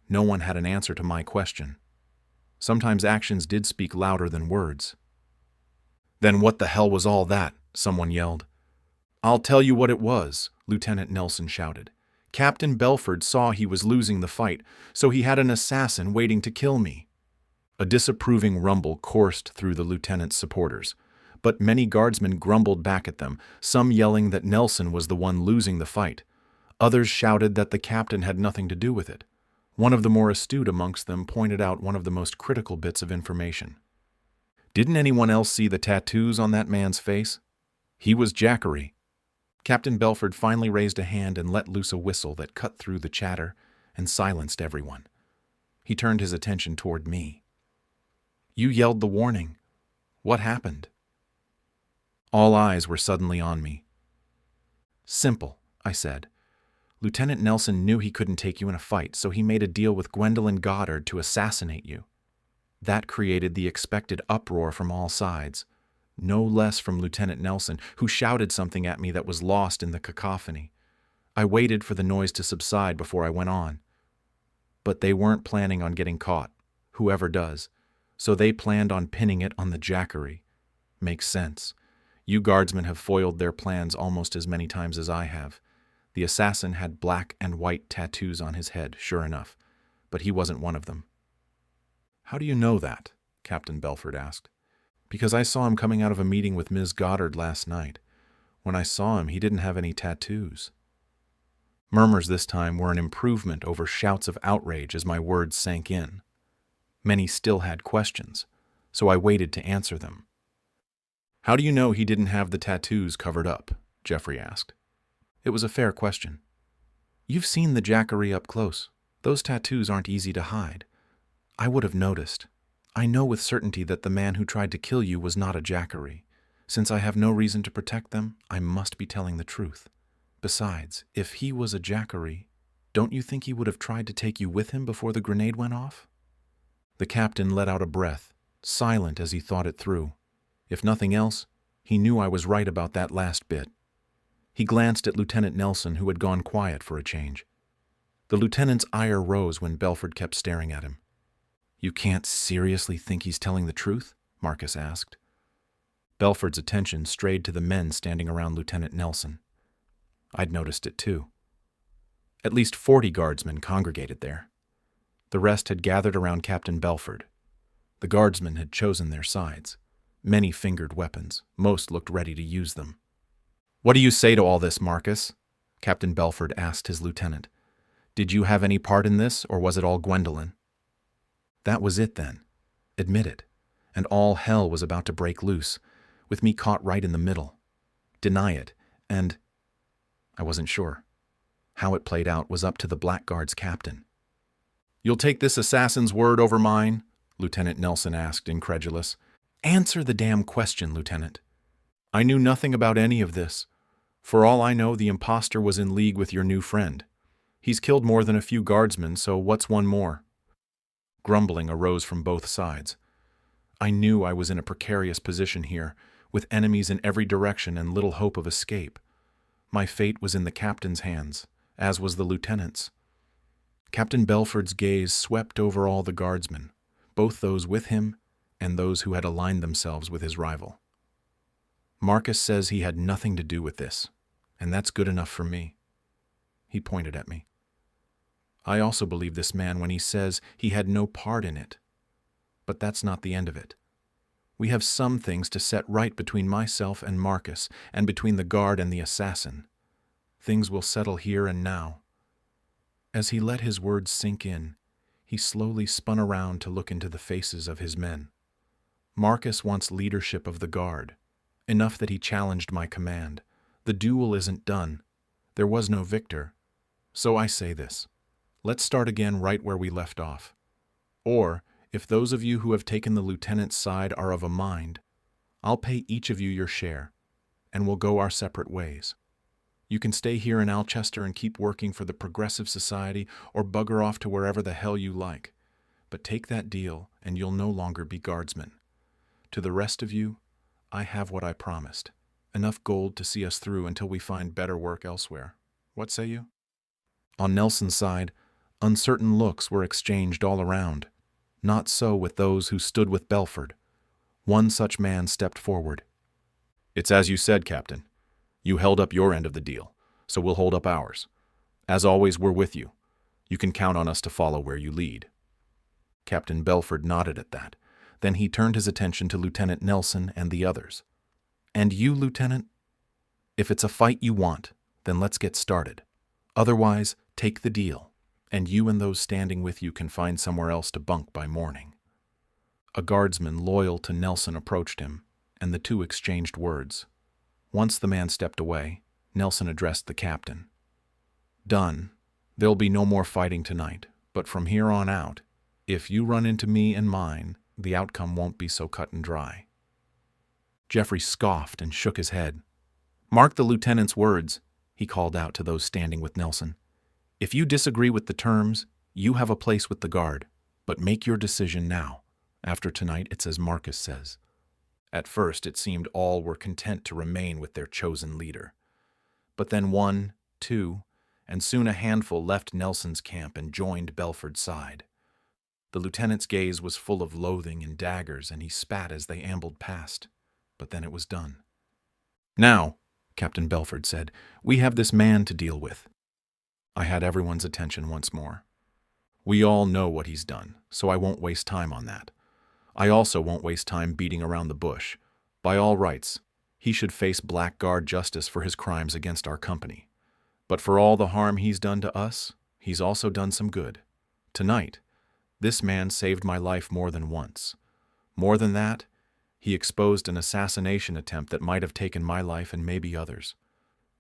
no one had an answer to my question. Sometimes actions did speak louder than words. "Then what the hell was all that?" someone yelled. "I'll tell you what it was," Lieutenant Nelson shouted. "Captain Belford saw he was losing the fight, so he had an assassin waiting to kill me." A disapproving rumble coursed through the lieutenant's supporters, but many guardsmen grumbled back at them, some yelling that Nelson was the one losing the fight. Others shouted that the captain had nothing to do with it. One of the more astute amongst them pointed out one of the most critical bits of information. "Didn't anyone else see the tattoos on that man's face? He was Jackery." Captain Belford finally raised a hand and let loose a whistle that cut through the chatter and silenced everyone. He turned his attention toward me. "You yelled the warning. What happened?" All eyes were suddenly on me. "Simple," I said. "Lieutenant Nelson knew he couldn't take you in a fight, so he made a deal with Gwendolyn Goddard to assassinate you. That created the expected uproar from all sides, no less from Lieutenant Nelson, who shouted something at me that was lost in the cacophony. I waited for the noise to subside before I went on. But they weren't planning on getting caught, whoever does, so they planned on pinning it on the Jackery. Makes sense. You guardsmen have foiled their plans almost as many times as I have. The assassin had black and white tattoos on his head, sure enough, but he wasn't one of them." "How do you know that?" Captain Belford asked. "Because I saw him coming out of a meeting with Ms. Goddard last night. When I saw him, he didn't have any tattoos." Murmurs this time were an improvement over shouts of outrage as my words sank in. Many still had questions, so I waited to answer them. "How do you know he didn't have the tattoos covered up?" Jeffrey asked. It was a fair question. "You've seen the Jackery up close. Those tattoos aren't easy to hide. I would have noticed. I know with certainty that the man who tried to kill you was not a Jackery. Since I have no reason to protect them, I must be telling the truth. Besides, if he was a Jackery, don't you think he would have tried to take you with him before the grenade went off?" The captain let out a breath, silent as he thought it through. If nothing else, he knew I was right about that last bit. He glanced at Lieutenant Nelson, who had gone quiet for a change. The lieutenant's ire rose when Belford kept staring at him. "You can't seriously think he's telling the truth?" Marcus asked. Belford's attention strayed to the men standing around Lieutenant Nelson. I'd noticed it too. At least 40 guardsmen congregated there. The rest had gathered around Captain Belford. The guardsmen had chosen their sides. Many fingered weapons. Most looked ready to use them. "What do you say to all this, Marcus?" Captain Belford asked his lieutenant. "Did you have any part in this, or was it all Gwendolyn?" That was it then. Admit it. And all hell was about to break loose, with me caught right in the middle. Deny it, and I wasn't sure. How it played out was up to the Blackguard's captain. "You'll take this assassin's word over mine?" Lieutenant Nelson asked, incredulous. "Answer the damn question, Lieutenant." "I knew nothing about any of this. For all I know, the imposter was in league with your new friend. He's killed more than a few guardsmen, so what's one more?" Grumbling arose from both sides. I knew I was in a precarious position here, with enemies in every direction and little hope of escape. My fate was in the captain's hands, as was the lieutenant's. Captain Belford's gaze swept over all the guardsmen, both those with him and those who had aligned themselves with his rival. "Marcus says he had nothing to do with this, and that's good enough for me." He pointed at me. I also believe this man when he says he had no part in it. But that's not the end of it. We have some things to set right between myself and Marcus, and between the guard and the assassin. Things will settle here and now." As he let his words sink in, he slowly spun around to look into the faces of his men. "Marcus wants leadership of the guard. Enough that he challenged my command. The duel isn't done. There was no victor. So I say this. Let's start again right where we left off. Or, if those of you who have taken the lieutenant's side are of a mind, I'll pay each of you your share, and we'll go our separate ways. You can stay here in Alchester and keep working for the Progressive Society, or bugger off to wherever the hell you like. But take that deal, and you'll no longer be guardsmen. To the rest of you, I have what I promised. Enough gold to see us through until we find better work elsewhere. What say you?" On Nelson's side, uncertain looks were exchanged all around. Not so with those who stood with Belford. One such man stepped forward. "It's as you said, Captain. You held up your end of the deal, so we'll hold up ours. As always, we're with you. You can count on us to follow where you lead." Captain Belford nodded at that. Then he turned his attention to Lieutenant Nelson and the others. "And you, Lieutenant? If it's a fight you want, then let's get started. Otherwise, take the deal, and you and those standing with you can find somewhere else to bunk by morning." A guardsman loyal to Nelson approached him, and the two exchanged words. Once the man stepped away, Nelson addressed the captain. "Done. There'll be no more fighting tonight, but from here on out, if you run into me and mine, the outcome won't be so cut and dry." Geoffrey scoffed and shook his head. "Mark the lieutenant's words," he called out to those standing with Nelson. "If you disagree with the terms, you have a place with the guard, but make your decision now. After tonight, it's as Marcus says." At first, it seemed all were content to remain with their chosen leader. But then one, two, and soon a handful left Nelson's camp and joined Belford's side. The lieutenant's gaze was full of loathing and daggers, and he spat as they ambled past. But then it was done. "Now," Captain Belford said, "we have this man to deal with." I had everyone's attention once more. "We all know what he's done, so I won't waste time on that. I also won't waste time beating around the bush. By all rights, he should face blackguard justice for his crimes against our company. But for all the harm he's done to us, he's also done some good. Tonight, this man saved my life more than once. More than that, he exposed an assassination attempt that might have taken my life and maybe others.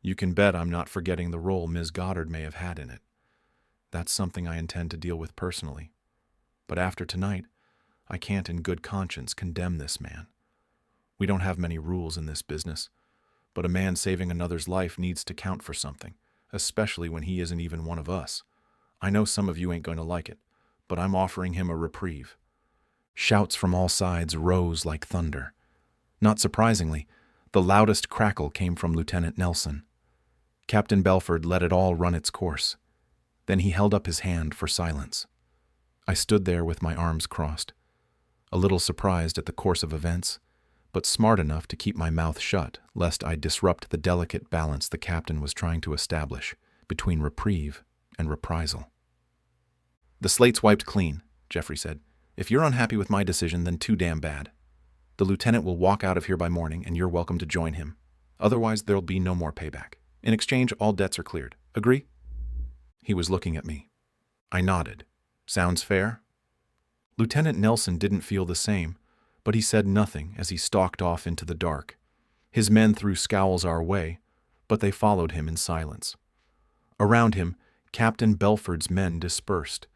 You can bet I'm not forgetting the role Ms. Goddard may have had in it. That's something I intend to deal with personally. But after tonight, I can't in good conscience condemn this man. We don't have many rules in this business, but a man saving another's life needs to count for something, especially when he isn't even one of us. I know some of you ain't going to like it, but I'm offering him a reprieve." Shouts from all sides rose like thunder. Not surprisingly, the loudest crackle came from Lieutenant Nelson. Captain Belford let it all run its course. Then he held up his hand for silence. I stood there with my arms crossed, a little surprised at the course of events, but smart enough to keep my mouth shut lest I disrupt the delicate balance the captain was trying to establish between reprieve and reprisal. "The slate's wiped clean," Geoffrey said. "If you're unhappy with my decision, then too damn bad. The lieutenant will walk out of here by morning, and you're welcome to join him. Otherwise, there'll be no more payback. In exchange, all debts are cleared. Agree?" He was looking at me. I nodded. "Sounds fair?" Lieutenant Nelson didn't feel the same, but he said nothing as he stalked off into the dark. His men threw scowls our way, but they followed him in silence. Around him, Captain Belford's men dispersed.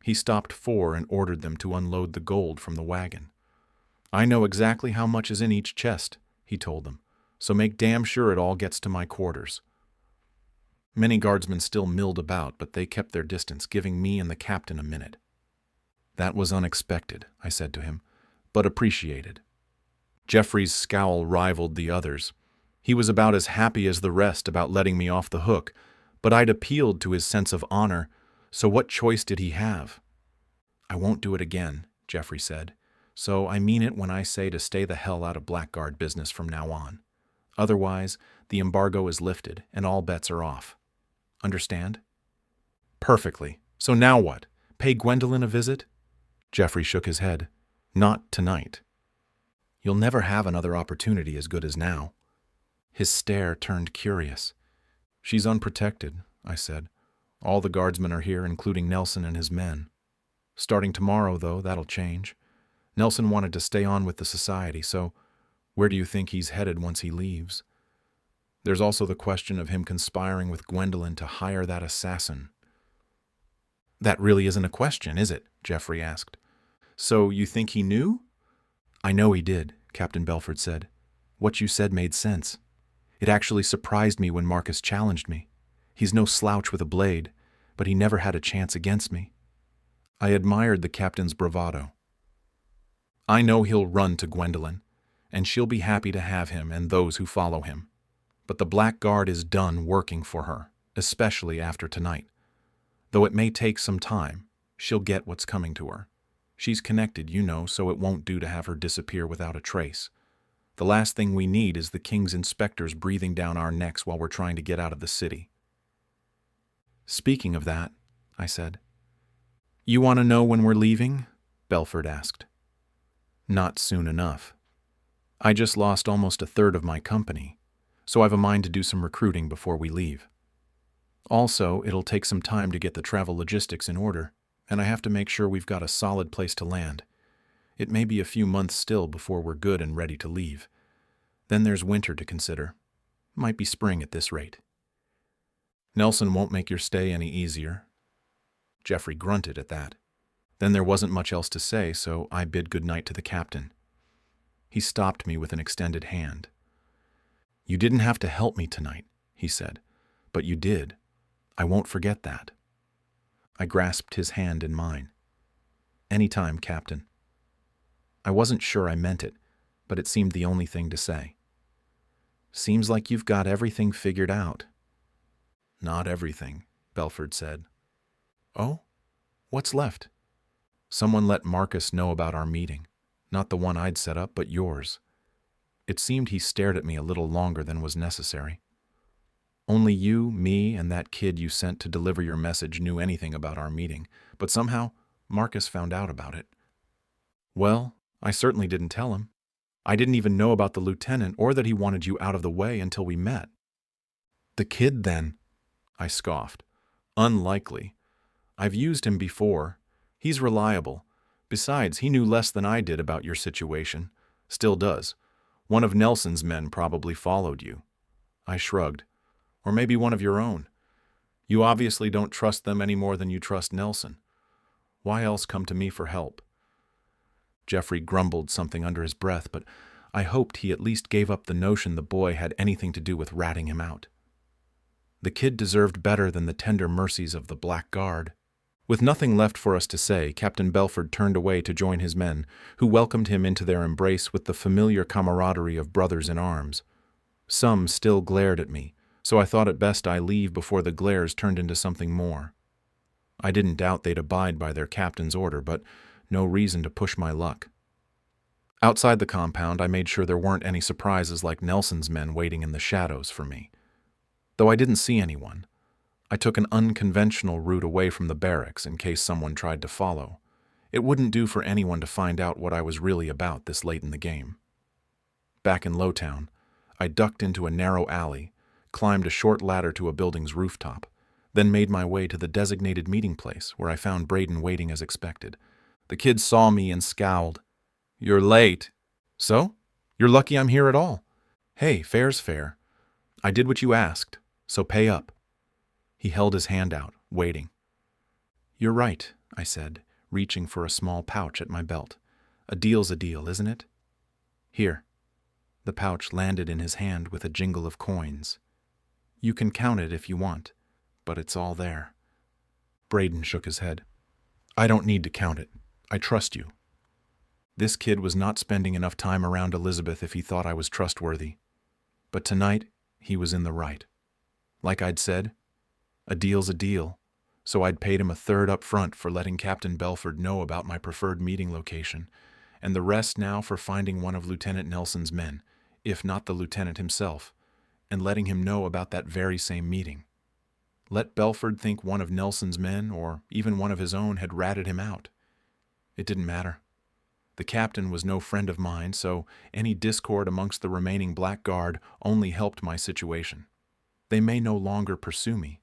He stopped 4 and ordered them to unload the gold from the wagon. "I know exactly how much is in each chest," he told them, "so make damn sure it all gets to my quarters." Many guardsmen still milled about, but they kept their distance, giving me and the captain a minute. "That was unexpected," I said to him, "but appreciated." Geoffrey's scowl rivaled the others. He was about as happy as the rest about letting me off the hook, but I'd appealed to his sense of honor, so what choice did he have? "I won't do it again," Geoffrey said, "so I mean it when I say to stay the hell out of blackguard business from now on. Otherwise, the embargo is lifted and all bets are off. Understand?" "Perfectly. So now what? Pay Gwendolyn a visit? Geoffrey shook his head. Not tonight. You'll never have another opportunity as good as now. His stare turned curious. She's unprotected, I said. All the guardsmen are here, including Nelson and his men. Starting tomorrow, though, that'll change. Nelson wanted to stay on with the society, so where do you think he's headed once he leaves? There's also the question of him conspiring with Gwendolyn to hire that assassin. That really isn't a question, is it? Geoffrey asked. So you think he knew? I know he did, Captain Belford said. What you said made sense. It actually surprised me when Marcus challenged me. He's no slouch with a blade, but he never had a chance against me. I admired the captain's bravado. I know he'll run to Gwendolyn, and she'll be happy to have him and those who follow him. But the Black Guard is done working for her, especially after tonight. Though it may take some time, she'll get what's coming to her. She's connected, you know, so it won't do to have her disappear without a trace. The last thing we need is the king's inspectors breathing down our necks while we're trying to get out of the city. Speaking of that, I said. You want to know when we're leaving? Belford asked. Not soon enough. I just lost almost a third of my company, so I've a mind to do some recruiting before we leave. Also, it'll take some time to get the travel logistics in order, and I have to make sure we've got a solid place to land. It may be a few months still before we're good and ready to leave. Then there's winter to consider. Might be spring at this rate. Nelson won't make your stay any easier. Geoffrey grunted at that. Then there wasn't much else to say, so I bid good night to the captain. He stopped me with an extended hand. You didn't have to help me tonight, he said, but you did. I won't forget that. I grasped his hand in mine. Anytime, Captain. I wasn't sure I meant it, but it seemed the only thing to say. Seems like you've got everything figured out. Not everything, Belford said. Oh? What's left? Someone let Marcus know about our meeting. Not the one I'd set up, but yours. It seemed he stared at me a little longer than was necessary. Only you, me, and that kid you sent to deliver your message knew anything about our meeting, but somehow Marcus found out about it. Well, I certainly didn't tell him. I didn't even know about the lieutenant or that he wanted you out of the way until we met. The kid, then? I scoffed. Unlikely. I've used him before. He's reliable. Besides, he knew less than I did about your situation. Still does. One of Nelson's men probably followed you. I shrugged. Or maybe one of your own. You obviously don't trust them any more than you trust Nelson. Why else come to me for help? Geoffrey grumbled something under his breath, but I hoped he at least gave up the notion the boy had anything to do with ratting him out. The kid deserved better than the tender mercies of the Black Guard. With nothing left for us to say, Captain Belford turned away to join his men, who welcomed him into their embrace with the familiar camaraderie of brothers in arms. Some still glared at me, so I thought it best I leave before the glares turned into something more. I didn't doubt they'd abide by their captain's order, but no reason to push my luck. Outside the compound, I made sure there weren't any surprises like Nelson's men waiting in the shadows for me. Though I didn't see anyone, I took an unconventional route away from the barracks in case someone tried to follow. It wouldn't do for anyone to find out what I was really about this late in the game. Back in Lowtown, I ducked into a narrow alley, climbed a short ladder to a building's rooftop, then made my way to the designated meeting place where I found Braden waiting as expected. The kid saw me and scowled. You're late. So? You're lucky I'm here at all. Hey, fair's fair. I did what you asked, so pay up. He held his hand out, waiting. You're right, I said, reaching for a small pouch at my belt. A deal's a deal, isn't it? Here. The pouch landed in his hand with a jingle of coins. You can count it if you want, but it's all there. Braden shook his head. I don't need to count it. I trust you. This kid was not spending enough time around Elizabeth if he thought I was trustworthy. But tonight, he was in the right. Like I'd said, a deal's a deal, so I'd paid him a third up front for letting Captain Belford know about my preferred meeting location, and the rest now for finding one of Lieutenant Nelson's men, if not the lieutenant himself, and letting him know about that very same meeting. Let Belford think one of Nelson's men, or even one of his own, had ratted him out. It didn't matter. The captain was no friend of mine, so any discord amongst the remaining blackguard only helped my situation. They may no longer pursue me,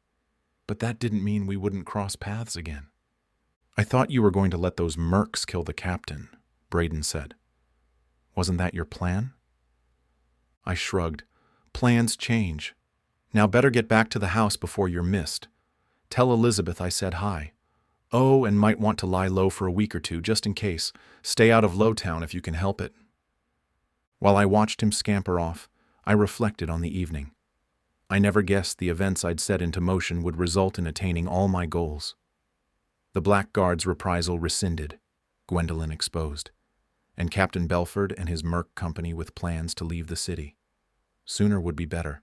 but that didn't mean we wouldn't cross paths again. I thought you were going to let those mercs kill the captain, Braden said. Wasn't that your plan? I shrugged. Plans change. Now better get back to the house before you're missed. Tell Elizabeth I said hi. Oh, and might want to lie low for a week or two, just in case. Stay out of Lowtown if you can help it. While I watched him scamper off, I reflected on the evening. I never guessed the events I'd set into motion would result in attaining all my goals. The Blackguard's reprisal rescinded, Gwendolyn exposed, and Captain Belford and his merc company with plans to leave the city. Sooner would be better,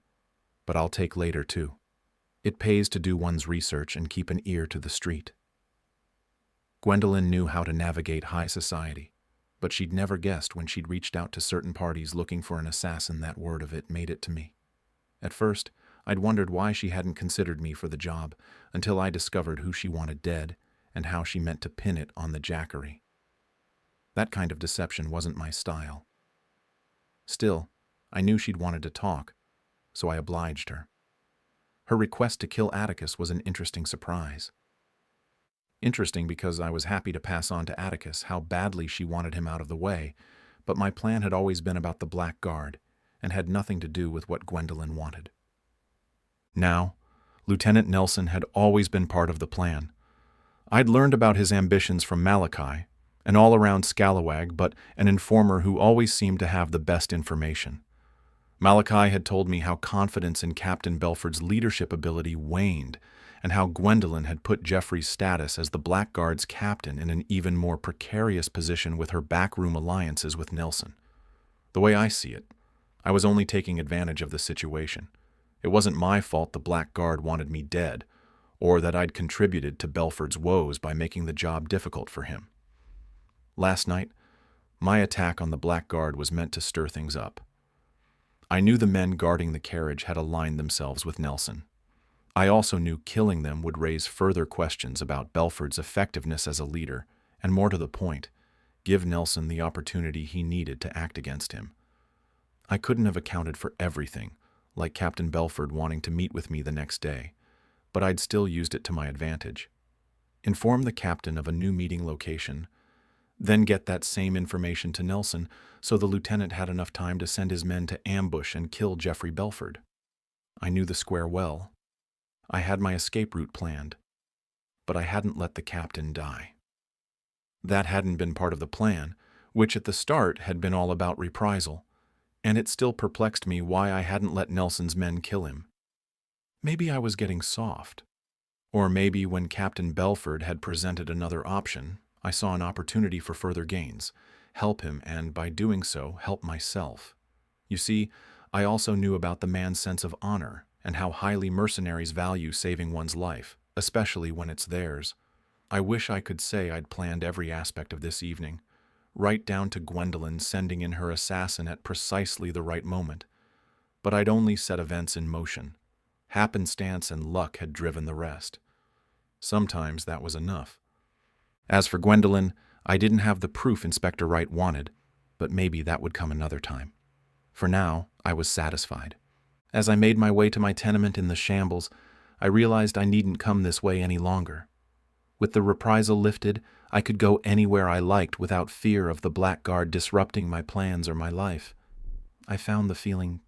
but I'll take later too. It pays to do one's research and keep an ear to the street. Gwendolyn knew how to navigate high society, but she'd never guessed when she'd reached out to certain parties looking for an assassin that word of it made it to me. At first, I'd wondered why she hadn't considered me for the job until I discovered who she wanted dead and how she meant to pin it on the Jackery. That kind of deception wasn't my style. Still, I knew she'd wanted to talk, so I obliged her. Her request to kill Atticus was an interesting surprise. Interesting because I was happy to pass on to Atticus how badly she wanted him out of the way, but my plan had always been about the Blackguard and had nothing to do with what Gwendolyn wanted. Now, Lieutenant Nelson had always been part of the plan. I'd learned about his ambitions from Malachi, an all-around scalawag, but an informer who always seemed to have the best information. Malachi had told me how confidence in Captain Belford's leadership ability waned, and how Gwendolyn had put Jeffrey's status as the Blackguard's captain in an even more precarious position with her backroom alliances with Nelson. The way I see it, I was only taking advantage of the situation. It wasn't my fault the Blackguard wanted me dead, or that I'd contributed to Belford's woes by making the job difficult for him. Last night, my attack on the Blackguard was meant to stir things up. I knew the men guarding the carriage had aligned themselves with Nelson. I also knew killing them would raise further questions about Belford's effectiveness as a leader, and more to the point, give Nelson the opportunity he needed to act against him. I couldn't have accounted for everything, like Captain Belford wanting to meet with me the next day, but I'd still used it to my advantage. Inform the captain of a new meeting location, then get that same information to Nelson so the lieutenant had enough time to send his men to ambush and kill Jeffrey Belford. I knew the square well. I had my escape route planned, but I hadn't let the captain die. That hadn't been part of the plan, which at the start had been all about reprisal, and it still perplexed me why I hadn't let Nelson's men kill him. Maybe I was getting soft, or maybe when Captain Belford had presented another option, I saw an opportunity for further gains, help him, and by doing so, help myself. You see, I also knew about the man's sense of honor and how highly mercenaries value saving one's life, especially when it's theirs. I wish I could say I'd planned every aspect of this evening, right down to Gwendolyn sending in her assassin at precisely the right moment. But I'd only set events in motion. Happenstance and luck had driven the rest. Sometimes that was enough. As for Gwendolyn, I didn't have the proof Inspector Wright wanted, but maybe that would come another time. For now, I was satisfied. As I made my way to my tenement in the shambles, I realized I needn't come this way any longer. With the reprisal lifted, I could go anywhere I liked without fear of the Blackguard disrupting my plans or my life. I found the feeling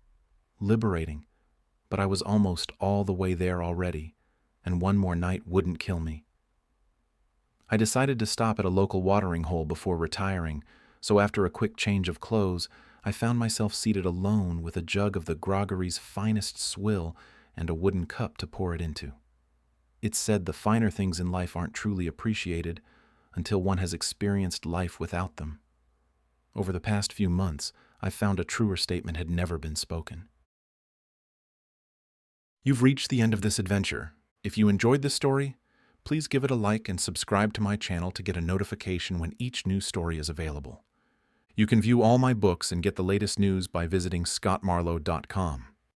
liberating, but I was almost all the way there already, and one more night wouldn't kill me. I decided to stop at a local watering hole before retiring, so after a quick change of clothes, I found myself seated alone with a jug of the groggery's finest swill and a wooden cup to pour it into. It's said the finer things in life aren't truly appreciated until one has experienced life without them. Over the past few months, I've found a truer statement had never been spoken. You've reached the end of this adventure. If you enjoyed this story, please give it a like and subscribe to my channel to get a notification when each new story is available. You can view all my books and get the latest news by visiting scottmarlowe.com.